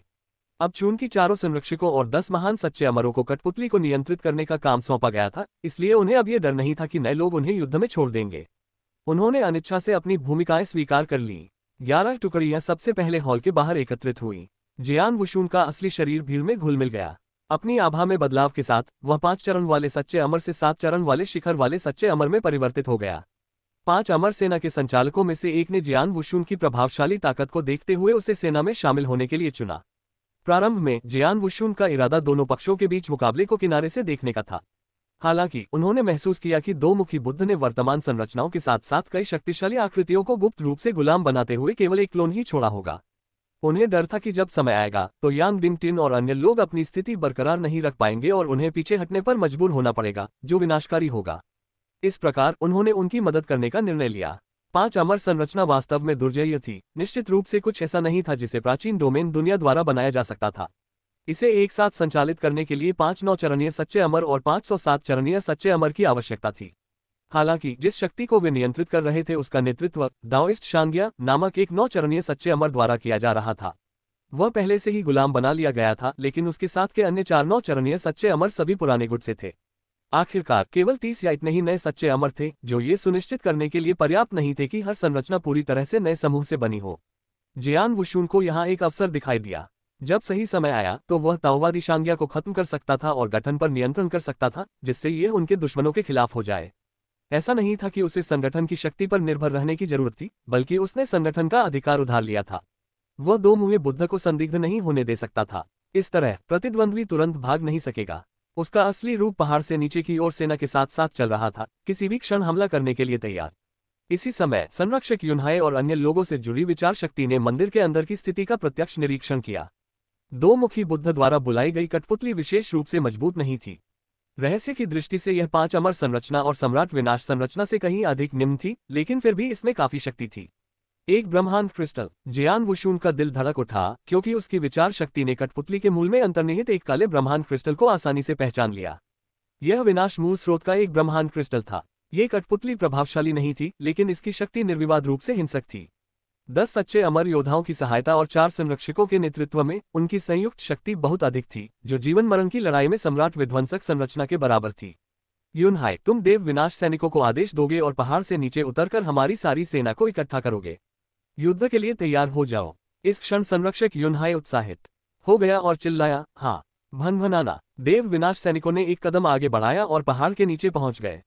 अब चूंकि 4 संरक्षकों और 10 महान सच्चे अमरों को कठपुतली को नियंत्रित करने का काम सौंपा गया था, इसलिए उन्हें अब यह डर नहीं था कि नए लोग उन्हें युद्ध में छोड़ देंगे। उन्होंने अनिच्छा से अपनी भूमिकाएं स्वीकार कर लीं। 11 टुकड़ियां सबसे पहले हॉल के बाहर एकत्रित हुई। जियान वुशुन का असली शरीर भीड़ में घुल मिल गया। अपनी आभा में बदलाव के साथ वह 5 चरण वाले सच्चे अमर से 7 चरण वाले शिखर वाले सच्चे अमर में परिवर्तित हो गया। 5 अमर सेना के संचालकों में से एक ने जियान वुशुन की प्रभावशाली ताकत को देखते हुए उसे सेना में शामिल होने के लिए चुना। प्रारंभ में जियान वुशुन का इरादा दोनों पक्षों के बीच मुकाबले को किनारे से देखने का था। हालांकि उन्होंने महसूस किया कि दो मुखी बुद्ध ने वर्तमान संरचनाओं के साथ साथ कई शक्तिशाली आकृतियों को गुप्त रूप से गुलाम बनाते हुए केवल एक क्लोन ही छोड़ा होगा। उन्हें डर था कि जब समय आएगा तो यांग डिंगटिन और अन्य लोग अपनी स्थिति बरकरार नहीं रख पाएंगे और उन्हें पीछे हटने पर मजबूर होना पड़ेगा, जो विनाशकारी होगा। इस प्रकार उन्होंने उनकी मदद करने का निर्णय लिया। 5 अमर संरचना वास्तव में दुर्जेय थी, निश्चित रूप से कुछ ऐसा नहीं था जिसे प्राचीन डोमेन दुनिया द्वारा बनाया जा सकता था। इसे एक साथ संचालित करने के लिए 5 9 चरणीय सच्चे अमर और 507 चरणीय सच्चे अमर की आवश्यकता थी। हालांकि जिस शक्ति को वे नियंत्रित कर रहे थे उसका नेतृत्व दाओइस्ट शांग्या नामक एक 9 चरणीय सच्चे अमर द्वारा किया जा रहा था। वह पहले से ही गुलाम बना लिया गया था, लेकिन उसके साथ के अन्य 4 9 चरणीय सच्चे अमर सभी पुराने गुट से थे। आखिरकार केवल 30 या इतने ही नए सच्चे अमर थे, जो ये सुनिश्चित करने के लिए पर्याप्त नहीं थे कि हर संरचना पूरी तरह से नए समूह से बनी हो। जियान वुशुन को यहाँ एक अवसर दिखाई दिया। जब सही समय आया तो वह ताओवादी शांग्या को खत्म कर सकता था और गठन पर नियंत्रण कर सकता था, जिससे ये उनके दुश्मनों के खिलाफ हो जाए। ऐसा नहीं था कि उसे संगठन की शक्ति पर निर्भर रहने की जरूरत थी, बल्कि उसने संगठन का अधिकार उधार लिया था। वह दो मुहे बुद्ध को संदिग्ध नहीं होने दे सकता था। इस तरह प्रतिद्वंद्वी तुरंत भाग नहीं सकेगा। उसका असली रूप पहाड़ से नीचे की ओर सेना के साथ साथ चल रहा था, किसी भी क्षण हमला करने के लिए तैयार। इसी समय संरक्षक युनहाए और अन्य लोगों से जुड़ी विचार शक्ति ने मंदिर के अंदर की स्थिति का प्रत्यक्ष निरीक्षण किया। दो मुखी बुद्ध द्वारा बुलाई गई कठपुतली विशेष रूप से मजबूत नहीं थी। रहस्य की दृष्टि से यह 5 अमर संरचना और सम्राट विनाश संरचना से कहीं अधिक निम्न थी, लेकिन फिर भी इसमें काफी शक्ति थी। एक ब्रह्मांड क्रिस्टल। जियान वुशुन का दिल धड़क उठा, क्योंकि उसकी विचार शक्ति ने कठपुतली के मूल में अंतर्निहित एक काले ब्रह्मांड क्रिस्टल को आसानी से पहचान लिया। यह विनाश मूल स्रोत का एक ब्रह्मांड क्रिस्टल था। ये कठपुतली प्रभावशाली नहीं थी, लेकिन इसकी शक्ति निर्विवाद रूप से हिंसक थी। 10 सच्चे अमर योद्धाओं की सहायता और 4 संरक्षकों के नेतृत्व में उनकी संयुक्त शक्ति बहुत अधिक थी, जो जीवन मरण की लड़ाई में सम्राट विध्वंसक संरचना के बराबर थी। युनहाई, तुम देव विनाश सैनिकों को आदेश दोगे और पहाड़ से नीचे उतरकर हमारी सारी सेना को इकट्ठा करोगे। युद्ध के लिए तैयार हो जाओ। इस क्षण संरक्षक युनहाई उत्साहित हो गया और चिल्लाया, हाँ। भनभनाना। देव विनाश सैनिकों ने एक कदम आगे बढ़ाया और पहाड़ के नीचे पहुंच गए।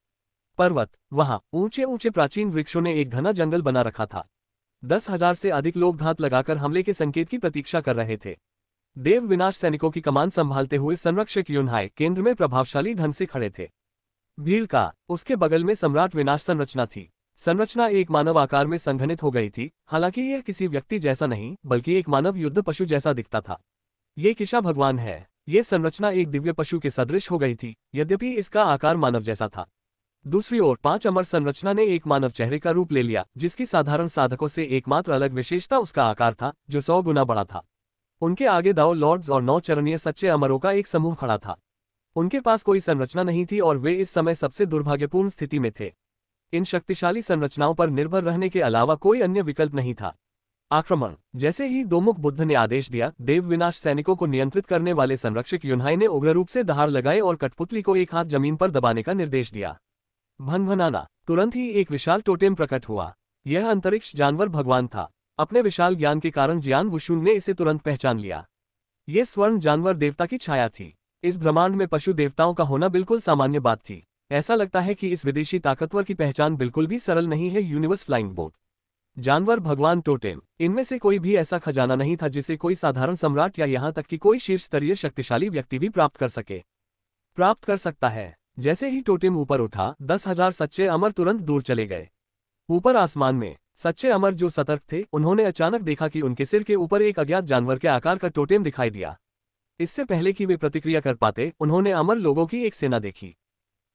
पर्वत, वहां ऊंचे ऊंचे प्राचीन वृक्षों ने एक घना जंगल बना रखा था। 10,000 से अधिक लोग घात लगाकर हमले के संकेत की प्रतीक्षा कर रहे थे। देव विनाश सैनिकों की कमान संभालते हुए संरक्षक युनहाई केंद्र में प्रभावशाली ढंग से खड़े थे। भीड़ का उसके बगल में सम्राट विनाश संरचना थी। संरचना एक मानव आकार में संघनित हो गई थी, हालांकि यह किसी व्यक्ति जैसा नहीं, बल्कि एक मानव युद्ध पशु जैसा दिखता था। ये किशा भगवान है। ये संरचना एक दिव्य पशु के सदृश हो गई थी, यद्यपि इसका आकार मानव जैसा था। दूसरी ओर 5 अमर संरचना ने एक मानव चेहरे का रूप ले लिया, जिसकी साधारण साधकों से एकमात्र अलग विशेषता उसका आकार था, जो 100 गुना बड़ा था। उनके आगे दाओ लॉर्ड्स और 9 चरणीय सच्चे अमरों का एक समूह खड़ा था। उनके पास कोई संरचना नहीं थी और वे इस समय सबसे दुर्भाग्यपूर्ण स्थिति में थे। इन शक्तिशाली संरचनाओं पर निर्भर रहने के अलावा कोई अन्य विकल्प नहीं था। आक्रमण। जैसे ही दोमुख बुद्ध ने आदेश दिया, देव विनाश सैनिकों को नियंत्रित करने वाले संरक्षक युनहाई ने उग्र रूप से दहाड़ लगाए और कठपुतली को एक हाथ जमीन पर दबाने का निर्देश दिया। भनभनाना। तुरंत ही एक विशाल टोटेम प्रकट हुआ। यह अंतरिक्ष जानवर भगवान था। अपने विशाल ज्ञान के कारण जियान वुशुन ने इसे तुरंत पहचान लिया। ये स्वर्ण जानवर देवता की छाया थी। इस ब्रह्मांड में पशु देवताओं का होना बिल्कुल सामान्य बात थी। ऐसा लगता है कि इस विदेशी ताकतवर की पहचान बिल्कुल भी सरल नहीं है। यूनिवर्स फ्लाइंग बोट, जानवर भगवान टोटेम, इनमें से कोई भी ऐसा खजाना नहीं था जिसे कोई साधारण सम्राट या यहाँ तक कि कोई शीर्ष स्तरीय शक्तिशाली व्यक्ति भी प्राप्त कर सकता है। जैसे ही टोटेम ऊपर उठा, 10,000 सच्चे अमर तुरंत दूर चले गए। ऊपर आसमान में सच्चे अमर जो सतर्क थे, उन्होंने अचानक देखा कि उनके सिर के ऊपर एक अज्ञात जानवर के आकार का टोटेम दिखाई दिया। इससे पहले कि वे प्रतिक्रिया कर पाते, उन्होंने अमर लोगों की एक सेना देखी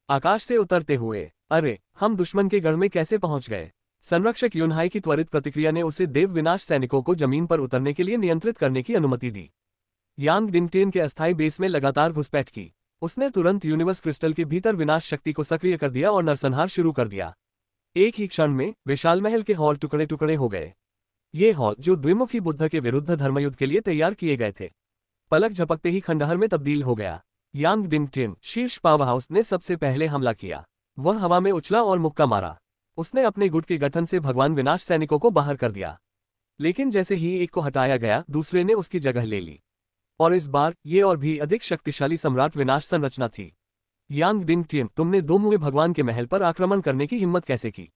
आकाश से उतरते हुए। अरे, हम दुश्मन के गढ़ में कैसे पहुंच गए? संरक्षक युनहाई की त्वरित प्रतिक्रिया ने उसे देव विनाश सैनिकों को जमीन पर उतरने के लिए नियंत्रित करने की अनुमति दी। यांग डिंगटेन के अस्थायी बेस में लगातार घुसपैठ की। उसने तुरंत यूनिवर्स क्रिस्टल के भीतर विनाश शक्ति को सक्रिय कर दिया और नरसंहार शुरू कर दिया। एक ही क्षण में विशाल महल के हॉल टुकड़े टुकड़े हो गए। ये हॉल, जो द्विमुखी बुद्ध के विरुद्ध धर्मयुद्ध के लिए तैयार किए गए थे, पलक झपकते ही खंडहर में तब्दील हो गया। यांग डिंगटेन, शीर्ष पावर हाउस, ने सबसे पहले हमला किया। वह हवा में उछला और मुक्का मारा। उसने अपने गुट के गठन से भगवान विनाश सैनिकों को बाहर कर दिया। लेकिन जैसे ही एक को हटाया गया, दूसरे ने उसकी जगह ले ली। और इस बार ये और भी अधिक शक्तिशाली सम्राट विनाश संरचना थी। यांग डिंगटेन, तुमने दो मुहे भगवान के महल पर आक्रमण करने की हिम्मत कैसे की?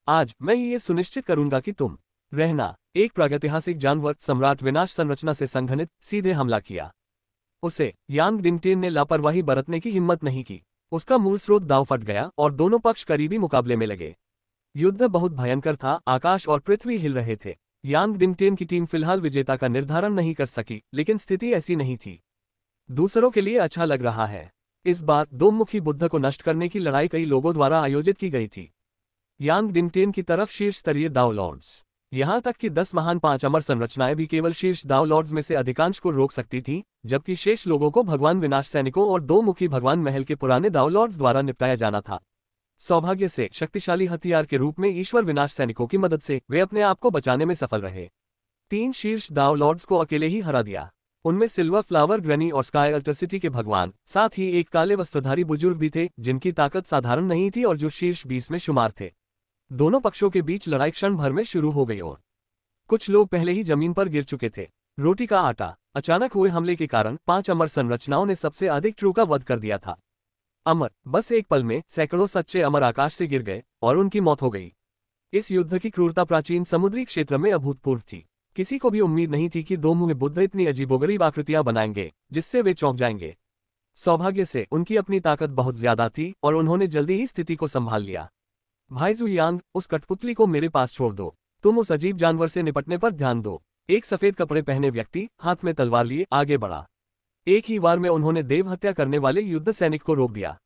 आज मैं ये सुनिश्चित करूंगा कि तुम रहना। एक प्रागैतिहासिक जानवर सम्राट विनाश संरचना से संघनित सीधे हमला किया। उसे यांग डिंगटिन ने लापरवाही बरतने की हिम्मत नहीं की। उसका मूल स्रोत दांव फट गया और दोनों पक्ष करीबी मुकाबले में लगे। युद्ध बहुत भयंकर था, आकाश और पृथ्वी हिल रहे थे। यांग डिंगटिन की टीम फिलहाल विजेता का निर्धारण नहीं कर सकी, लेकिन स्थिति ऐसी नहीं थी। दूसरों के लिए अच्छा लग रहा है। इस बार दो मुखी बुद्ध को नष्ट करने की लड़ाई कई लोगों द्वारा आयोजित की गई थी। यांग डिंगटिन की तरफ शीर्ष स्तरीय दाव लॉर्ड्स, यहां तक कि 10 महान 5 अमर संरचनाएं भी केवल शीर्ष दाव लॉर्ड्स में से अधिकांश को रोक सकती थीं, जबकि शेष लोगों को भगवान विनाश सैनिकों और दो मुखी भगवान महल के पुराने दाव लॉर्ड्स द्वारा निपटाया जाना था। सौभाग्य से शक्तिशाली हथियार के रूप में ईश्वर विनाश सैनिकों की मदद से वे अपने आप को बचाने में सफल रहे। 3 शीर्ष दाव लॉर्ड्स को अकेले ही हरा दिया। उनमें सिल्वर फ्लावर ग्रैनी और स्काई अल्टरसिटी के भगवान, साथ ही एक काले वस्त्रधारी बुजुर्ग भी थे जिनकी ताकत साधारण नहीं थी और जो शीर्ष 20 में शुमार थे। दोनों पक्षों के बीच लड़ाई क्षण भर में शुरू हो गई और कुछ लोग पहले ही जमीन पर गिर चुके थे। रोटी का आटा। अचानक हुए हमले के कारण 5 अमर संरचनाओं ने सबसे अधिक ट्रू का वध कर दिया था। अमर, बस एक पल में सैकड़ों सच्चे अमर आकाश से गिर गए और उनकी मौत हो गई। इस युद्ध की क्रूरता प्राचीन समुद्री क्षेत्र में अभूतपूर्व थी। किसी को भी उम्मीद नहीं थी कि दो मुँह बुद्ध इतनी अजीबोगरीब आकृतियां बनाएंगे जिससे वे चौंक जाएंगे। सौभाग्य से उनकी अपनी ताकत बहुत ज्यादा थी और उन्होंने जल्दी ही स्थिति को संभाल लिया। भाई जुयांग, उस कठपुतली को मेरे पास छोड़ दो। तुम उस अजीब जानवर से निपटने पर ध्यान दो। एक सफेद कपड़े पहने व्यक्ति हाथ में तलवार लिए आगे बढ़ा। एक ही वार में उन्होंने देव हत्या करने वाले युद्ध सैनिक को रोक दिया।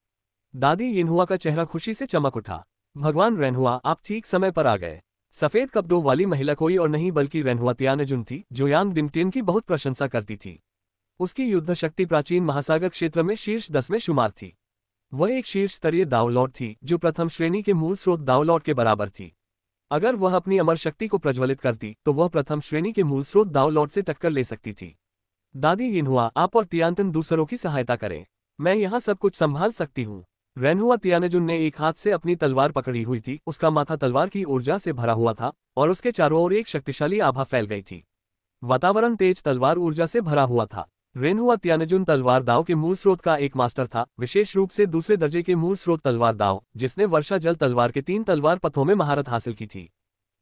दादी यिनहुआ का चेहरा खुशी से चमक उठा। भगवान रेनहुआ, आप ठीक समय पर आ गए। सफेद कपड़ों वाली महिला कोई और नहीं बल्कि रेनहुआ तियानजुन थी, जो यांग डिंगटिन की बहुत प्रशंसा करती थी। उसकी युद्ध शक्ति प्राचीन महासागर क्षेत्र में शीर्ष 10 में शुमार थी। वह एक शीर्ष स्तरीय दाव लॉर्ड थी जो प्रथम श्रेणी के मूल स्रोत दाव लॉर्ड के बराबर थी। अगर वह अपनी अमर शक्ति को प्रज्वलित करती तो वह प्रथम श्रेणी के मूल स्रोत दाव लॉर्ड से टक्कर ले सकती थी। दादी यिनहुआ, आप और तियानतन दूसरों की सहायता करें। मैं यहाँ सब कुछ संभाल सकती हूँ। रेनहुआ तियानजुन ने एक हाथ से अपनी तलवार पकड़ी हुई थी। उसका माथा तलवार की ऊर्जा से भरा हुआ था और उसके चारों ओर एक शक्तिशाली आभा फैल गई थी। वातावरण तेज तलवार ऊर्जा से भरा हुआ था। रेनहुआ तियानजुन तलवार दाव के मूल स्रोत का एक मास्टर था, विशेष रूप से दूसरे दर्जे के मूल स्रोत तलवार दाव, जिसने वर्षा जल तलवार के 3 तलवार पथों में महारत हासिल की थी।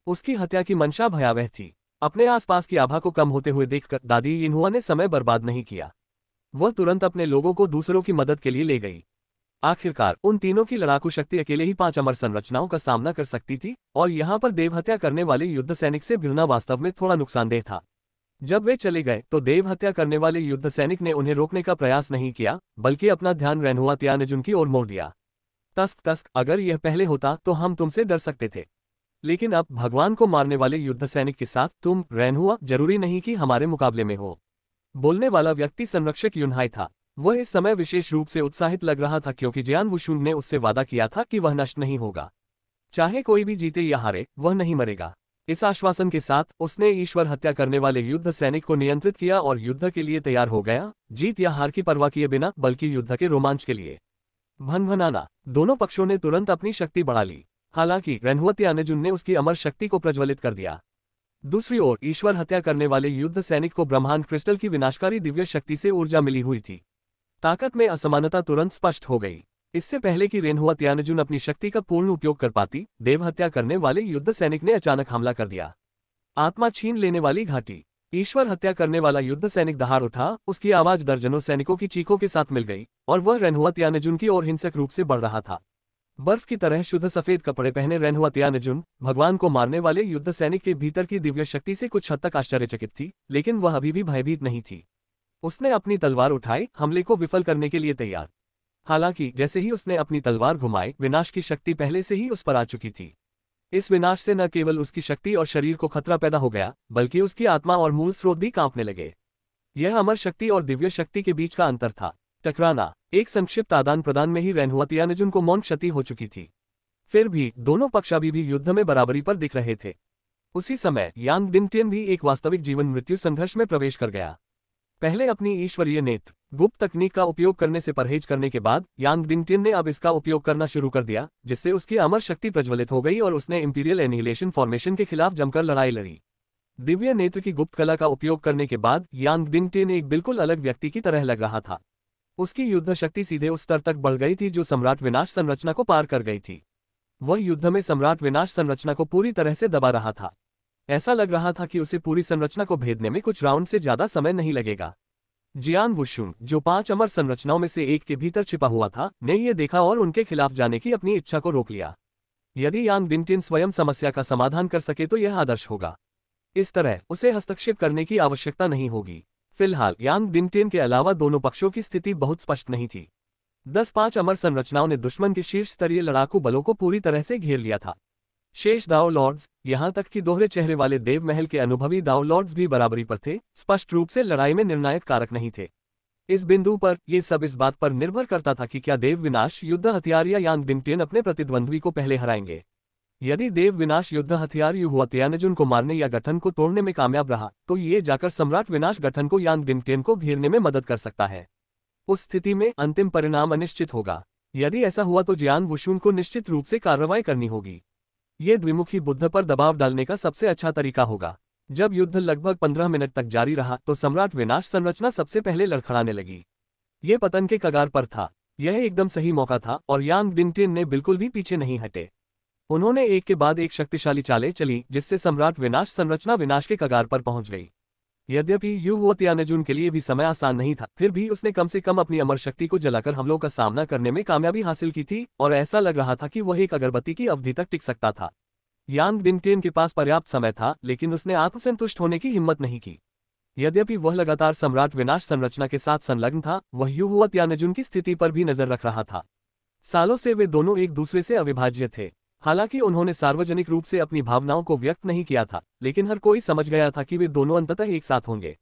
उसकी हत्या की मंशा भयावह थी। अपने आसपास की आभा को कम होते हुए देखकर दादी यिनहुआ ने समय बर्बाद नहीं किया। वह तुरंत अपने लोगों को दूसरों की मदद के लिए ले गई। आखिरकार उन तीनों की लड़ाकू शक्ति अकेले ही 5 अमर संरचनाओं का सामना कर सकती थी और यहाँ पर देवहत्या करने वाले युद्ध सैनिक से भिड़ना वास्तव में थोड़ा नुकसानदेह था। जब वे चले गए तो देवहत्या करने वाले युद्ध सैनिक ने उन्हें रोकने का प्रयास नहीं किया, बल्कि अपना ध्यान रेनहुआ तियानजुन की ओर मोड़ दिया। तस्क, अगर यह पहले होता तो हम तुमसे डर सकते थे, लेकिन अब भगवान को मारने वाले युद्ध सैनिक के साथ तुम, रेनहुआ, जरूरी नहीं कि हमारे मुकाबले में हो। बोलने वाला व्यक्ति संरक्षक युनहाई था। वह इस समय विशेष रूप से उत्साहित लग रहा था क्योंकि जियान वुशुन ने उससे वादा किया था कि वह नष्ट नहीं होगा। चाहे कोई भी जीते या हारे, वह नहीं मरेगा। इस आश्वासन के साथ उसने ईश्वर हत्या करने वाले युद्ध सैनिक को नियंत्रित किया और युद्ध के लिए तैयार हो गया, जीत या हार की परवाह किए बिना, बल्कि युद्ध के रोमांच के लिए। भनभनाना। दोनों पक्षों ने तुरंत अपनी शक्ति बढ़ा ली। हालांकि रेनहुआ तियानजुन ने उसकी अमर शक्ति को प्रज्वलित कर दिया। दूसरी ओर ईश्वर हत्या करने वाले युद्ध सैनिक को ब्रह्मांड क्रिस्टल की विनाशकारी दिव्य शक्ति से ऊर्जा मिली हुई थी। ताकत में असमानता तुरंत स्पष्ट हो गई। इससे पहले कि रेनहुआ तियानजुन अपनी शक्ति का पूर्ण उपयोग कर पाती, देवहत्या करने वाले युद्ध सैनिक ने अचानक हमला कर दिया। आत्मा छीन लेने वाली घाटी। ईश्वर हत्या करने वाला युद्ध सैनिक दहाड़ उठा, उसकी आवाज दर्जनों सैनिकों की चीखों के साथ मिल गई और वह रेनहुआ तियानजुन की ओर हिंसक रूप से बढ़ रहा था। बर्फ की तरह शुद्ध सफेद कपड़े पहने रेनहुआ तियानजुन भगवान को मारने वाले युद्ध सैनिक के भीतर की दिव्य शक्ति से कुछ हद तक आश्चर्यचकित थी, लेकिन वह अभी भी भयभीत नहीं थी। उसने अपनी तलवार उठाई, हमले को विफल करने के लिए तैयार। हालांकि जैसे ही उसने अपनी तलवार घुमाई, विनाश की शक्ति पहले से ही उस पर आ चुकी थी। इस विनाश से न केवल उसकी शक्ति और शरीर को खतरा पैदा हो गया, बल्कि उसकी आत्मा और मूल स्रोत भी कांपने लगे। यह अमर शक्ति और दिव्य शक्ति के बीच का अंतर था। टकराना। एक संक्षिप्त आदान प्रदान में ही रेनहुआ तियानजुन को मौन क्षति हो चुकी थी। फिर भी दोनों पक्ष अभी भी युद्ध में बराबरी पर दिख रहे थे। उसी समय यांग डिंगटिन भी एक वास्तविक जीवन मृत्यु संघर्ष में प्रवेश कर गया। पहले अपनी ईश्वरीय नेत्र गुप्त तकनीक का उपयोग करने से परहेज करने के बाद यांग डिंगटिन ने अब इसका उपयोग करना शुरू कर दिया, जिससे उसकी अमर शक्ति प्रज्वलित हो गई और उसने इंपीरियल एनिहिलेशन फॉर्मेशन के खिलाफ जमकर लड़ाई लड़ी। दिव्य नेत्र की गुप्त कला का उपयोग करने के बाद यांग डिंगटिन एक बिल्कुल अलग व्यक्ति की तरह लग रहा था। उसकी युद्ध शक्ति सीधे उस स्तर तक बढ़ गई थी जो सम्राट विनाश संरचना को पार कर गई थी। वह युद्ध में सम्राट विनाश संरचना को पूरी तरह से दबा रहा था। ऐसा लग रहा था कि उसे पूरी संरचना को भेदने में कुछ राउंड से ज्यादा समय नहीं लगेगा। जियान वुशुन, जो 5 अमर संरचनाओं में से एक के भीतर छिपा हुआ था, ने ये देखा और उनके खिलाफ जाने की अपनी इच्छा को रोक लिया। यदि यांग बिनटिन स्वयं समस्या का समाधान कर सके तो यह आदर्श होगा। इस तरह उसे हस्तक्षेप करने की आवश्यकता नहीं होगी। फिलहाल यांग बिनटिन के अलावा दोनों पक्षों की स्थिति बहुत स्पष्ट नहीं थी। 10-5 अमर संरचनाओं ने दुश्मन के शीर्ष स्तरीय लड़ाकू बलों को पूरी तरह से घेर लिया था। शेष दाओ लॉर्ड्स, यहां तक कि दोहरे चेहरे वाले देव महल के अनुभवी दाओ लॉर्ड्स भी बराबरी पर थे, स्पष्ट रूप से लड़ाई में निर्णायक कारक नहीं थे। इस बिंदु पर ये सब इस बात पर निर्भर करता था कि क्या देव विनाश युद्ध हथियार या यांग बिनटिन अपने प्रतिद्वंद्वी को पहले हराएंगे। यदि देव विनाश युद्ध हथियार यू हुआ त्यानजुन को मारने या गठन को तोड़ने में कामयाब रहा, तो ये जाकर सम्राट विनाश गठन को यांग बिनटिन को घेरने में मदद कर सकता है। उस स्थिति में अंतिम परिणाम अनिश्चित होगा। यदि ऐसा हुआ तो जियान वुशुन को निश्चित रूप से कार्रवाई करनी होगी। ये द्विमुखी बुद्ध पर दबाव डालने का सबसे अच्छा तरीका होगा। जब युद्ध लगभग 15 मिनट तक जारी रहा तो सम्राट विनाश संरचना सबसे पहले लड़खड़ाने लगी। ये पतन के कगार पर था। यह एकदम सही मौका था और यांग बिनटिन ने बिल्कुल भी पीछे नहीं हटे। उन्होंने एक के बाद एक शक्तिशाली चालें चली, जिससे सम्राट विनाश संरचना विनाश के कगार पर पहुंच गई। यद्यपि यू हुआ त्यानजुन के लिए भी समय आसान नहीं था, फिर भी उसने कम से कम अपनी अमर शक्ति को जलाकर हमलों का सामना करने में कामयाबी हासिल की थी और ऐसा लग रहा था कि वह एक अगरबत्ती की अवधि तक टिक सकता था। यांग बिनटिन के पास पर्याप्त समय था, लेकिन उसने आत्मसंतुष्ट होने की हिम्मत नहीं की। यद्यपि वह लगातार सम्राट विनाश संरचना के साथ संलग्न था, वह यू हुआ त्यानजुन की स्थिति पर भी नजर रख रहा था। सालों से वे दोनों एक दूसरे से अविभाज्य थे। हालांकि उन्होंने सार्वजनिक रूप से अपनी भावनाओं को व्यक्त नहीं किया था, लेकिन हर कोई समझ गया था कि वे दोनों अंततः एक साथ होंगे।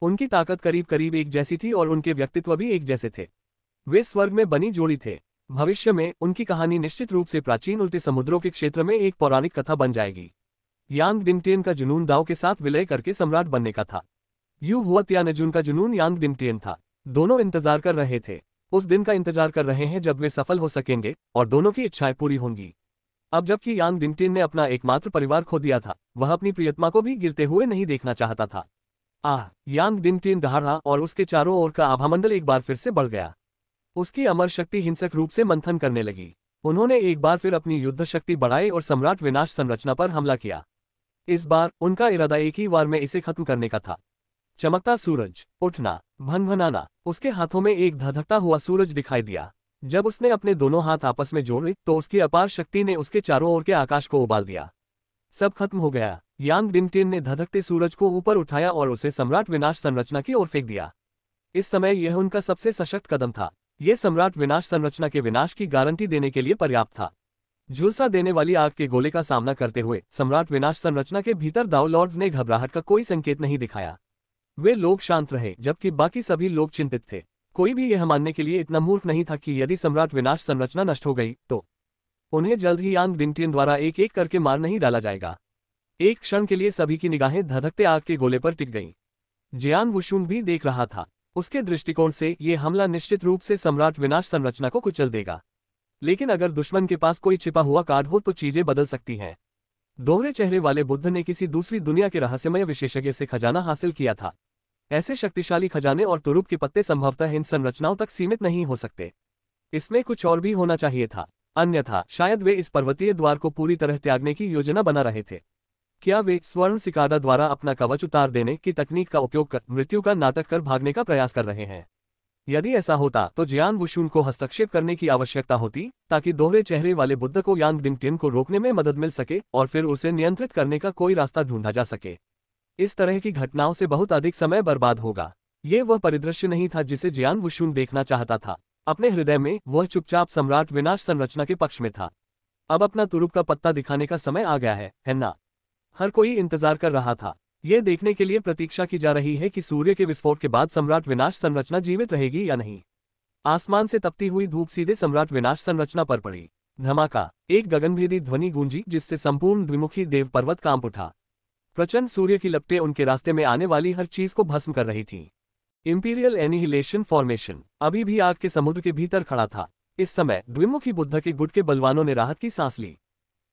उनकी ताकत करीब करीब एक जैसी थी और उनके व्यक्तित्व भी एक जैसे थे। वे स्वर्ग में बनी जोड़ी थे। भविष्य में उनकी कहानी निश्चित रूप से प्राचीन उल्टे समुद्रों के क्षेत्र में एक पौराणिक कथा बन जाएगी। यांग बिनटिन का जुनून दाव के साथ विलय करके सम्राट बनने का था। यू हुआ त्यानजुन का जुनून यांग बिनटिन था। दोनों इंतजार कर रहे थे। उस दिन का इंतजार कर रहे हैं जब वे सफल हो सकेंगे और दोनों की इच्छाएं पूरी होंगी। अब जबकि यांग बिनटिन ने अपना एकमात्र परिवार खो दिया था, वह अपनी प्रियतमा को भी गिरते हुए नहीं देखना चाहता था। यांग बिनटिन दहाड़ा और उसके चारों ओर का आभामंडल एक बार फिर से बढ़ गया। उसकी अमर शक्ति हिंसक रूप से मंथन करने लगी। उन्होंने एक बार फिर अपनी युद्ध शक्ति बढ़ाई और सम्राट विनाश संरचना पर हमला किया। इस बार उनका इरादा एक ही वार में इसे खत्म करने का था। चमकता सूरज, उठना, भनभनाना। उसके हाथों में एक धधकता हुआ सूरज दिखाई दिया। जब उसने अपने दोनों हाथ आपस में जोड़े तो उसकी अपार शक्ति ने उसके चारों ओर के आकाश को उबाल दिया। सब खत्म हो गया। यांग बिनटिन ने धधकते सूरज को ऊपर उठाया और उसे सम्राट विनाश संरचना की ओर फेंक दिया। इस समय यह उनका सबसे सशक्त कदम था। यह सम्राट विनाश संरचना के विनाश की गारंटी देने के लिए पर्याप्त था। झुलसा देने वाली आग के गोले का सामना करते हुए सम्राट विनाश संरचना के भीतर दाओ लॉर्ड्स ने घबराहट का कोई संकेत नहीं दिखाया। वे लोग शांत रहे, जबकि बाकी सभी लोग चिंतित थे। कोई भी यह मानने के लिए इतना मूर्ख नहीं था कि यदि सम्राट विनाश संरचना नष्ट हो गई तो उन्हें जल्द ही यांग बिनटिन द्वारा एक एक करके मार नहीं डाला जाएगा। एक क्षण के लिए सभी की निगाहें धधकते आग के गोले पर टिक गईं। जियान वुशुन भी देख रहा था। उसके दृष्टिकोण से ये हमला निश्चित रूप से सम्राट विनाश संरचना को कुचल देगा। लेकिन अगर दुश्मन के पास कोई छिपा हुआ कार्ड हो तो चीजें बदल सकती हैं। दोहरे चेहरे वाले बुद्ध ने किसी दूसरी दुनिया के रहस्यमय विशेषज्ञ से खजाना हासिल किया था। ऐसे शक्तिशाली खजाने और तुरुप के पत्ते संभवतः इन संरचनाओं तक सीमित नहीं हो सकते। इसमें कुछ और भी होना चाहिए था, अन्यथा शायद वे इस पर्वतीय द्वार को पूरी तरह त्यागने की योजना बना रहे थे। क्या वे स्वर्ण सिकादा द्वारा अपना कवच उतार देने की तकनीक का उपयोग कर मृत्यु का नाटक कर भागने का प्रयास कर रहे हैं? यदि ऐसा होता तो जियान वुशुन को हस्तक्षेप करने की आवश्यकता होती, ताकि दोहरे चेहरे वाले बुद्ध को यांग बिनटिन को रोकने में मदद मिल सके और फिर उसे नियंत्रित करने का कोई रास्ता ढूंढा जा सके। इस तरह की घटनाओं से बहुत अधिक समय बर्बाद होगा। ये वह परिदृश्य नहीं था जिसे जियान वुशुन देखना चाहता था। अपने हृदय में वह चुपचाप सम्राट विनाश संरचना के पक्ष में था। अब अपना तुरुप का पत्ता दिखाने का समय आ गया है ना? हर कोई इंतजार कर रहा था। यह देखने के लिए प्रतीक्षा की जा रही है कि सूर्य के विस्फोट के बाद सम्राट विनाश संरचना जीवित रहेगी या नहीं। आसमान से तपती हुई धूप सीधे सम्राट विनाश संरचना पर पड़ी। धमाका, एक गगनभेदी ध्वनि गूंजी जिससे संपूर्ण द्विमुखी देव पर्वत कांप उठा। प्रचंड सूर्य की लपटें उनके रास्ते में आने वाली हर चीज को भस्म कर रही थीं। इंपीरियल एनिहिलेशन फॉर्मेशन अभी भी आग के समुद्र के भीतर खड़ा था। इस समय द्विमुखी बुद्ध के गुट के बलवानों ने राहत की सांस ली।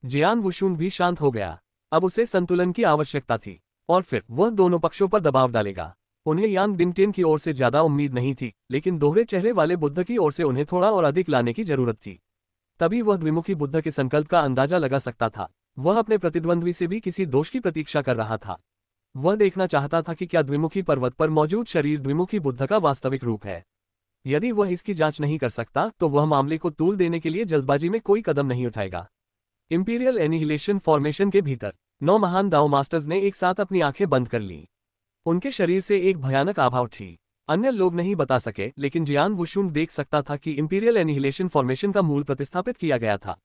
जियान वुशुन भी शांत हो गया। अब उसे संतुलन की आवश्यकता थी और फिर वह दोनों पक्षों पर दबाव डालेगा। उन्हें यांग बिनटिन की ओर से ज्यादा उम्मीद नहीं थी, लेकिन दोहरे चेहरे वाले बुद्ध की ओर से उन्हें थोड़ा और अधिक लाने की जरूरत थी। तभी वह द्विमुखी बुद्ध के संकल्प का अंदाजा लगा सकता था। वह अपने प्रतिद्वंद्वी से भी किसी दोष की प्रतीक्षा कर रहा था। वह देखना चाहता था कि क्या द्विमुखी पर्वत पर मौजूद शरीर द्विमुखी बुद्ध का वास्तविक रूप है। यदि वह इसकी जांच नहीं कर सकता तो वह मामले को तूल देने के लिए जल्दबाजी में कोई कदम नहीं उठाएगा। इंपीरियल एनिहिलेशन फॉर्मेशन के भीतर 9 महान दाओ मास्टर्स ने एक साथ अपनी आंखें बंद कर लीं। उनके शरीर से एक भयानक आभा उठी। अन्य लोग नहीं बता सके, लेकिन जियान वुशुन देख सकता था कि इंपीरियल एनिहिलेशन फॉर्मेशन का मूल प्रतिस्थापित किया गया था।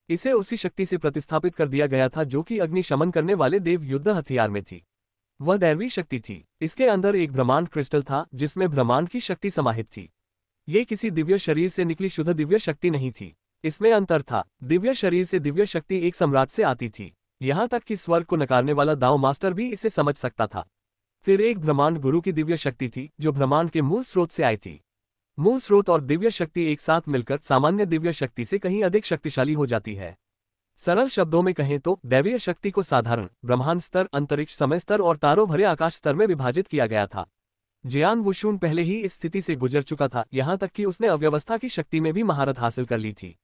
इसे उसी शक्ति से प्रतिस्थापित कर दिया गया था जो कि अग्निशमन करने वाले देव युद्ध हथियार में थी। वह दैवी शक्ति थी। इसके अंदर एक ब्रह्मांड क्रिस्टल था जिसमें ब्रह्मांड की शक्ति समाहित थी। ये किसी दिव्य शरीर से निकली शुद्ध दिव्य शक्ति नहीं थी। इसमें अंतर था। दिव्य शरीर से दिव्य शक्ति एक सम्राट से आती थी। यहां तक कि स्वर्ग को नकारने वाला दाओ मास्टर भी इसे समझ सकता था। फिर एक ब्रह्मांड गुरु की दिव्य शक्ति थी जो ब्रह्मांड के मूल स्रोत से आई थी। मूल स्रोत और दिव्य शक्ति एक साथ मिलकर सामान्य दिव्य शक्ति से कहीं अधिक शक्तिशाली हो जाती है। सरल शब्दों में कहें तो दैवीय शक्ति को साधारण ब्रह्मांड स्तर, अंतरिक्ष समय स्तर और तारों भरे आकाश स्तर में विभाजित किया गया था। जियान वुशुन पहले ही इस स्थिति से गुजर चुका था, यहां तक कि उसने अव्यवस्था की शक्ति में भी महारत हासिल कर ली थी।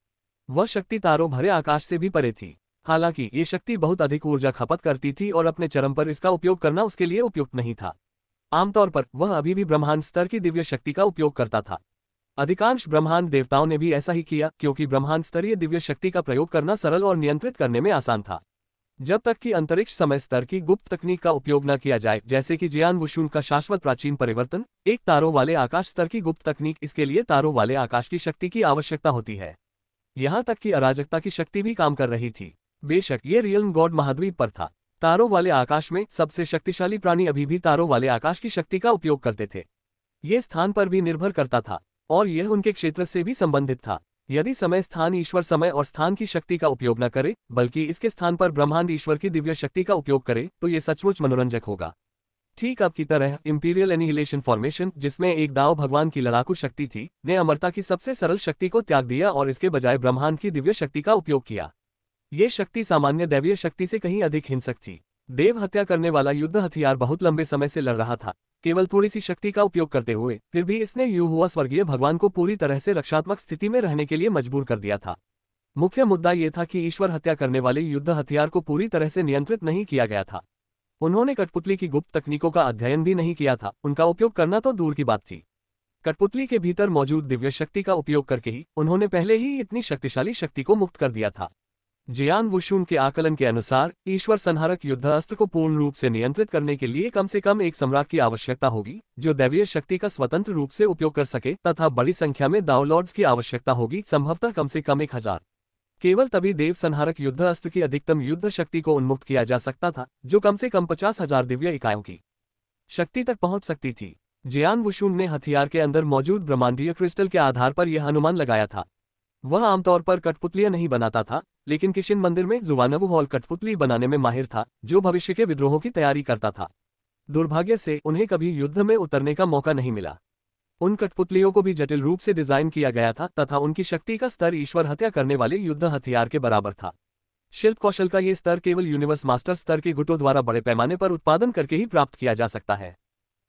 वह शक्ति तारों भरे आकाश से भी परे थी। हालांकि ये शक्ति बहुत अधिक ऊर्जा खपत करती थी और अपने चरम पर इसका उपयोग करना उसके लिए उपयुक्त नहीं था। आमतौर पर वह अभी भी ब्रह्मांड स्तर की दिव्य शक्ति का उपयोग करता था। अधिकांश ब्रह्मांड देवताओं ने भी ऐसा ही किया क्योंकि ब्रह्मांड स्तरीय दिव्य शक्ति का प्रयोग करना सरल और नियंत्रित करने में आसान था। जब तक कि अंतरिक्ष समय स्तर की गुप्त तकनीक का उपयोग न किया जाए, जैसे कि जियान वुशुन का शाश्वत प्राचीन परिवर्तन, एक तारों वाले आकाश स्तर की गुप्त तकनीक, इसके लिए तारों वाले आकाश की शक्ति की आवश्यकता होती है। यहां तक कि अराजकता की शक्ति भी काम कर रही थी। बेशक ये रियल्म गॉड महाद्वीप पर था। तारों वाले आकाश में सबसे शक्तिशाली प्राणी अभी भी तारों वाले आकाश की शक्ति का उपयोग करते थे। ये स्थान पर भी निर्भर करता था और यह उनके क्षेत्र से भी संबंधित था। यदि समय स्थान ईश्वर समय और स्थान की शक्ति का उपयोग न करे, बल्कि इसके स्थान पर ब्रह्मांड ईश्वर की दिव्य शक्ति का उपयोग करे, तो ये सचमुच मनोरंजक होगा। ठीक अब की तरह इंपीरियल एनिहिलेशन फॉर्मेशन, जिसमें एक दाओ भगवान की लड़ाकू शक्ति थी, ने अमरता की सबसे सरल शक्ति को त्याग दिया और इसके बजाय ब्रह्मांड की दिव्य शक्ति का उपयोग किया। ये शक्ति सामान्य दैवीय शक्ति से कहीं अधिक हिंसक थी। देव हत्या करने वाला युद्ध हथियार बहुत लंबे समय से लड़ रहा था, केवल थोड़ी सी शक्ति का उपयोग करते हुए। फिर भी इसने युहुआ स्वर्गीय भगवान को पूरी तरह से रक्षात्मक स्थिति में रहने के लिए मजबूर कर दिया था। मुख्य मुद्दा यह था कि ईश्वर हत्या करने वाले युद्ध हथियार को पूरी तरह से नियंत्रित नहीं किया गया था। उन्होंने कठपुतली की गुप्त तकनीकों का अध्ययन भी नहीं किया था, उनका उपयोग करना तो दूर की बात थी। कठपुतली के भीतर मौजूद दिव्य शक्ति का उपयोग करके ही उन्होंने पहले ही इतनी शक्तिशाली शक्ति को मुक्त कर दिया था। जियान वुशुन के आकलन के अनुसार ईश्वर संहारक युद्ध अस्त्र को पूर्ण रूप से नियंत्रित करने के लिए कम से कम एक सम्राट की आवश्यकता होगी जो दैवीय शक्ति का स्वतंत्र रूप से उपयोग कर सके, तथा बड़ी संख्या में दाओ लॉर्ड्स की आवश्यकता होगी, संभवतः कम से कम 1000। केवल तभी देव संहारक युद्ध अस्त्र की अधिकतम युद्ध शक्ति को उन्मुक्त किया जा सकता था, जो कम से कम 50,000 दिव्य इकाइयों की शक्ति तक पहुंच सकती थी। जियान वुशुन ने हथियार के अंदर मौजूद ब्रह्मांडीय क्रिस्टल के आधार पर यह अनुमान लगाया था। वह आमतौर पर कठपुतलियां नहीं बनाता था, लेकिन किशिन मंदिर में जुवानवु हॉल कठपुतली बनाने में माहिर था, जो भविष्य के विद्रोहों की तैयारी करता था। दुर्भाग्य से उन्हें कभी युद्ध में उतरने का मौका नहीं मिला। उन कठपुतलियों को भी जटिल रूप से डिजाइन किया गया था तथा उनकी शक्ति का स्तर ईश्वर हत्या करने वाले युद्ध हथियार के बराबर था। शिल्प कौशल का ये स्तर केवल यूनिवर्स मास्टर स्तर के गुटों द्वारा बड़े पैमाने पर उत्पादन करके ही प्राप्त किया जा सकता है।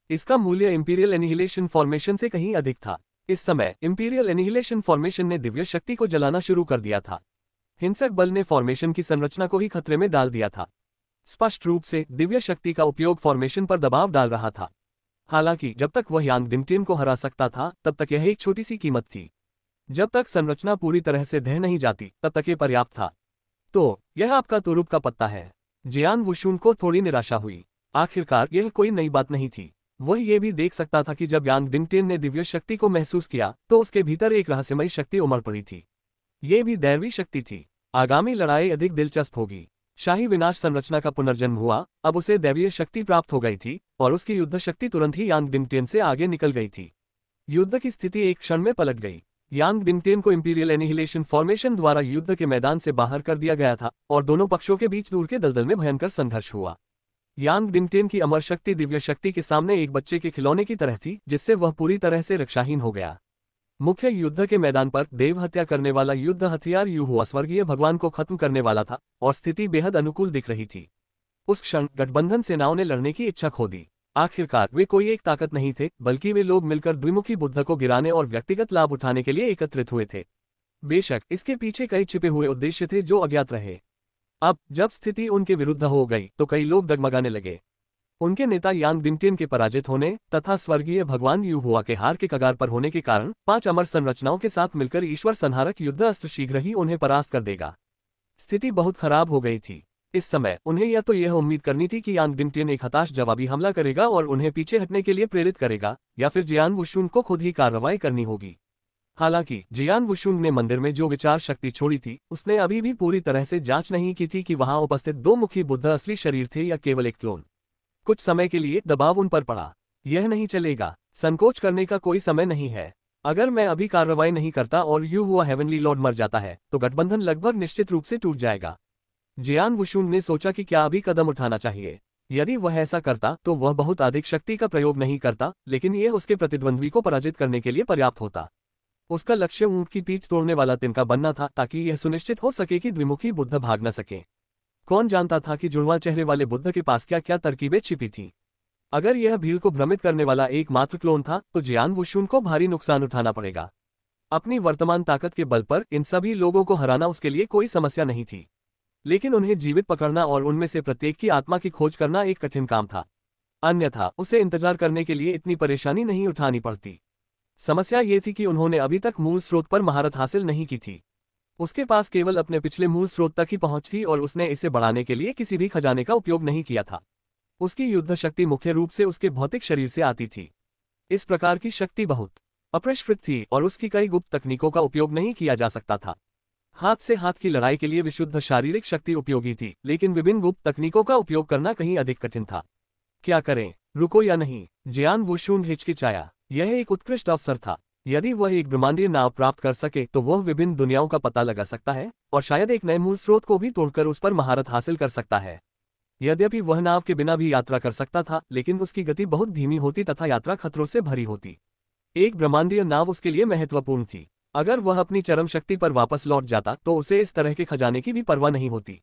इसका मूल्य इंपीरियल एनिहिलेशन फॉर्मेशन से कहीं अधिक था। इस समय इंपीरियल एनिहिलेशन फॉर्मेशन ने दिव्य शक्ति को जलाना शुरू कर दिया था। हिंसक बल ने फॉर्मेशन की संरचना को ही खतरे में डाल दिया था। स्पष्ट रूप से दिव्य शक्ति का उपयोग फॉर्मेशन पर दबाव डाल रहा था। हालांकि जब तक वह यांग डिंगटिन को हरा सकता था, तब तक यह एक छोटी सी कीमत थी। जब तक संरचना पूरी तरह से ढह नहीं जाती, तब तक ये पर्याप्त था। तो यह आपका तुरुप का पत्ता है। जियान वुशुन को थोड़ी निराशा हुई। आखिरकार यह कोई नई बात नहीं थी। वह ये भी देख सकता था कि जब यांग डिंगटिन ने दिव्य शक्ति को महसूस किया तो उसके भीतर एक रहस्यमयी शक्ति उमड़ पड़ी थी। ये भी दैवी शक्ति थी। आगामी लड़ाई अधिक दिलचस्प होगी। शाही विनाश संरचना का पुनर्जन्म हुआ। अब उसे दैवीय शक्ति प्राप्त हो गई थी और उसकी युद्ध शक्ति तुरंत ही यांग डिंगटिन से आगे निकल गई थी। युद्ध की स्थिति एक क्षण में पलट गई। यांग डिंगटिन को इंपीरियल एनिहिलेशन फॉर्मेशन द्वारा युद्ध के मैदान से बाहर कर दिया गया था और दोनों पक्षों के बीच दूर के दलदल में भयंकर संघर्ष हुआ। यांग डिंगटिन की अमर शक्ति दिव्य शक्ति के सामने एक बच्चे के खिलौने की तरह थी, जिससे वह पूरी तरह से रक्षाहीन हो गया। मुख्य युद्ध के मैदान पर देव हत्या करने वाला युद्ध हथियार युहुआ स्वर्गीय भगवान को खत्म करने वाला था और स्थिति बेहद अनुकूल दिख रही थी। उस क्षण गठबंधन सेनाओं ने लड़ने की इच्छा खो दी। आखिरकार वे कोई एक ताकत नहीं थे, बल्कि वे लोग मिलकर द्विमुखी बुद्ध को गिराने और व्यक्तिगत लाभ उठाने के लिए एकत्रित हुए थे। बेशक इसके पीछे कई छिपे हुए उद्देश्य थे जो अज्ञात रहे। अब जब स्थिति उनके विरुद्ध हो गई तो कई लोग डगमगाने लगे। उनके नेता यांग दिंगटियन के पराजित होने तथा स्वर्गीय भगवान यू हुआ के हार के कगार पर होने के कारण 5 अमर संरचनाओं के साथ मिलकर ईश्वर संहारक युद्ध अस्त्र शीघ्र ही उन्हें परास्त कर देगा। स्थिति बहुत खराब हो गई थी। इस समय उन्हें या तो यह उम्मीद करनी थी कि यांग दिंगटियन एक हताश जवाबी हमला करेगा और उन्हें पीछे हटने के लिए प्रेरित करेगा, या फिर जियान वुशुन को खुद ही कार्रवाई करनी होगी। हालांकि जियान वुशुन ने मंदिर में जो विचार शक्ति छोड़ी थी, उसने अभी भी पूरी तरह से जांच नहीं की थी कि वहां उपस्थित 2 मुखी बुद्ध असली शरीर थे या केवल एक क्लोन। कुछ समय के लिए दबाव उन पर पड़ा। यह नहीं चलेगा, संकोच करने का कोई समय नहीं है। अगर मैं अभी कार्रवाई नहीं करता और यू हुआ हेवनली लॉर्ड मर जाता है तो गठबंधन लगभग निश्चित रूप से टूट जाएगा। जियान वुशुन ने सोचा कि क्या अभी कदम उठाना चाहिए। यदि वह ऐसा करता तो वह बहुत अधिक शक्ति का प्रयोग नहीं करता, लेकिन यह उसके प्रतिद्वंद्वी को पराजित करने के लिए पर्याप्त होता। उसका लक्ष्य ऊंट की पीठ तोड़ने वाला तिनका बनना था, ताकि यह सुनिश्चित हो सके कि द्विमुखी बुद्ध भाग न सके। कौन जानता था कि जुड़वा चेहरे वाले बुद्ध के पास क्या क्या तरकीबें छिपी थीं। अगर यह भीड़ को भ्रमित करने वाला एकमात्र क्लोन था तो जियान वुशुन को भारी नुकसान उठाना पड़ेगा। अपनी वर्तमान ताकत के बल पर इन सभी लोगों को हराना उसके लिए कोई समस्या नहीं थी, लेकिन उन्हें जीवित पकड़ना और उनमें से प्रत्येक की आत्मा की खोज करना एक कठिन काम था। अन्यथा उसे इंतजार करने के लिए इतनी परेशानी नहीं उठानी पड़ती। समस्या ये थी कि उन्होंने अभी तक मूल स्रोत पर महारत हासिल नहीं की थी। उसके पास केवल अपने पिछले मूल स्रोत तक ही पहुंच थी और उसने इसे बढ़ाने के लिए किसी भी खजाने का उपयोग नहीं किया था। उसकी युद्ध शक्ति मुख्य रूप से उसके भौतिक शरीर से आती थी। इस प्रकार की शक्ति बहुत अपरिष्कृत थी और उसकी कई गुप्त तकनीकों का उपयोग नहीं किया जा सकता था। हाथ से हाथ की लड़ाई के लिए विशुद्ध शारीरिक शक्ति उपयोगी थी, लेकिन विभिन्न गुप्त तकनीकों का उपयोग करना कहीं अधिक कठिन था। क्या करें, रुको या नहीं? जियान वुशुन हिचकिचाया। यह एक उत्कृष्ट अवसर था। यदि वह एक ब्रह्मांडीय नाव प्राप्त कर सके तो वह विभिन्न दुनियाओं का पता लगा सकता है और शायद एक नए मूल स्रोत को भी तोड़कर उस पर महारत हासिल कर सकता है। यद्यपि वह नाव के बिना भी यात्रा कर सकता था, लेकिन उसकी गति बहुत धीमी होती तथा यात्रा खतरों से भरी होती। एक ब्रह्मांडीय नाव उसके लिए महत्वपूर्ण थी। अगर वह अपनी चरम शक्ति पर वापस लौट जाता तो उसे इस तरह के खजाने की भी परवाह नहीं होती।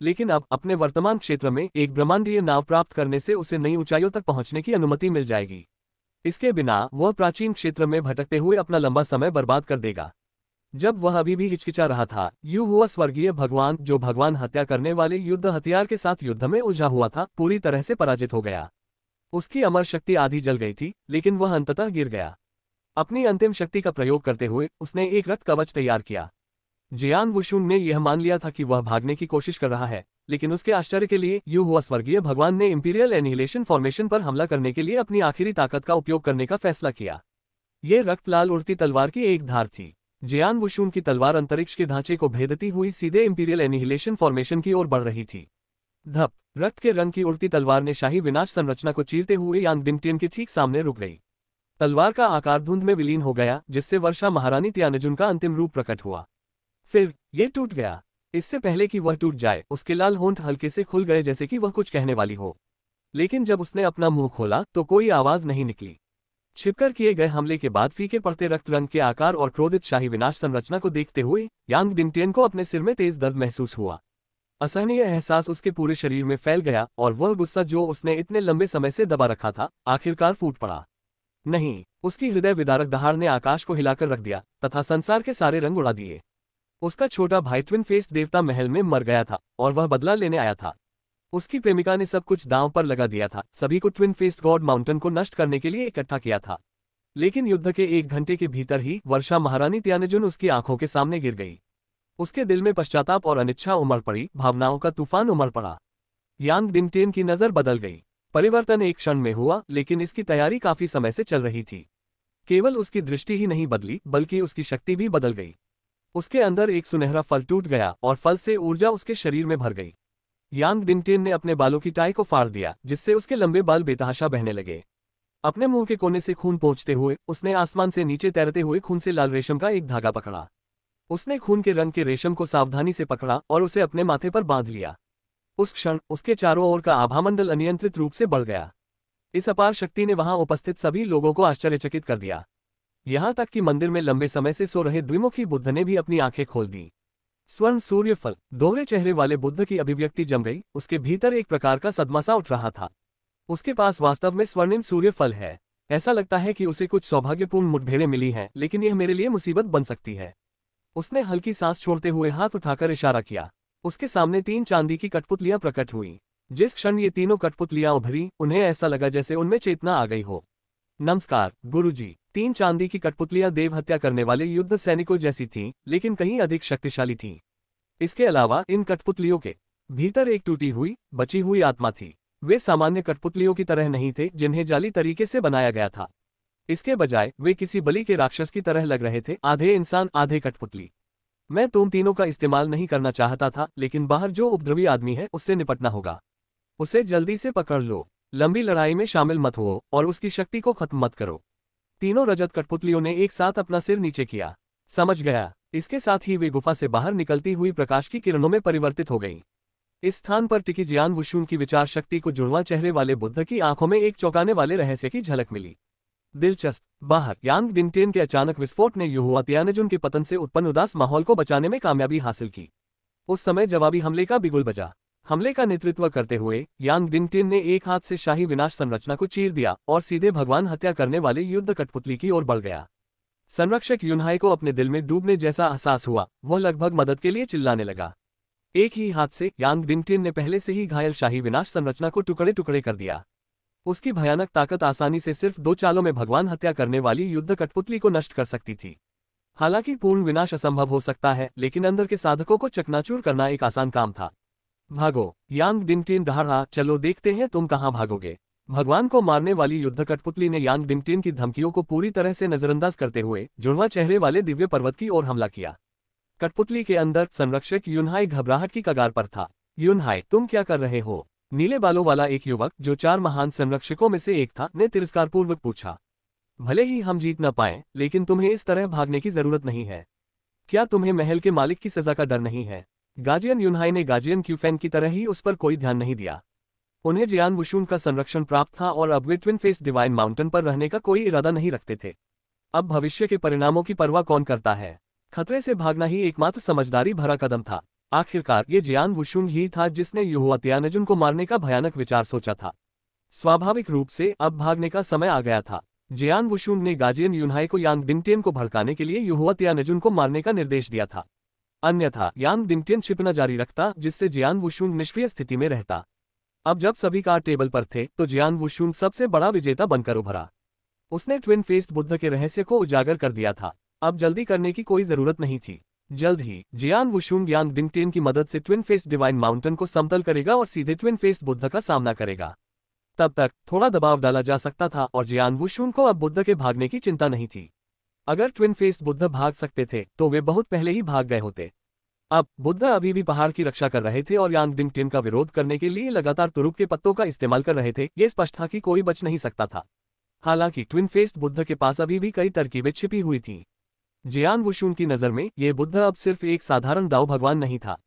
लेकिन अब अपने वर्तमान क्षेत्र में एक ब्रह्मांडीय नाव प्राप्त करने से उसे नई ऊंचाइयों तक पहुंचने की अनुमति मिल जाएगी। इसके बिना वह प्राचीन क्षेत्र में भटकते हुए अपना लंबा समय बर्बाद कर देगा। जब वह अभी भी हिचकिचा रहा था, यू हुआ स्वर्गीय भगवान, जो भगवान हत्या करने वाले युद्ध हथियार के साथ युद्ध में उलझा हुआ था, पूरी तरह से पराजित हो गया। उसकी अमर शक्ति आधी जल गई थी, लेकिन वह अंततः गिर गया। अपनी अंतिम शक्ति का प्रयोग करते हुए उसने एक रक्त कवच तैयार किया। जियान वुशुन ने यह मान लिया था कि वह भागने की कोशिश कर रहा है, लेकिन उसके आश्चर्य के लिए यू हुआ स्वर्गीय भगवान ने इंपीरियल एनिहिलेशन फॉर्मेशन पर हमला करने के लिए अपनी आखिरी ताकत का उपयोग करने का फैसला किया। ये रक्त लाल उड़ती तलवार की एक धार थी। जियान वुशुन की तलवार अंतरिक्ष के ढांचे को भेदती हुई सीधे इंपीरियल एनिहिलेशन फॉर्मेशन की ओर बढ़ रही थी। धप, रक्त के रंग की उड़ती तलवार ने शाही विनाश संरचना को चीरते हुए यांग दिंगटियन के ठीक सामने रुक गई। तलवार का आकार धुंध में विलीन हो गया, जिससे वर्षा महारानी त्यानजुन का अंतिम रूप प्रकट हुआ। फिर ये टूट गया। इससे पहले कि वह टूट जाए, उसके लाल होंठ हल्के से खुल गए, जैसे कि वह कुछ कहने वाली हो। लेकिन जब उसने अपना मुंह खोला तो कोई आवाज नहीं निकली। छिपकर किए गए हमले के बाद फीके पड़ते रक्त रंग के आकार और क्रोधित शाही विनाश संरचना को देखते हुए यांग दिंगटियन को अपने सिर में तेज दर्द महसूस हुआ। असहनीय एहसास उसके पूरे शरीर में फैल गया और वह गुस्सा जो उसने इतने लंबे समय से दबा रखा था, आखिरकार फूट पड़ा। नहीं, उसकी हृदय विदारक दहाड़ ने आकाश को हिलाकर रख दिया तथा संसार के सारे रंग उड़ा दिए। उसका छोटा भाई ट्विन फेस्ड देवता महल में मर गया था और वह बदला लेने आया था। उसकी प्रेमिका ने सब कुछ दांव पर लगा दिया था, सभी को ट्विन फेस्ड गॉड माउंटेन को नष्ट करने के लिए इकट्ठा किया था। लेकिन युद्ध के 1 घंटे के भीतर ही वर्षा महारानी त्यानजुन उसकी आंखों के सामने गिर गई। उसके दिल में पश्चाताप और अनिच्छा उमड़ पड़ी, भावनाओं का तूफान उमड़ पड़ा। यांग दिंगटियन की नजर बदल गई। परिवर्तन एक क्षण में हुआ, लेकिन इसकी तैयारी काफी समय से चल रही थी। केवल उसकी दृष्टि ही नहीं बदली, बल्कि उसकी शक्ति भी बदल गई। उसके अंदर एक सुनहरा फल टूट गया और फल से ऊर्जा उसके शरीर में भर गई। यांग दिंगटियन ने अपने बालों की टाई को फाड़ दिया, जिससे उसके लंबे बाल बेतहाशा बहने लगे। अपने मुंह के कोने से खून पोंछते हुए उसने आसमान से नीचे तैरते हुए खून से लाल रेशम का एक धागा पकड़ा। उसने खून के रंग के रेशम को सावधानी से पकड़ा और उसे अपने माथे पर बांध लिया। उस क्षण उसके चारों ओर का आभामंडल अनियंत्रित रूप से बढ़ गया। इस अपार शक्ति ने वहां उपस्थित सभी लोगों को आश्चर्यचकित कर दिया। यहां तक कि मंदिर में लंबे समय से सो रहे द्विमुखी बुद्ध ने भी अपनी आंखें खोल दी। स्वर्ण सूर्य फल, दोहरे चेहरे वाले बुद्ध की अभिव्यक्ति जम गई। उसके भीतर एक प्रकार का सदमा सा उठ रहा था। उसके पास वास्तव में स्वर्णिम सूर्य फल है। ऐसा लगता है कि उसे कुछ सौभाग्यपूर्ण मुठभेड़ें मिली हैं, लेकिन यह मेरे लिए मुसीबत बन सकती है। उसने हल्की सांस छोड़ते हुए हाथ उठाकर इशारा किया। उसके सामने 3 चांदी की कठपुतलियां प्रकट हुई। जिस क्षण ये तीनों कठपुतलियां उभरी, उन्हें ऐसा लगा जैसे उनमें चेतना आ गई हो। नमस्कार गुरुजी। 3 चांदी की कठपुतलियां देव हत्या करने वाले युद्ध सैनिकों जैसी थीं, लेकिन कहीं अधिक शक्तिशाली थीं। इसके अलावा इन कठपुतलियों के भीतर एक टूटी हुई, बची हुई आत्मा थी। वे सामान्य कठपुतलियों की तरह नहीं थे, जिन्हें जाली तरीके से बनाया गया था। इसके बजाय वे किसी बलि के राक्षस की तरह लग रहे थे, आधे इंसान आधे कठपुतली। मैं तुम तीनों का इस्तेमाल नहीं करना चाहता था, लेकिन बाहर जो उपद्रवी आदमी है उससे निपटना होगा। उसे जल्दी से पकड़ लो। लंबी लड़ाई में शामिल मत हो और उसकी शक्ति को खत्म मत करो। तीनों रजत कठपुतलियों ने एक साथ अपना सिर नीचे किया। समझ गया। इसके साथ ही वे गुफा से बाहर निकलती हुई प्रकाश की किरणों में परिवर्तित हो गईं। इस स्थान पर टिकी जियान वुशुन की विचार शक्ति को जुड़वा चेहरे वाले बुद्ध की आंखों में एक चौंकाने वाले रहस्य की झलक मिली। दिलचस्प। बाहर यांग दिनटेन के अचानक विस्फोट ने युहुआ तियानजुन के पतन से उत्पन्न उदास माहौल को बचाने में कामयाबी हासिल की। उस समय जवाबी हमले का बिगुल बजा। हमले का नेतृत्व करते हुए यांग दिनटेन ने एक हाथ से शाही विनाश संरचना को चीर दिया और सीधे भगवान हत्या करने वाले युद्ध कठपुतली की ओर बढ़ गया। संरक्षक युनहाई को अपने दिल में डूबने जैसा एहसास हुआ। वह लगभग मदद के लिए चिल्लाने लगा। एक ही हाथ से यांग दिनटेन ने पहले से ही घायल शाही विनाश संरचना को टुकड़े टुकड़े कर दिया। उसकी भयानक ताकत आसानी से सिर्फ 2 चालों में भगवान हत्या करने वाली युद्ध कठपुतली को नष्ट कर सकती थी। हालांकि पूर्ण विनाश असंभव हो सकता है, लेकिन अंदर के साधकों को चकनाचूर करना एक आसान काम था। भागो। यांग दिनटेन रहा, चलो देखते हैं तुम कहां भागोगे। भगवान को मारने वाली युद्ध कठपुतली ने यांग दिनटेन की धमकियों को पूरी तरह से नजरअंदाज करते हुए जुड़वा चेहरे वाले दिव्य पर्वत की ओर हमला किया। कठपुतली के अंदर संरक्षक युनहाई घबराहट की कगार पर था। युनहाई, तुम क्या कर रहे हो? नीले बालों वाला एक युवक, जो 4 महान संरक्षकों में से एक था, ने तिरस्कारपूर्वक पूछा। भले ही हम जीत न पाए, लेकिन तुम्हें इस तरह भागने की जरूरत नहीं है। क्या तुम्हें महल के मालिक की सजा का डर नहीं है? गाजियन युनहाई ने गाजियन क्यूफेन की तरह ही उस पर कोई ध्यान नहीं दिया। उन्हें जियान वुशुन का संरक्षण प्राप्त था और अब वे ट्विन फेस डिवाइन माउंटेन पर रहने का कोई इरादा नहीं रखते थे। अब भविष्य के परिणामों की परवाह कौन करता है? खतरे से भागना ही एकमात्र समझदारी भरा कदम था। आखिरकार ये जियान वुशुन ही था जिसने युहुआ तियानजुन को मारने का भयानक विचार सोचा था। स्वाभाविक रूप से अब भागने का समय आ गया था। जियान वुशुन ने गाजियन युनहाई को यांग दिनटेन को भड़काने के लिए युहुआ तियानजुन को मारने का निर्देश दिया था। अन्यथा यांग दिनटेन छिपना जारी रखता, जिससे जियान वुशुन निष्क्रिय स्थिति में रहता। अब जब सभी कार्ड टेबल पर थे, तो जियान वुशुन सबसे बड़ा विजेता बनकर उभरा। उसने ट्विन फेस्ड बुद्ध के रहस्य को उजागर कर दिया था। अब जल्दी करने की कोई जरूरत नहीं थी। जल्द ही जियान वुशुन यांग दिनटेन की मदद से ट्विन फेस्ड डिवाइन माउंटेन को समतल करेगा और सीधे ट्विन फेस्ड बुद्ध का सामना करेगा। तब तक थोड़ा दबाव डाला जा सकता था और जियान वुशुन को अब बुद्ध के भागने की चिंता नहीं थी। अगर ट्विन फेस्ड बुद्ध भाग सकते थे, तो वे बहुत पहले ही भाग गए होते। अब बुद्ध अभी भी पहाड़ की रक्षा कर रहे थे और यांग दिनटेन का विरोध करने के लिए लगातार तुरुप के पत्तों का इस्तेमाल कर रहे थे। ये स्पष्ट था कि कोई बच नहीं सकता था। हालांकि ट्विन फेस्ड बुद्ध के पास अभी भी कई तरकीबें छिपी हुई थीं। जियान वुशुन की नज़र में ये बुद्ध अब सिर्फ एक साधारण दाव भगवान नहीं था।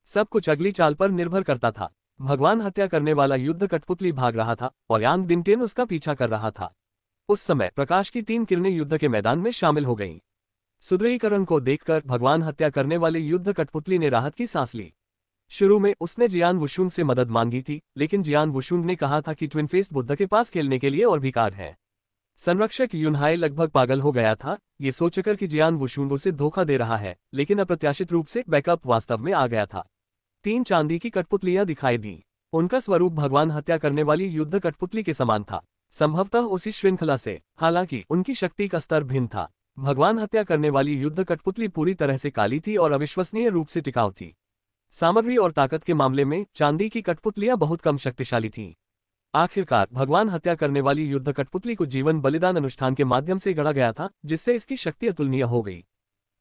सब कुछ अगली चाल पर निर्भर करता था। भगवान हत्या करने वाला युद्ध कठपुतली भाग रहा था और यांग दिनटेन उसका पीछा कर रहा था। उस समय प्रकाश की 3 किरणें युद्ध के मैदान में शामिल हो गईं। सुदृढ़ीकरण को देखकर भगवान हत्या करने वाले युद्ध कठपुतली ने राहत की सांस ली। शुरू में उसने जियान वुशुन से मदद मांगी थी, लेकिन जियान वुशुन ने कहा था कि ट्विन फेस्ड बुद्ध के पास खेलने के लिए और भी कार्ड है। संरक्षक युनहाई लगभग पागल हो गया था, ये सोचकर कि जियान वुशुन उसे धोखा दे रहा है, लेकिन अप्रत्याशित रूप से बैकअप वास्तव में आ गया था। 3 चांदी की कठपुतलियां दिखाई दी। उनका स्वरूप भगवान हत्या करने वाली युद्ध कठपुतली के समान था, संभवतः उसी श्रृंखला से। हालांकि उनकी शक्ति का स्तर भिन्न था। भगवान हत्या करने वाली युद्ध कठपुतली पूरी तरह से काली थी और अविश्वसनीय रूप से टिकाऊ थी। सामग्री और ताकत के मामले में चांदी की कठपुतलियां बहुत कम शक्तिशाली थीं। आखिरकार भगवान हत्या करने वाली युद्ध कठपुतली को जीवन बलिदान अनुष्ठान के माध्यम से गढ़ा गया था, जिससे इसकी शक्ति अतुलनीय हो गई।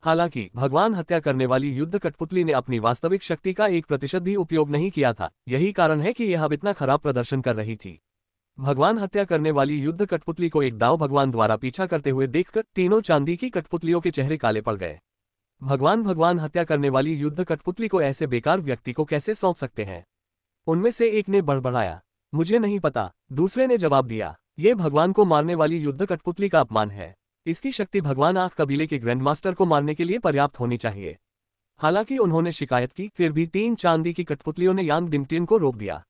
हालांकि भगवान हत्या करने वाली युद्ध कठपुतली ने अपनी वास्तविक शक्ति का 1% भी उपयोग नहीं किया था। यही कारण है कि यह अब इतना खराब प्रदर्शन कर रही थी। भगवान हत्या करने वाली युद्ध कठपुतली को एक दाव भगवान द्वारा पीछा करते हुए देखकर तीनों चांदी की कठपुतलियों के चेहरे काले पड़ गए। भगवान हत्या करने वाली युद्ध कठपुतली को ऐसे बेकार व्यक्ति को कैसे सौंप सकते हैं? उनमें से एक ने बड़बड़ाया, मुझे नहीं पता। दूसरे ने जवाब दिया, ये भगवान को मारने वाली युद्ध कठपुतली का अपमान है। इसकी शक्ति भगवान आंख कबीले के ग्रैंड मास्टर को मारने के लिए पर्याप्त होनी चाहिए। हालांकि उन्होंने शिकायत की, फिर भी 3 चांदी की कठपुतलियों ने यांग दिनटेन को रोक दिया।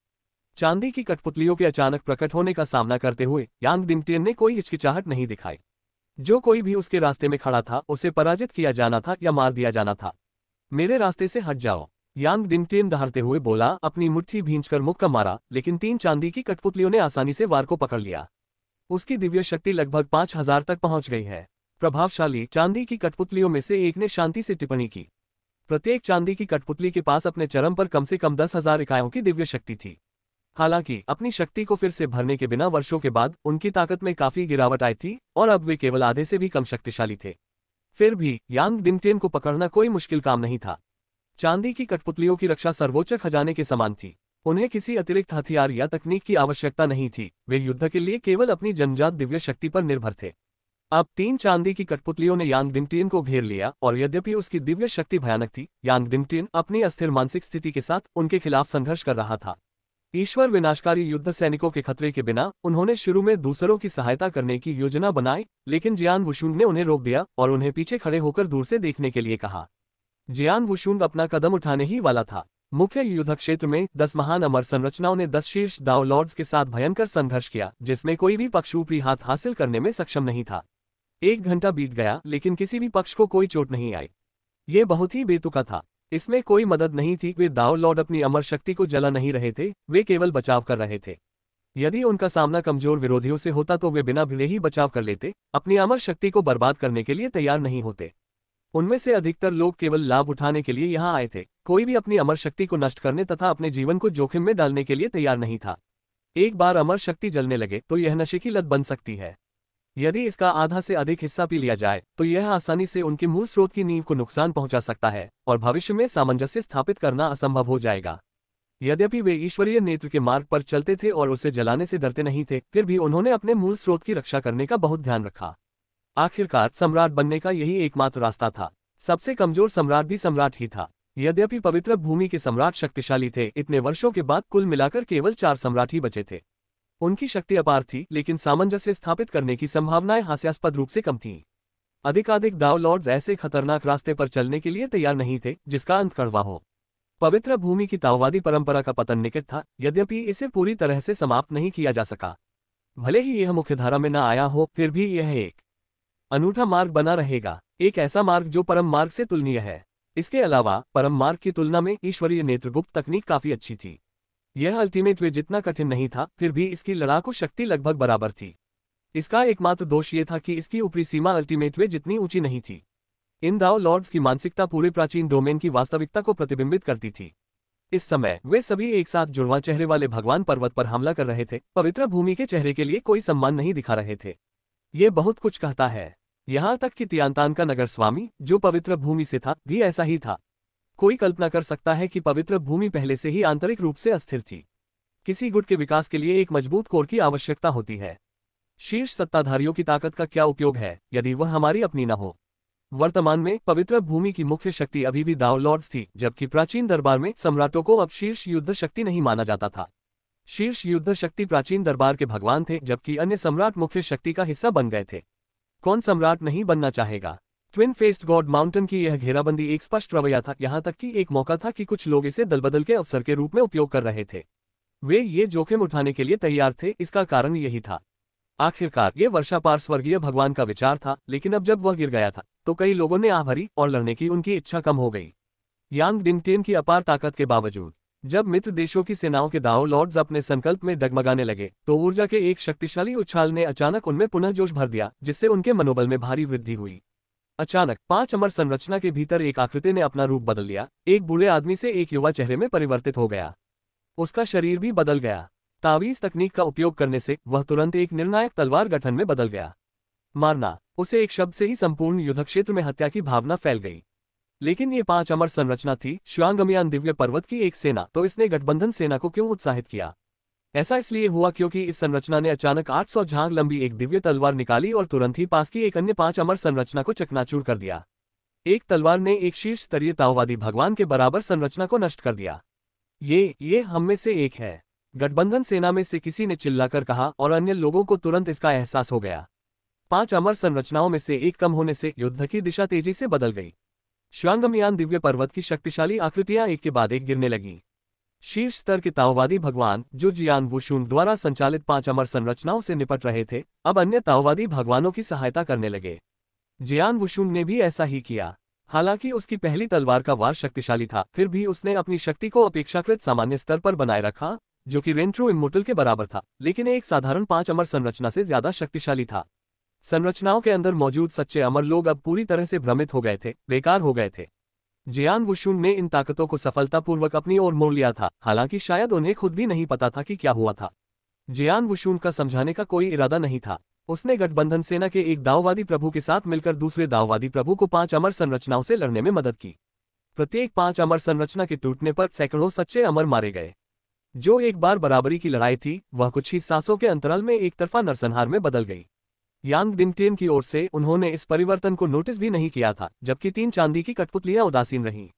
चांदी की कठपुतलियों के अचानक प्रकट होने का सामना करते हुए यांग दिनटेन ने कोई हिचकिचाहट नहीं दिखाई। जो कोई भी उसके रास्ते में खड़ा था, उसे पराजित किया जाना था या मार दिया जाना था। मेरे रास्ते से हट जाओ। यांग डिंगटिन दहाड़ते हुए बोला, अपनी मुट्ठी भींचकर मुक्का मारा, लेकिन 3 चांदी की कठपुतलियों ने आसानी से वार को पकड़ लिया। उसकी दिव्य शक्ति लगभग 5000 तक पहुंच गई है। प्रभावशाली चांदी की कठपुतलियों में से एक ने शांति से टिप्पणी की। प्रत्येक चांदी की कठपुतली के पास अपने चरम पर कम से कम 10,000 इकाइयों की दिव्य शक्ति थी। हालांकि अपनी शक्ति को फिर से भरने के बिना वर्षों के बाद उनकी ताकत में काफी गिरावट आई थी और अब वे केवल आधे से भी कम शक्तिशाली थे। फिर भी यांग डिंगटिन को पकड़ना कोई मुश्किल काम नहीं था। चांदी की कठपुतलियों की रक्षा सर्वोच्च खजाने के समान थी। उन्हें किसी अतिरिक्त हथियार या तकनीक की आवश्यकता नहीं थी, वे युद्ध के लिए केवल अपनी जन्मजात दिव्य शक्ति पर निर्भर थे। अब 3 चांदी की कठपुतलियों ने यांग डिंगटिन को घेर लिया और यद्यपि उसकी दिव्य शक्ति भयानक थी, यांग डिंगटिन अपनी अस्थिर मानसिक स्थिति के साथ उनके खिलाफ संघर्ष कर रहा था। ईश्वर विनाशकारी युद्ध सैनिकों के खतरे के बिना उन्होंने शुरू में दूसरों की सहायता करने की योजना बनाई, लेकिन जियान वुशुंग ने उन्हें रोक दिया और उन्हें पीछे खड़े होकर दूर से देखने के लिए कहा। जियान वुशुंग अपना कदम उठाने ही वाला था। मुख्य युद्ध क्षेत्र में 10 महान अमर संरचनाओं ने 10 शीर्ष दाव लॉर्ड्स के साथ भयंकर संघर्ष किया, जिसमें कोई भी पक्ष ऊपरी हाथ हासिल करने में सक्षम नहीं था। 1 घंटा बीत गया, लेकिन किसी भी पक्ष को कोई चोट नहीं आई। ये बहुत ही बेतुका था। इसमें कोई मदद नहीं थी। वे दाव लॉर्ड अपनी अमर शक्ति को जला नहीं रहे थे, वे केवल बचाव कर रहे थे। यदि उनका सामना कमजोर विरोधियों से होता तो वे बिना भिड़े ही बचाव कर लेते, अपनी अमर शक्ति को बर्बाद करने के लिए तैयार नहीं होते। उनमें से अधिकतर लोग केवल लाभ उठाने के लिए यहाँ आए थे। कोई भी अपनी अमर शक्ति को नष्ट करने तथा अपने जीवन को जोखिम में डालने के लिए तैयार नहीं था। एक बार अमर शक्ति जलने लगे तो यह नशे की लत बन सकती है। यदि इसका आधा से अधिक हिस्सा पी लिया जाए तो यह आसानी से उनके मूल स्रोत की नींव को नुकसान पहुंचा सकता है और भविष्य में सामंजस्य स्थापित करना असंभव हो जाएगा। यद्यपि वे ईश्वरीय नेत्र के मार्ग पर चलते थे और उसे जलाने से डरते नहीं थे, फिर भी उन्होंने अपने मूल स्रोत की रक्षा करने का बहुत ध्यान रखा। आखिरकार सम्राट बनने का यही एकमात्र रास्ता था। सबसे कमजोर सम्राट भी सम्राट ही था। यद्यपि पवित्र भूमि के सम्राट शक्तिशाली थे, इतने वर्षों के बाद कुल मिलाकर केवल 4 सम्राट ही बचे थे। उनकी शक्ति अपार थी, लेकिन सामंजस्य स्थापित करने की संभावनाएं हास्यास्पद रूप से कम थीं। अधिकाधिक दाव लॉर्ड्स ऐसे खतरनाक रास्ते पर चलने के लिए तैयार नहीं थे जिसका अंत कड़वा हो। पवित्र भूमि की ताओवादी परंपरा का पतन निकट था, यद्यपि इसे पूरी तरह से समाप्त नहीं किया जा सका। भले ही यह मुख्यधारा में न आया हो, फिर भी यह एक अनूठा मार्ग बना रहेगा, एक ऐसा मार्ग जो परम मार्ग से तुलनीय है। इसके अलावा परम मार्ग की तुलना में ईश्वरीय नेत्रगुप्त तकनीक काफी अच्छी थी। यह अल्टीमेट वे जितना कठिन नहीं था, फिर भी इसकी लड़ाकू शक्ति लगभग बराबर थी। इसका एकमात्र दोष ये था कि इसकी ऊपरी सीमा अल्टीमेट वे जितनी ऊंची नहीं थी। इन दाव लॉर्ड्स की मानसिकता पूरे प्राचीन डोमेन की वास्तविकता को प्रतिबिंबित करती थी। इस समय वे सभी एक साथ जुड़वां चेहरे वाले भगवान पर्वत पर हमला कर रहे थे, पवित्र भूमि के चेहरे के लिए कोई सम्मान नहीं दिखा रहे थे। ये बहुत कुछ कहता है। यहाँ तक कि तियानतान का नगर स्वामी, जो पवित्र भूमि से था, भी ऐसा ही था। कोई कल्पना कर सकता है कि पवित्र भूमि पहले से ही आंतरिक रूप से अस्थिर थी। किसी गुट के विकास के लिए एक मजबूत कोर की आवश्यकता होती है। शीर्ष सत्ताधारियों की ताकत का क्या उपयोग है यदि वह हमारी अपनी न हो। वर्तमान में पवित्र भूमि की मुख्य शक्ति अभी भी दाव लॉर्ड्स थी, जबकि प्राचीन दरबार में सम्राटों को अब शीर्ष युद्ध शक्ति नहीं माना जाता था। शीर्ष युद्ध शक्ति प्राचीन दरबार के भगवान थे, जबकि अन्य सम्राट मुख्य शक्ति का हिस्सा बन गए थे। कौन सम्राट नहीं बनना चाहेगा? ट्विन फेस्ड गॉड माउंटेन की यह घेराबंदी एक स्पष्ट रवैया था, यहाँ तक कि एक मौका था कि कुछ लोग इसे दलबदल के अवसर के रूप में उपयोग कर रहे थे। वे ये जोखिम उठाने के लिए तैयार थे, इसका कारण यही था। आखिरकार ये वर्षापार स्वर्गीय भगवान का विचार था, लेकिन अब जब वह गिर गया था तो कई लोगों ने आह भरी और लड़ने की उनकी इच्छा कम हो गई। यांग डिंगटिन की अपार ताकत के बावजूद जब मित्र देशों की सेनाओं के दाव लॉर्ड्स अपने संकल्प में डगमगाने लगे तो ऊर्जा के एक शक्तिशाली उछाल ने अचानक उनमें पुनः जोश भर दिया, जिससे उनके मनोबल में भारी वृद्धि हुई। अचानक 5 अमर संरचना के भीतर एक आकृति ने अपना रूप बदल लिया। एक बूढ़े आदमी से एक युवा चेहरे में परिवर्तित हो गया। उसका शरीर भी बदल गया। तावीज तकनीक का उपयोग करने से वह तुरंत एक निर्णायक तलवार गठन में बदल गया। मारना, उसे एक शब्द से ही संपूर्ण युद्ध क्षेत्र में हत्या की भावना फैल गई। लेकिन ये 5 अमर संरचना थी श्वांगमियान दिव्य पर्वत की एक सेना, तो इसने गठबंधन सेना को क्यों उत्साहित किया? ऐसा इसलिए हुआ क्योंकि इस संरचना ने अचानक 800 झांग लंबी एक दिव्य तलवार निकाली और तुरंत ही पास की एक अन्य 5 अमर संरचना को चकनाचूर कर दिया। एक तलवार ने एक शीर्ष स्तरीय ताओवादी भगवान के बराबर संरचना को नष्ट कर दिया। ये हम में से एक है, गठबंधन सेना में से किसी ने चिल्लाकर कहा, और अन्य लोगों को तुरंत इसका एहसास हो गया। 5 अमर संरचनाओं में से एक कम होने से युद्ध की दिशा तेजी से बदल गई। श्वांगमियान दिव्य पर्वत की शक्तिशाली आकृतियां एक के बाद एक गिरने लगीं। शीर्ष स्तर के ताओवादी भगवान, जो जियान वुशुन द्वारा संचालित 5 अमर संरचनाओं से निपट रहे थे, अब अन्य ताओवादी भगवानों की सहायता करने लगे। जियान वुशुन ने भी ऐसा ही किया। हालांकि उसकी पहली तलवार का वार शक्तिशाली था, फिर भी उसने अपनी शक्ति को अपेक्षाकृत सामान्य स्तर पर बनाए रखा, जो कि रेंट्रो इम्मोर्टल के बराबर था, लेकिन एक साधारण 5 अमर संरचना से ज्यादा शक्तिशाली था। संरचनाओं के अंदर मौजूद सच्चे अमर लोग अब पूरी तरह से भ्रमित हो गए थे, बेकार हो गए थे। जियान वुशुन ने इन ताकतों को सफलतापूर्वक अपनी ओर मोड़ लिया था, हालांकि शायद उन्हें खुद भी नहीं पता था कि क्या हुआ था। जियान वुशुन का समझाने का कोई इरादा नहीं था। उसने गठबंधन सेना के एक दाववादी प्रभु के साथ मिलकर दूसरे दाववादी प्रभु को 5 अमर संरचनाओं से लड़ने में मदद की। प्रत्येक 5 अमर संरचना के टूटने पर सैकड़ों सच्चे अमर मारे गए। जो एक बार बराबरी की लड़ाई थी, वह कुछ ही सांसों के अंतराल में एक तरफा नरसंहार में बदल गई। यांग दिनटेन की ओर से उन्होंने इस परिवर्तन को नोटिस भी नहीं किया था, जबकि 3 चांदी की कठपुतलियां उदासीन रहीं।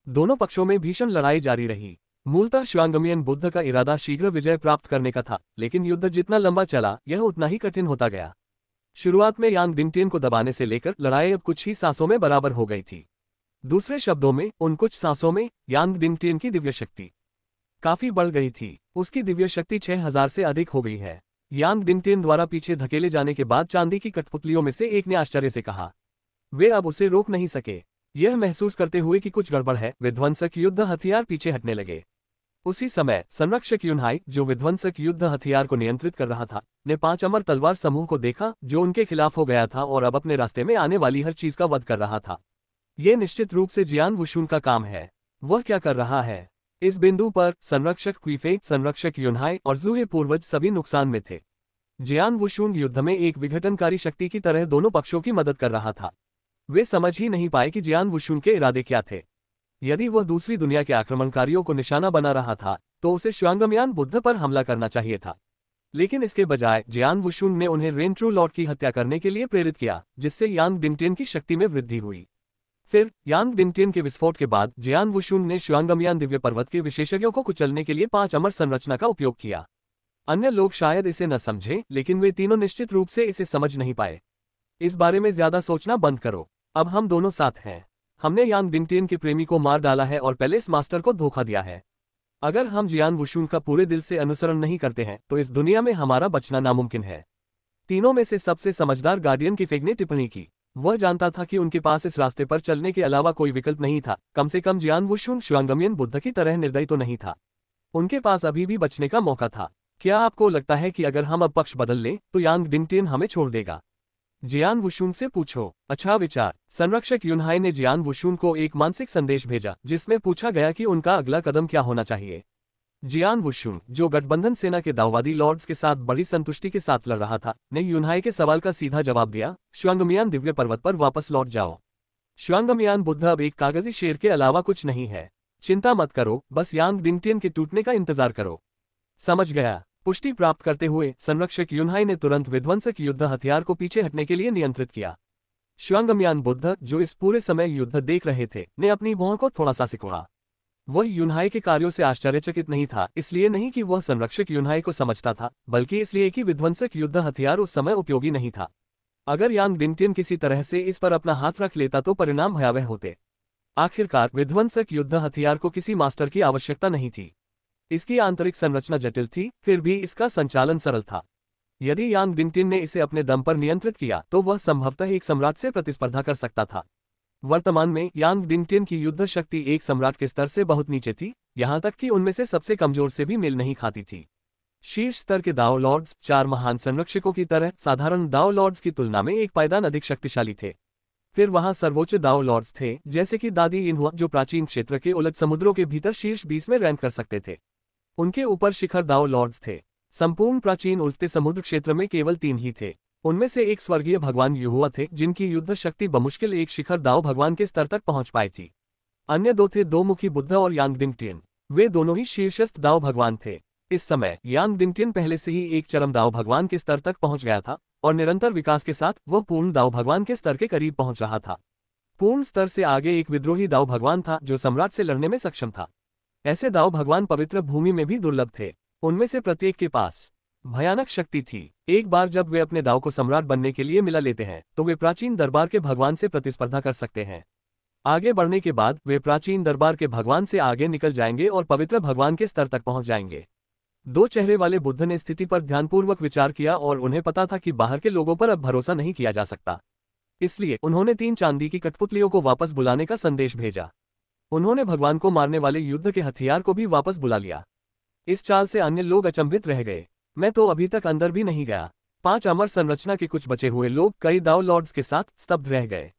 दोनों पक्षों में भीषण लड़ाई जारी रही। मूलतः श्वांगमियन बुद्ध का इरादा शीघ्र विजय प्राप्त करने का था, लेकिन युद्ध जितना लंबा चला, यह उतना ही कठिन होता गया। शुरुआत में यांग दिनटेन को दबाने से लेकर लड़ाई अब कुछ ही सांसों में बराबर हो गई थी। दूसरे शब्दों में, उन कुछ सांसों में यांग दिनटेन की दिव्य शक्ति काफी बढ़ गई थी। उसकी दिव्य शक्ति 6000 से अधिक हो गई है। यांग दिनटेन द्वारा पीछे धकेले जाने के बाद चांदी की कठपुतलियों में से एक ने आश्चर्य से कहा। वे अब उसे रोक नहीं सके। यह महसूस करते हुए कि कुछ गड़बड़ है, विध्वंसक युद्ध हथियार पीछे हटने लगे। उसी समय संरक्षक यूनहाई, जो विध्वंसक युद्ध हथियार को नियंत्रित कर रहा था, ने 5 अमर तलवार समूह को देखा, जो उनके खिलाफ हो गया था और अब अपने रास्ते में आने वाली हर चीज का वध कर रहा था। ये निश्चित रूप से जियान वुशुन का काम है। वह क्या कर रहा है? इस बिंदु पर संरक्षक क्वीफे, संरक्षक यूनहाई और जूहे पूर्वज सभी नुकसान में थे। जियान वुशुन युद्ध में एक विघटनकारी शक्ति की तरह दोनों पक्षों की मदद कर रहा था। वे समझ ही नहीं पाए कि जियान वुशुन के इरादे क्या थे। यदि वह दूसरी दुनिया के आक्रमणकारियों को निशाना बना रहा था, तो उसे श्वांगमियान बुद्ध पर हमला करना चाहिए था। लेकिन इसके बजाय जियान वुशुन ने उन्हें रेंट्रो लॉर्ड की हत्या करने के लिए प्रेरित किया, जिससे यांग दिनटेन की शक्ति में वृद्धि हुई। फिर यांग दिनटेन के विस्फोट के बाद जियान वुशुन ने श्वांगमियान दिव्य पर्वत के विशेषज्ञों को कुचलने के लिए 5 अमर संरचना का उपयोग किया। अन्य लोग शायद इसे न समझें, लेकिन वे तीनों निश्चित रूप से इसे समझ नहीं पाए। इस बारे में ज्यादा सोचना बंद करो। अब हम दोनों साथ हैं। हमने यांग दिनटेन के प्रेमी को मार डाला है और पैलेस मास्टर को धोखा दिया है। अगर हम जियान वुशुन का पूरे दिल से अनुसरण नहीं करते हैं, तो इस दुनिया में हमारा बचना नामुमकिन है। तीनों में से सबसे समझदार गार्डियन कीफेग ने टिप्पणी की। वह जानता था कि उनके पास इस रास्ते पर चलने के अलावा कोई विकल्प नहीं था। कम से कम जियान वुशुन श्वांगमियन बुद्ध की तरह निर्दयी तो नहीं था। उनके पास अभी भी बचने का मौका था। क्या आपको लगता है कि अगर हम अब पक्ष बदल लें, तो यांग दिनटेन हमें छोड़ देगा? जियान वुशुन से पूछो। अच्छा विचार। संरक्षक यूनहाई ने जियान वुशुन को एक मानसिक संदेश भेजा, जिसमें पूछा गया कि उनका अगला कदम क्या होना चाहिए। जियान वुशुन, जो गठबंधन सेना के दाववादी लॉर्ड्स के साथ बड़ी संतुष्टि के साथ लड़ रहा था, ने यूनहाई के सवाल का सीधा जवाब दिया, श्वांगमियान दिव्य पर्वत पर वापस लौट जाओ। श्वांगमियान बुद्ध अब एक कागजी शेर के अलावा कुछ नहीं है। चिंता मत करो, बस यांग दिनटेन के टूटने का इंतजार करो। समझ गया। पुष्टि प्राप्त करते हुए संरक्षक यूनहाई ने तुरंत विध्वंसक युद्ध हथियार को पीछे हटने के लिए नियंत्रित किया। श्वांगमियान बुद्ध, जो इस पूरे समय युद्ध देख रहे थे, ने अपनी भौं को थोड़ा सा सिकोड़ा। वह यूनहाई के कार्यों से आश्चर्यचकित नहीं था, इसलिए नहीं कि वह संरक्षक यूनहाई को समझता था, बल्कि इसलिए कि विध्वंसक युद्ध हथियार उस समय उपयोगी नहीं था। अगर यांग दिनटेन किसी तरह से इस पर अपना हाथ रख लेता तो परिणाम भयावह होते। आखिरकार विध्वंसक युद्ध हथियार को किसी मास्टर की आवश्यकता नहीं थी। इसकी आंतरिक संरचना जटिल थी, फिर भी इसका संचालन सरल था। यदि यांग दिनटेन ने इसे अपने दम पर नियंत्रित किया, तो वह संभवतः एक सम्राट से प्रतिस्पर्धा कर सकता था। वर्तमान में यांग दिनटेन की युद्ध शक्ति एक सम्राट के स्तर से बहुत नीचे थी, यहां तक कि उनमें से सबसे कमजोर से भी मेल नहीं खाती थी। शीर्ष स्तर के दाओ लॉर्ड्स 4 महान संरक्षकों की तरह साधारण दाओ लॉर्ड्स की तुलना में एक पायदान अधिक शक्तिशाली थे। फिर वहां सर्वोच्च दाओ लॉर्ड्स थे, जैसे कि दादी इनहुआ, जो प्राचीन क्षेत्र के उलट समुद्रों के भीतर शीर्ष 20 में रैंक कर सकते थे। उनके ऊपर शिखर दाओ लॉर्ड्स थे। संपूर्ण प्राचीन उल्टे समुद्र क्षेत्र में केवल 3 ही थे। उनमें से एक स्वर्गीय भगवान युहुआ थे, जिनकी युद्ध शक्ति बमुश्किल एक शिखर दाओ भगवान के स्तर तक पहुंच पाई थी। अन्य 2 थे दो मुखी बुद्ध और यांग दिनटेन। वे दोनों ही शीर्षस्थ दाओ भगवान थे। इस समय यांग दिनटेन पहले से ही एक चरम दाओ भगवान के स्तर तक पहुंच गया था, और निरंतर विकास के साथ वह पूर्ण दाओ भगवान के स्तर के करीब पहुंच रहा था। पूर्ण स्तर से आगे एक विद्रोही दाओ भगवान था, जो सम्राट से लड़ने में सक्षम था। ऐसे दाओ भगवान पवित्र भूमि में भी दुर्लभ थे। उनमें से प्रत्येक के पास भयानक शक्ति थी। एक बार जब वे अपने दाव को सम्राट बनने के लिए मिला लेते हैं, तो वे प्राचीन दरबार के भगवान से प्रतिस्पर्धा कर सकते हैं। आगे बढ़ने के बाद वे प्राचीन दरबार के भगवान से आगे निकल जाएंगे और पवित्र भगवान के स्तर तक पहुंच जाएंगे। 2 चेहरे वाले बुद्ध ने स्थिति पर ध्यानपूर्वक विचार किया और उन्हें पता था कि बाहर के लोगों पर अब भरोसा नहीं किया जा सकता। इसलिए उन्होंने 3 चांदी की कठपुतलियों को वापस बुलाने का संदेश भेजा। उन्होंने भगवान को मारने वाले युद्ध के हथियार को भी वापस बुला लिया। इस चाल से अन्य लोग अचंभित रह गए। मैं तो अभी तक अंदर भी नहीं गया। 5 अमर संरचना के कुछ बचे हुए लोग कई दाव लॉर्ड्स के साथ स्तब्ध रह गए।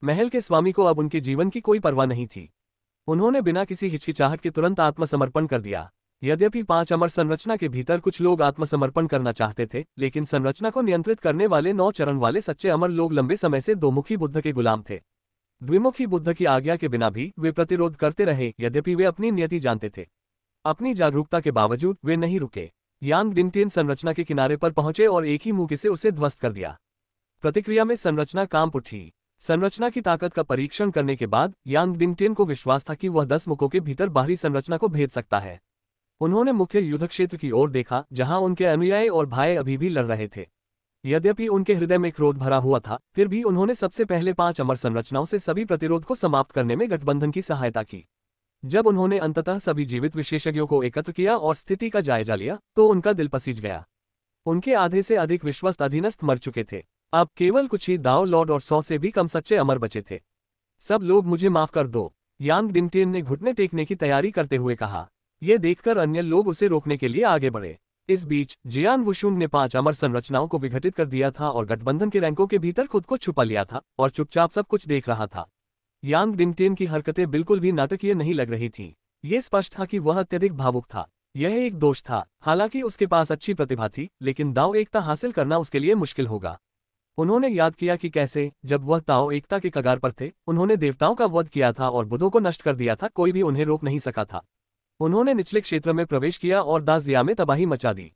महल के स्वामी को अब उनके जीवन की कोई परवाह नहीं थी। उन्होंने बिना किसी हिचकिचाहट के तुरंत आत्मसमर्पण कर दिया। यद्यपि 5 अमर संरचना के भीतर कुछ लोग आत्मसमर्पण करना चाहते थे, लेकिन संरचना को नियंत्रित करने वाले 9 चरण वाले सच्चे अमर लोग लंबे समय से दोमुखी बुद्ध के गुलाम थे। द्विमुखी बुद्ध की आज्ञा के बिना भी वे प्रतिरोध करते रहे, यद्यपि वे अपनी नियति जानते थे। अपनी जागरूकता के बावजूद वे नहीं रुके। यांग डिंगटियन संरचना के किनारे पर पहुंचे और एक ही मुक्के से उसे ध्वस्त कर दिया। प्रतिक्रिया में संरचना कांप उठी। संरचना की ताकत का परीक्षण करने के बाद यांग डिंगटियन को विश्वास था कि वह 10 मुखों के भीतर बाहरी संरचना को भेद सकता है। उन्होंने मुख्य युद्ध क्षेत्र की ओर देखा, जहां उनके अनुयायी और भाई अभी भी लड़ रहे थे। यद्यपि उनके हृदय में क्रोध भरा हुआ था, फिर भी उन्होंने सबसे पहले 5 अमर संरचनाओं से सभी प्रतिरोध को समाप्त करने में गठबंधन की सहायता की। जब उन्होंने अंततः सभी जीवित विशेषज्ञों को एकत्र किया और स्थिति का जायजा लिया, तो उनका दिल पसीज गया। उनके आधे से अधिक विश्वस्त अधीनस्थ मर चुके थे। अब केवल कुछ ही दाव लॉर्ड और 100 से भी कम सच्चे अमर बचे थे। सब लोग मुझे माफ कर दो, यांग डिंगटियन ने घुटने टेकने की तैयारी करते हुए कहा। यह देखकर अन्य लोग उसे रोकने के लिए आगे बढ़े। इस बीच जियान वुशुंग ने 5 अमर संरचनाओं को विघटित कर दिया था और गठबंधन के रैंकों के भीतर खुद को छुपा लिया था और चुपचाप सब कुछ देख रहा था। यांग डिंगटियन की हरकतें बिल्कुल भी नाटकीय नहीं लग रही थीं। ये स्पष्ट था कि वह अत्यधिक भावुक था। यह एक दोष था। हालांकि उसके पास अच्छी प्रतिभा थी, लेकिन दाव एकता हासिल करना उसके लिए मुश्किल होगा। उन्होंने याद किया कि कैसे, जब वह ताओ एकता के कगार पर थे, उन्होंने देवताओं का वध किया था और बुद्धों को नष्ट कर दिया था। कोई भी उन्हें रोक नहीं सका था। उन्होंने निचले क्षेत्र में प्रवेश किया और दाजिया में तबाही मचा दी।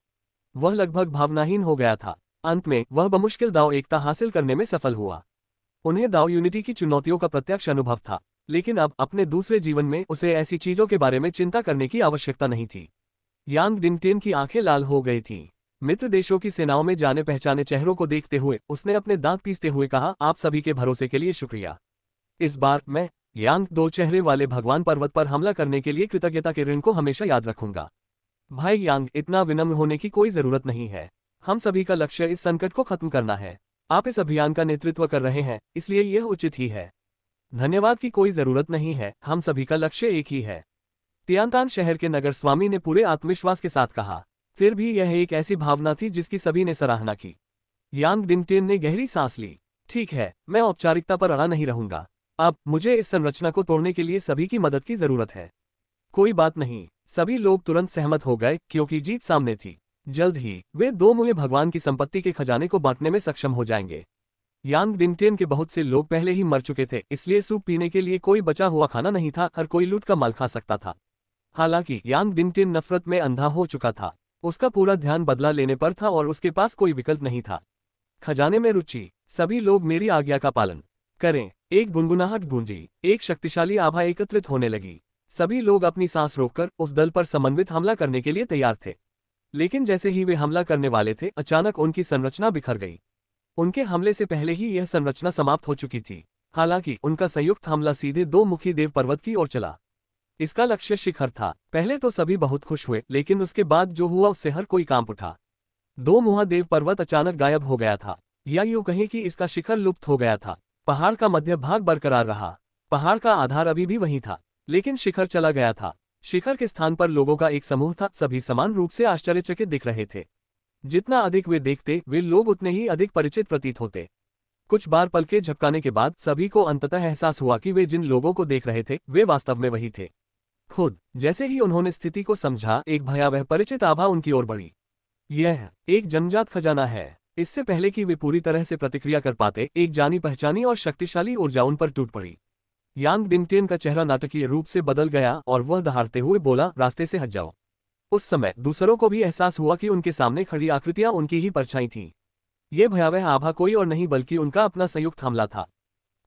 वह लगभग भावनाहीन हो गया था। अंत में वह बमुश्किल दाव एकता हासिल करने में सफल हुआ। उन्हें दाव यूनिटी की चुनौतियों का प्रत्यक्ष अनुभव था, लेकिन अब अपने दूसरे जीवन में उसे ऐसी चीजों के बारे में चिंता करने की आवश्यकता नहीं थी। यांग डिंगटियन की आंखें लाल हो गई थीं। मित्र देशों की सेनाओं में जाने पहचाने चेहरों को देखते हुए उसने अपने दांत पीसते हुए कहा, आप सभी के भरोसे के लिए शुक्रिया। इस बार मैं यांग 2 चेहरे वाले भगवान पर्वत पर हमला करने के लिए कृतज्ञता के ऋण को हमेशा याद रखूंगा। भाई यांग, इतना विनम्र होने की कोई जरूरत नहीं है। हम सभी का लक्ष्य इस संकट को खत्म करना है। आप इस अभियान का नेतृत्व कर रहे हैं, इसलिए यह उचित ही है। धन्यवाद की कोई जरूरत नहीं है, हम सभी का लक्ष्य एक ही है। तियानतान शहर के नगर स्वामी ने पूरे आत्मविश्वास के साथ कहा। फिर भी यह एक ऐसी भावना थी जिसकी सभी ने सराहना की। यांग डिंगटियन ने गहरी सांस ली। ठीक है, मैं औपचारिकता पर अड़ा नहीं रहूंगा। अब मुझे इस संरचना को तोड़ने के लिए सभी की मदद की जरूरत है। कोई बात नहीं, सभी लोग तुरंत सहमत हो गए, क्योंकि जीत सामने थी। जल्द ही वे 2 मुहे भगवान की संपत्ति के खजाने को बांटने में सक्षम हो जाएंगे। यांग डिंगटियन के बहुत से लोग पहले ही मर चुके थे, इसलिए सूप पीने के लिए कोई बचा हुआ खाना नहीं था। हर कोई लूट का माल खा सकता था। हालांकि यांग डिंगटियन नफरत में अंधा हो चुका था। उसका पूरा ध्यान बदला लेने पर था और उसके पास कोई विकल्प नहीं था। खजाने में रुचि। सभी लोग मेरी आज्ञा का पालन करें। एक गुनगुनाहट गूंजी। एक शक्तिशाली आभा एकत्रित होने लगी। सभी लोग अपनी सांस रोककर उस दल पर समन्वित हमला करने के लिए तैयार थे। लेकिन जैसे ही वे हमला करने वाले थे, अचानक उनकी संरचना बिखर गई। उनके हमले से पहले ही यह संरचना समाप्त हो चुकी थी। हालांकि उनका संयुक्त हमला सीधे 2 मुखी देव पर्वत की ओर चला। इसका लक्ष्य शिखर था। पहले तो सभी बहुत खुश हुए, लेकिन उसके बाद जो हुआ उससे हर कोई कांप उठा। 2 मुहा देव पर्वत अचानक गायब हो गया था, या यूं कहें कि इसका शिखर लुप्त हो गया था। पहाड़ का मध्य भाग बरकरार रहा। पहाड़ का आधार अभी भी वहीं था, लेकिन शिखर चला गया था। शिखर के स्थान पर लोगों का एक समूह था। सभी समान रूप से आश्चर्यचकित दिख रहे थे। जितना अधिक वे देखते, वे लोग उतने ही अधिक परिचित प्रतीत होते। कुछ बार पलके झपकाने के बाद सभी को अंततः एहसास हुआ कि वे जिन लोगों को देख रहे थे, वे वास्तव में वही थे। खुद जैसे ही उन्होंने स्थिति को समझा, एक भयावह परिचित आभा उनकी ओर बढ़ी। यह एक जन्मजात खजाना है। इससे पहले कि वे पूरी तरह से प्रतिक्रिया कर पाते, एक जानी पहचानी और शक्तिशाली ऊर्जा उन पर टूट पड़ी। यांग डिंगटियन का चेहरा नाटकीय रूप से बदल गया और वह दहाड़ते हुए बोला, रास्ते से हट जाओ। उस समय दूसरों को भी एहसास हुआ कि उनके सामने खड़ी आकृतियां उनकी ही परछाई थीं। ये भयावह आभा कोई और नहीं बल्कि उनका अपना संयुक्त हमला था।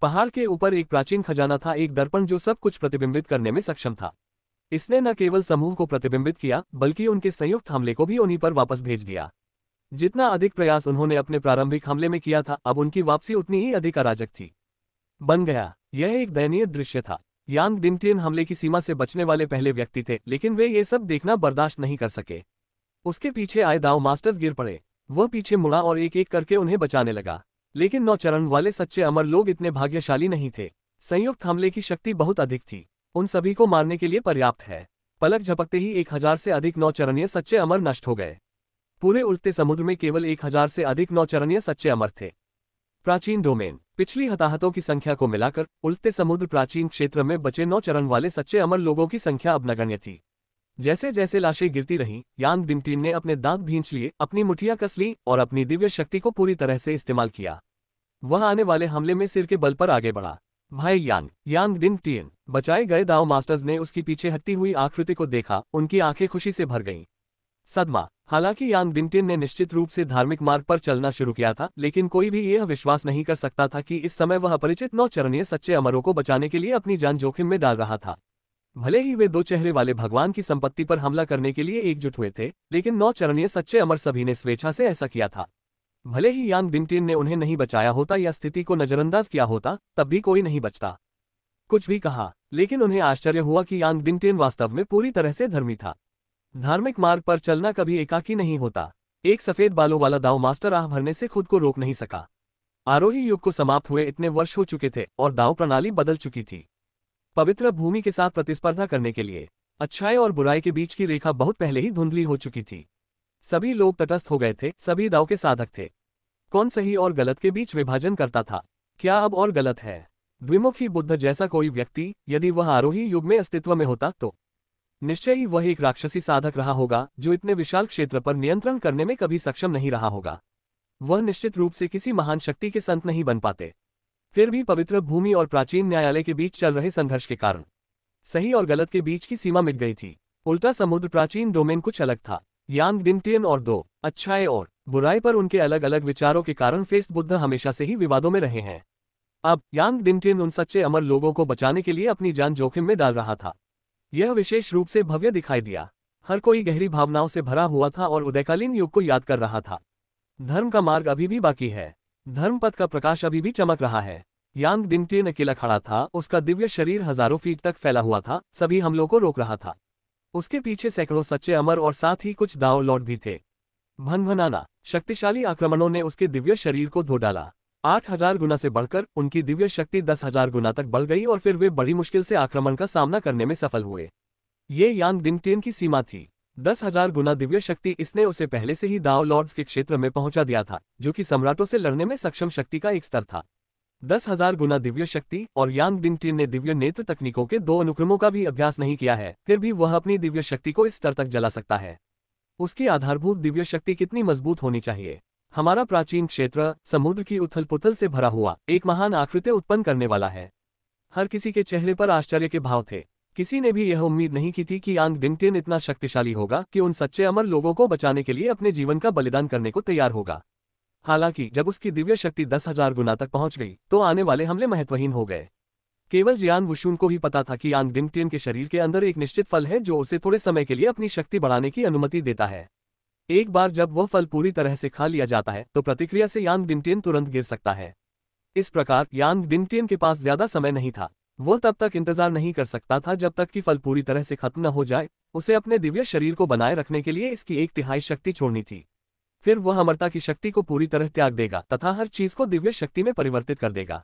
पहाड़ के ऊपर एक प्राचीन खजाना था, एक दर्पण जो सब कुछ प्रतिबिंबित करने में सक्षम था। इसने न केवल समूह को प्रतिबिंबित किया, बल्कि उनके संयुक्त हमले को भी उन्हीं पर वापस भेज दिया। जितना अधिक प्रयास उन्होंने अपने प्रारंभिक हमले में किया था, अब उनकी वापसी उतनी ही अधिक अराजक थी। बन गया। यह एक दयनीय दृश्य था। यांग डिंगटियन हमले की सीमा से बचने वाले पहले व्यक्ति थे, लेकिन वे ये सब देखना बर्दाश्त नहीं कर सके। उसके पीछे आए दाव मास्टर्स गिर पड़े। वह पीछे मुड़ा और एक एक करके उन्हें बचाने लगा, लेकिन 9 चरण वाले सच्चे अमर लोग इतने भाग्यशाली नहीं थे। संयुक्त हमले की शक्ति बहुत अधिक थी, उन सभी को मारने के लिए पर्याप्त है। पलक झपकते ही 1000 से अधिक 9 चरणीय सच्चे अमर नष्ट हो गए। पूरे उल्टे समुद्र में केवल 1000 से अधिक 9 चरणीय सच्चे अमर थे। प्राचीन डोमेन। पिछली हताहतों की संख्या को मिलाकर उल्टे समुद्र प्राचीन क्षेत्र में बचे 9 चरण वाले सच्चे अमर लोगों की संख्या अब नगण्य थी। जैसे जैसे लाशें गिरती रहीं, यांग दिनटीन ने अपने दांत भींच लिए, अपनी मुठियां कस ली और अपनी दिव्य शक्ति को पूरी तरह से इस्तेमाल किया। वह आने वाले हमले में सिर के बल पर आगे बढ़ा। भाई यांग दिनटीन। बचाए गए दाओ मास्टर्स ने उसकी पीछे हटती हुई आकृति को देखा, उनकी आंखें खुशी से भर गईं। सदमा। हालांकि यांग दिनटीन ने निश्चित रूप से धार्मिक मार्ग पर चलना शुरू किया था, लेकिन कोई भी यह विश्वास नहीं कर सकता था कि इस समय वह अपरिचित 9 चरणीय सच्चे अमरों को बचाने के लिए अपनी जान जोखिम में डाल रहा था। भले ही वे 2 चेहरे वाले भगवान की संपत्ति पर हमला करने के लिए एकजुट हुए थे, लेकिन 9 चरणीय सच्चे अमर सभी ने स्वेच्छा से ऐसा किया था। भले ही यांग दिनटीन ने उन्हें नहीं बचाया होता या स्थिति को नजरअंदाज किया होता, तब भी कोई नहीं बचता। कुछ भी कहा, लेकिन उन्हें आश्चर्य हुआ कि यांग दिनटीन वास्तव में पूरी तरह से धर्मी था। धार्मिक मार्ग पर चलना कभी एकाकी नहीं होता। एक सफेद बालों वाला दाव मास्टर आह भरने से खुद को रोक नहीं सका। आरोही युग को समाप्त हुए इतने वर्ष हो चुके थे और दाव प्रणाली बदल चुकी थी। पवित्र भूमि के साथ प्रतिस्पर्धा करने के लिए अच्छाई और बुराई के बीच की रेखा बहुत पहले ही धुंधली हो चुकी थी। सभी लोग तटस्थ हो गए थे, सभी दाव के साधक थे। कौन सही और गलत के बीच विभाजन करता था? क्या अब और गलत है? द्विमुखी बुद्ध जैसा कोई व्यक्ति, यदि वह आरोही युग में अस्तित्व में होता तो निश्चय ही वह एक राक्षसी साधक रहा होगा, जो इतने विशाल क्षेत्र पर नियंत्रण करने में कभी सक्षम नहीं रहा होगा। वह निश्चित रूप से किसी महान शक्ति के संत नहीं बन पाते। फिर भी पवित्र भूमि और प्राचीन न्यायालय के बीच चल रहे संघर्ष के कारण सही और गलत के बीच की सीमा मिट गई थी। उल्टा समुद्र प्राचीन डोमेन कुछ अलग था। यांग दिनटीन और 2 अच्छाई और बुराई पर उनके अलग अलग विचारों के कारण फेस्ट बुद्ध हमेशा से ही विवादों में रहे हैं। अब यांग दिनटीन उन सच्चे अमर लोगों को बचाने के लिए अपनी जान जोखिम में डाल रहा था। यह विशेष रूप से भव्य दिखाई दिया। हर कोई गहरी भावनाओं से भरा हुआ था और उदयकालीन युग को याद कर रहा था। धर्म का मार्ग अभी भी बाकी है। धर्मपथ का प्रकाश अभी भी चमक रहा है। यांग दिनटीन अकेला खड़ा था, उसका दिव्य शरीर हजारों फीट तक फैला हुआ था, सभी हमलों को रोक रहा था। उसके पीछे सैकड़ों सच्चे अमर और साथ ही कुछ दाव लॉर्ड भी थे। भनभनाना शक्तिशाली आक्रमणों ने उसके दिव्य शरीर को धो डाला। 8000 गुना से बढ़कर उनकी दिव्य शक्ति 10,000 गुना तक बढ़ गई और फिर वे बड़ी मुश्किल से आक्रमण का सामना करने में सफल हुए। ये यांग दिनटीन की सीमा थी। 10,000 गुना दिव्य शक्ति, इसने उसे पहले से ही दाव लॉर्ड्स के क्षेत्र में पहुंचा दिया था, जो कि सम्राटों से लड़ने में सक्षम शक्ति का एक स्तर था। 10,000 गुना दिव्य शक्ति और यांग दिनटीन ने दिव्य नेत्र तकनीकों के 2 अनुक्रमों का भी अभ्यास नहीं किया है, फिर भी वह अपनी दिव्य शक्ति को इस स्तर तक जला सकता है। उसकी आधारभूत दिव्य शक्ति कितनी मजबूत होनी चाहिए। हमारा प्राचीन क्षेत्र समुद्र की उथल पुथल से भरा हुआ एक महान आकृति उत्पन्न करने वाला है। हर किसी के चेहरे पर आश्चर्य के भाव थे। किसी ने भी यह उम्मीद नहीं की थी कि यांग दिनटीन इतना शक्तिशाली होगा कि उन सच्चे अमर लोगों को बचाने के लिए अपने जीवन का बलिदान करने को तैयार होगा। हालांकि जब उसकी दिव्य शक्ति 10,000 गुना तक पहुंच गई, तो आने वाले हमले महत्वहीन हो गए। केवल जियान वुशुन को ही पता था कि यांग दिनटीन के शरीर के अंदर एक निश्चित फल है जो उसे थोड़े समय के लिए अपनी शक्ति बढ़ाने की अनुमति देता है। एक बार जब वह फल पूरी तरह से खा लिया जाता है, तो प्रतिक्रिया से यांग दिनटीन तुरंत गिर सकता है। इस प्रकार यांग दिनटीन के पास ज्यादा समय नहीं था। वह तब तक इंतजार नहीं कर सकता था जब तक कि फल पूरी तरह से खत्म न हो जाए। उसे अपने दिव्य शरीर को बनाए रखने के लिए इसकी 1/3 शक्ति छोड़नी थी। फिर वह अमरता की शक्ति को पूरी तरह त्याग देगा तथा हर चीज को दिव्य शक्ति में परिवर्तित कर देगा।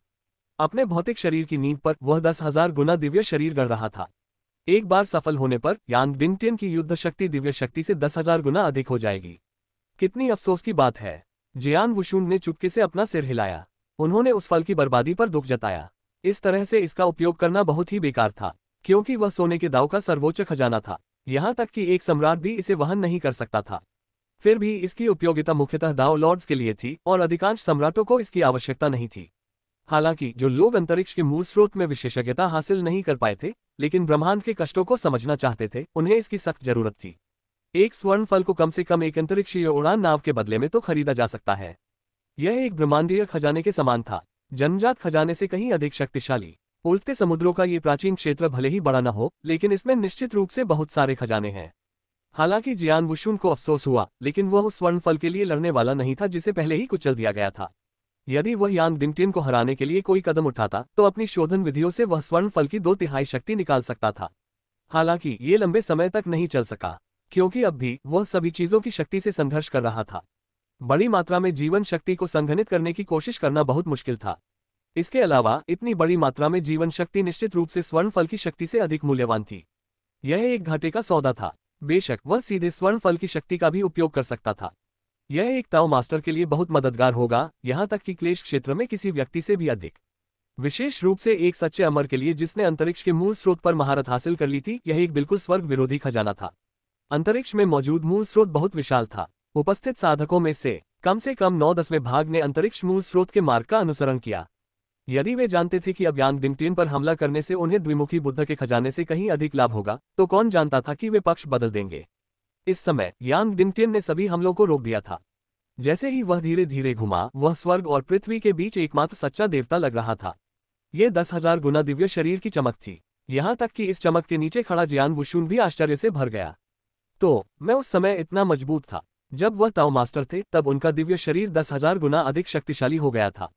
अपने भौतिक शरीर की नींव पर वह 10,000 गुना दिव्य शरीर गढ़ रहा था। एक बार सफल होने पर यांग दिनटीन की युद्ध शक्ति दिव्य शक्ति से 10,000 गुना अधिक हो जाएगी। कितनी अफसोस की बात है। जियान वुशुन ने चुपके से अपना सिर हिलाया। उन्होंने उस फल की बर्बादी पर दुख जताया। इस तरह से इसका उपयोग करना बहुत ही बेकार था, क्योंकि वह सोने के दाव का सर्वोच्च खजाना था। यहाँ तक कि एक सम्राट भी इसे वहन नहीं कर सकता था। फिर भी इसकी उपयोगिता मुख्यतः दाव लॉर्ड्स के लिए थी और अधिकांश सम्राटों को इसकी आवश्यकता नहीं थी। हालांकि जो लोग अंतरिक्ष के मूल स्रोत में विशेषज्ञता हासिल नहीं कर पाए थे, लेकिन ब्रह्मांड के कष्टों को समझना चाहते थे, उन्हें इसकी सख्त जरूरत थी। एक स्वर्ण फल को कम से कम एक अंतरिक्षीय उड़ान नाव के बदले में तो खरीदा जा सकता है। यह एक ब्रह्मांडीय खजाने के समान था, जन्मजात खजाने से कहीं अधिक शक्तिशाली। उल्टे समुद्रों का ये प्राचीन क्षेत्र भले ही बड़ा न हो, लेकिन इसमें निश्चित रूप से बहुत सारे खजाने हैं। हालांकि जियान वुशुन को अफसोस हुआ, लेकिन वह उस स्वर्ण फल के लिए लड़ने वाला नहीं था जिसे पहले ही कुचल दिया गया था। यदि वह यांग दिनटीन को हराने के लिए कोई कदम उठाता, तो अपनी शोधन विधियों से वह स्वर्ण फल की 2/3 शक्ति निकाल सकता था। हालांकि ये लंबे समय तक नहीं चल सका, क्योंकि अब भी वह सभी चीजों की शक्ति से संघर्ष कर रहा था। बड़ी मात्रा में जीवन शक्ति को संघनित करने की कोशिश करना बहुत मुश्किल था। इसके अलावा इतनी बड़ी मात्रा में जीवन शक्ति निश्चित रूप से स्वर्ण फल की शक्ति से अधिक मूल्यवान थी। यह एक घाटे का सौदा था। बेशक वह सीधे स्वर्ण फल की शक्ति का भी उपयोग कर सकता था। यह एक ताओ मास्टर के लिए बहुत मददगार होगा, यहाँ तक कि क्लेश क्षेत्र में किसी व्यक्ति से भी अधिक। विशेष रूप से एक सच्चे अमर के लिए जिसने अंतरिक्ष के मूल स्रोत पर महारत हासिल कर ली थी। यह एक बिल्कुल स्वर्ग विरोधी खजाना था। अंतरिक्ष में मौजूद मूल स्रोत बहुत विशाल था। उपस्थित साधकों में से कम 9/10 भाग ने अंतरिक्ष मूल स्रोत के मार्ग का अनुसरण किया। यदि वे जानते थे कि अब यांग दिंगटियन पर हमला करने से उन्हें द्विमुखी बुद्ध के खजाने से कहीं अधिक लाभ होगा, तो कौन जानता था कि वे पक्ष बदल देंगे। इस समय यांग दिंगटियन ने सभी हमलों को रोक दिया था। जैसे ही वह धीरे धीरे घुमा, वह स्वर्ग और पृथ्वी के बीच एकमात्र सच्चा देवता लग रहा था। ये 10,000 गुना दिव्य शरीर की चमक थी। यहाँ तक कि इस चमक के नीचे खड़ा जियान वुशुन भी आश्चर्य से भर गया। तो मैं उस समय इतना मजबूत था। जब वह ताओ मास्टर थे तब उनका दिव्य शरीर 10,000 गुना अधिक शक्तिशाली हो गया था।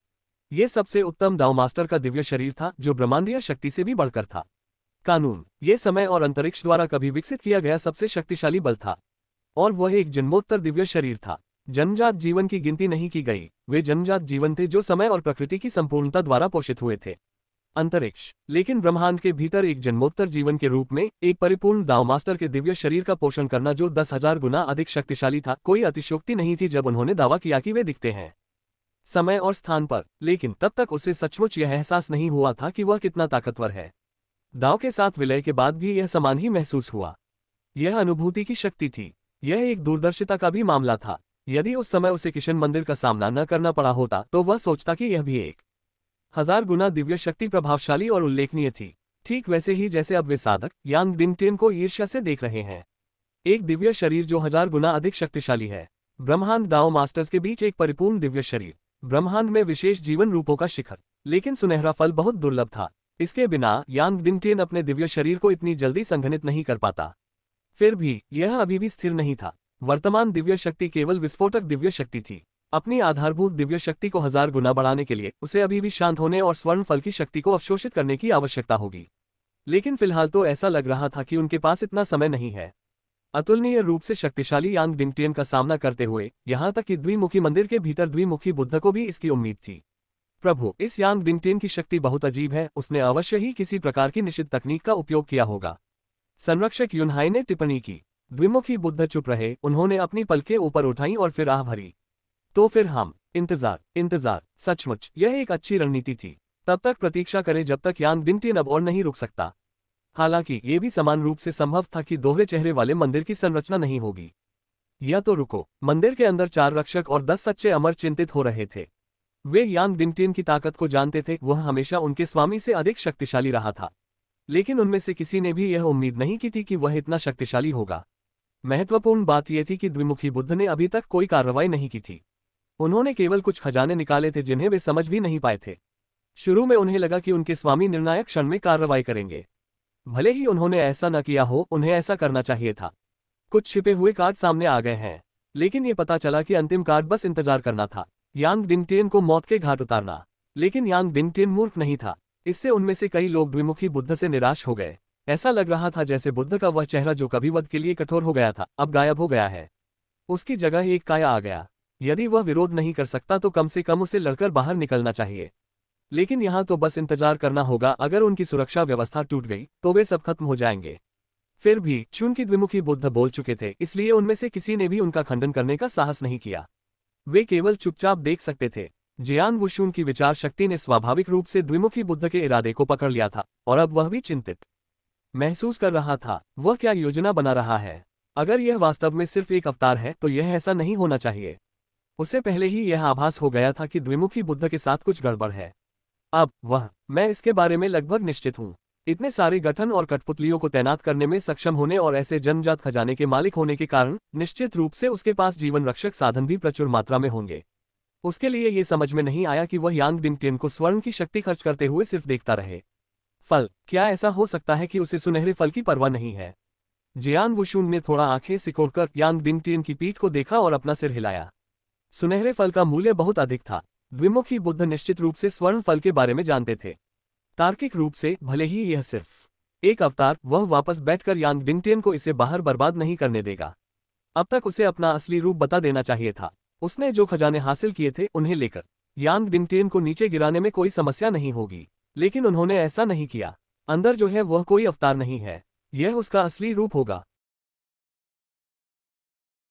ये सबसे उत्तम दाओ मास्टर का दिव्य शरीर था, जो ब्रह्मांडीय शक्ति से भी बढ़कर था। कानून, ये समय और अंतरिक्ष द्वारा कभी विकसित किया गया सबसे शक्तिशाली बल था, और वह एक जन्मोत्तर दिव्य शरीर था। जन्मजात जीवन की गिनती नहीं की गई, वे जन्मजात जीवन थे जो समय और प्रकृति की संपूर्णता द्वारा पोषित हुए थे। अंतरिक्ष, लेकिन ब्रह्मांड के भीतर एक जन्मोत्तर जीवन के रूप में एक परिपूर्ण दाओ मास्टर के दिव्य शरीर का पोषण करना जो 10,000 गुना अधिक शक्तिशाली था, कोई अतिशयोक्ति नहीं थी जब उन्होंने दावा किया कि वे दिखते हैं समय और स्थान पर। लेकिन तब तक उसे सचमुच यह एहसास नहीं हुआ था कि वह कितना ताकतवर है। दाव के साथ विलय के बाद भी यह समान ही महसूस हुआ। यह अनुभूति की शक्ति थी। यह एक दूरदर्शिता का भी मामला था। यदि उस समय उसे किशन मंदिर का सामना न करना पड़ा होता तो वह सोचता कि यह भी 1,000 गुना दिव्य शक्ति प्रभावशाली और उल्लेखनीय थी। ठीक वैसे ही जैसे अब वे साधक यांग दिंगटियन को ईर्ष्या से देख रहे हैं। एक दिव्य शरीर जो 1000 गुना अधिक शक्तिशाली है। ब्रह्मांड दाओ मास्टर्स के बीच एक परिपूर्ण दिव्य शरीर। ब्रह्मांड में विशेष जीवन रूपों का शिखर। लेकिन सुनहरा फल बहुत दुर्लभ था। इसके बिना यांग दिंगटियन अपने दिव्य शरीर को इतनी जल्दी संघनित नहीं कर पाता। फिर भी यह अभी भी स्थिर नहीं था। वर्तमान दिव्य शक्ति केवल विस्फोटक दिव्य शक्ति थी। अपनी आधारभूत दिव्य शक्ति को 1000 गुना बढ़ाने के लिए उसे अभी भी शांत होने और स्वर्ण फल की शक्ति को अवशोषित करने की आवश्यकता होगी। लेकिन फिलहाल तो ऐसा लग रहा था कि उनके पास इतना समय नहीं है। अतुलनीय रूप से शक्तिशाली यांग दिंगटियन का सामना करते हुए यहाँ तक कि द्विमुखी मंदिर के भीतर द्विमुखी बुद्ध को भी इसकी उम्मीद थी। प्रभु, इस यांग दिंगटियन की शक्ति बहुत अजीब है। उसने अवश्य ही किसी प्रकार की निश्चित तकनीक का उपयोग किया होगा। संरक्षक युनहाई ने टिप्पणी की। द्विमुखी बुद्ध चुप रहे। उन्होंने अपनी पलकें ऊपर उठाई और फिर आह भरी। तो फिर हम इंतजार। सचमुच यह एक अच्छी रणनीति थी। तब तक प्रतीक्षा करें जब तक यांग दिंगटियन अब और नहीं रुक सकता। हालांकि ये भी समान रूप से संभव था कि दोहरे चेहरे वाले मंदिर की संरचना नहीं होगी। या तो रुको। मंदिर के अंदर 4 रक्षक और 10 सच्चे अमर चिंतित हो रहे थे। वे यांग दिंगटियन की ताकत को जानते थे। वह हमेशा उनके स्वामी से अधिक शक्तिशाली रहा था। लेकिन उनमें से किसी ने भी यह उम्मीद नहीं की थी कि वह इतना शक्तिशाली होगा। महत्वपूर्ण बात यह थी कि द्विमुखी बुद्ध ने अभी तक कोई कार्रवाई नहीं की थी। उन्होंने केवल कुछ खजाने निकाले थे जिन्हें वे समझ भी नहीं पाए थे। शुरू में उन्हें लगा कि उनके स्वामी निर्णायक क्षण में कार्रवाई करेंगे। भले ही उन्होंने ऐसा न किया हो, उन्हें ऐसा करना चाहिए था। कुछ छिपे हुए कार्ड सामने आ गए हैं। लेकिन ये पता चला कि अंतिम कार्ड बस इंतजार करना था। यांग दिंगटियन को मौत के घाट उतारना। लेकिन यांग दिंगटियन मूर्ख नहीं था। इससे उनमें से कई लोग द्विमुखी बुद्ध से निराश हो गए। ऐसा लग रहा था जैसे बुद्ध का वह चेहरा जो कभी वध के लिए कठोर हो गया था, अब गायब हो गया है। उसकी जगह एक काया आ गया। यदि वह विरोध नहीं कर सकता तो कम से कम उसे लड़कर बाहर निकलना चाहिए। लेकिन यहाँ तो बस इंतजार करना होगा। अगर उनकी सुरक्षा व्यवस्था टूट गई तो वे सब खत्म हो जाएंगे। फिर भी चूंकि द्विमुखी बुद्ध बोल चुके थे, इसलिए उनमें से किसी ने भी उनका खंडन करने का साहस नहीं किया। वे केवल चुपचाप देख सकते थे। जियान वुशुन की विचार शक्ति ने स्वाभाविक रूप से द्विमुखी बुद्ध के इरादे को पकड़ लिया था, और अब वह भी चिंतित महसूस कर रहा था। वह क्या योजना बना रहा है? अगर यह वास्तव में सिर्फ एक अवतार है तो यह ऐसा नहीं होना चाहिए। उसे पहले ही यह आभास हो गया था कि द्विमुखी बुद्ध के साथ कुछ गड़बड़ है। अब मैं इसके बारे में लगभग निश्चित हूँ। इतने सारे गठन और कठपुतलियों को तैनात करने में सक्षम होने और ऐसे जन्मजात खजाने के मालिक होने के कारण निश्चित रूप से उसके पास जीवन रक्षक साधन भी प्रचुर मात्रा में होंगे। उसके लिए ये समझ में नहीं आया कि वह यांग दिंगटियन को स्वर्ण की शक्ति खर्च करते हुए सिर्फ देखता रहे। फल, क्या ऐसा हो सकता है कि उसे सुनहरे फल की परवाह नहीं है? जियान वुशुन ने थोड़ा आंखें सिकोड़कर यांग दिंगटियन की पीठ को देखा और अपना सिर हिलाया। सुनहरे फल का मूल्य बहुत अधिक था। द्विमुखी बुद्ध निश्चित रूप से स्वर्ण फल के बारे में जानते थे। तार्किक रूप से भले ही यह सिर्फ एक अवतार, वह वापस बैठकर यांग दिंगटियन को इसे बाहर बर्बाद नहीं करने देगा। अब तक उसे अपना असली रूप बता देना चाहिए था। उसने जो खजाने हासिल किए थे उन्हें लेकर यांग डिंगटेन को नीचे गिराने में कोई समस्या नहीं होगी। लेकिन उन्होंने ऐसा नहीं किया। अंदर जो है वह कोई अवतार नहीं है, यह उसका असली रूप होगा।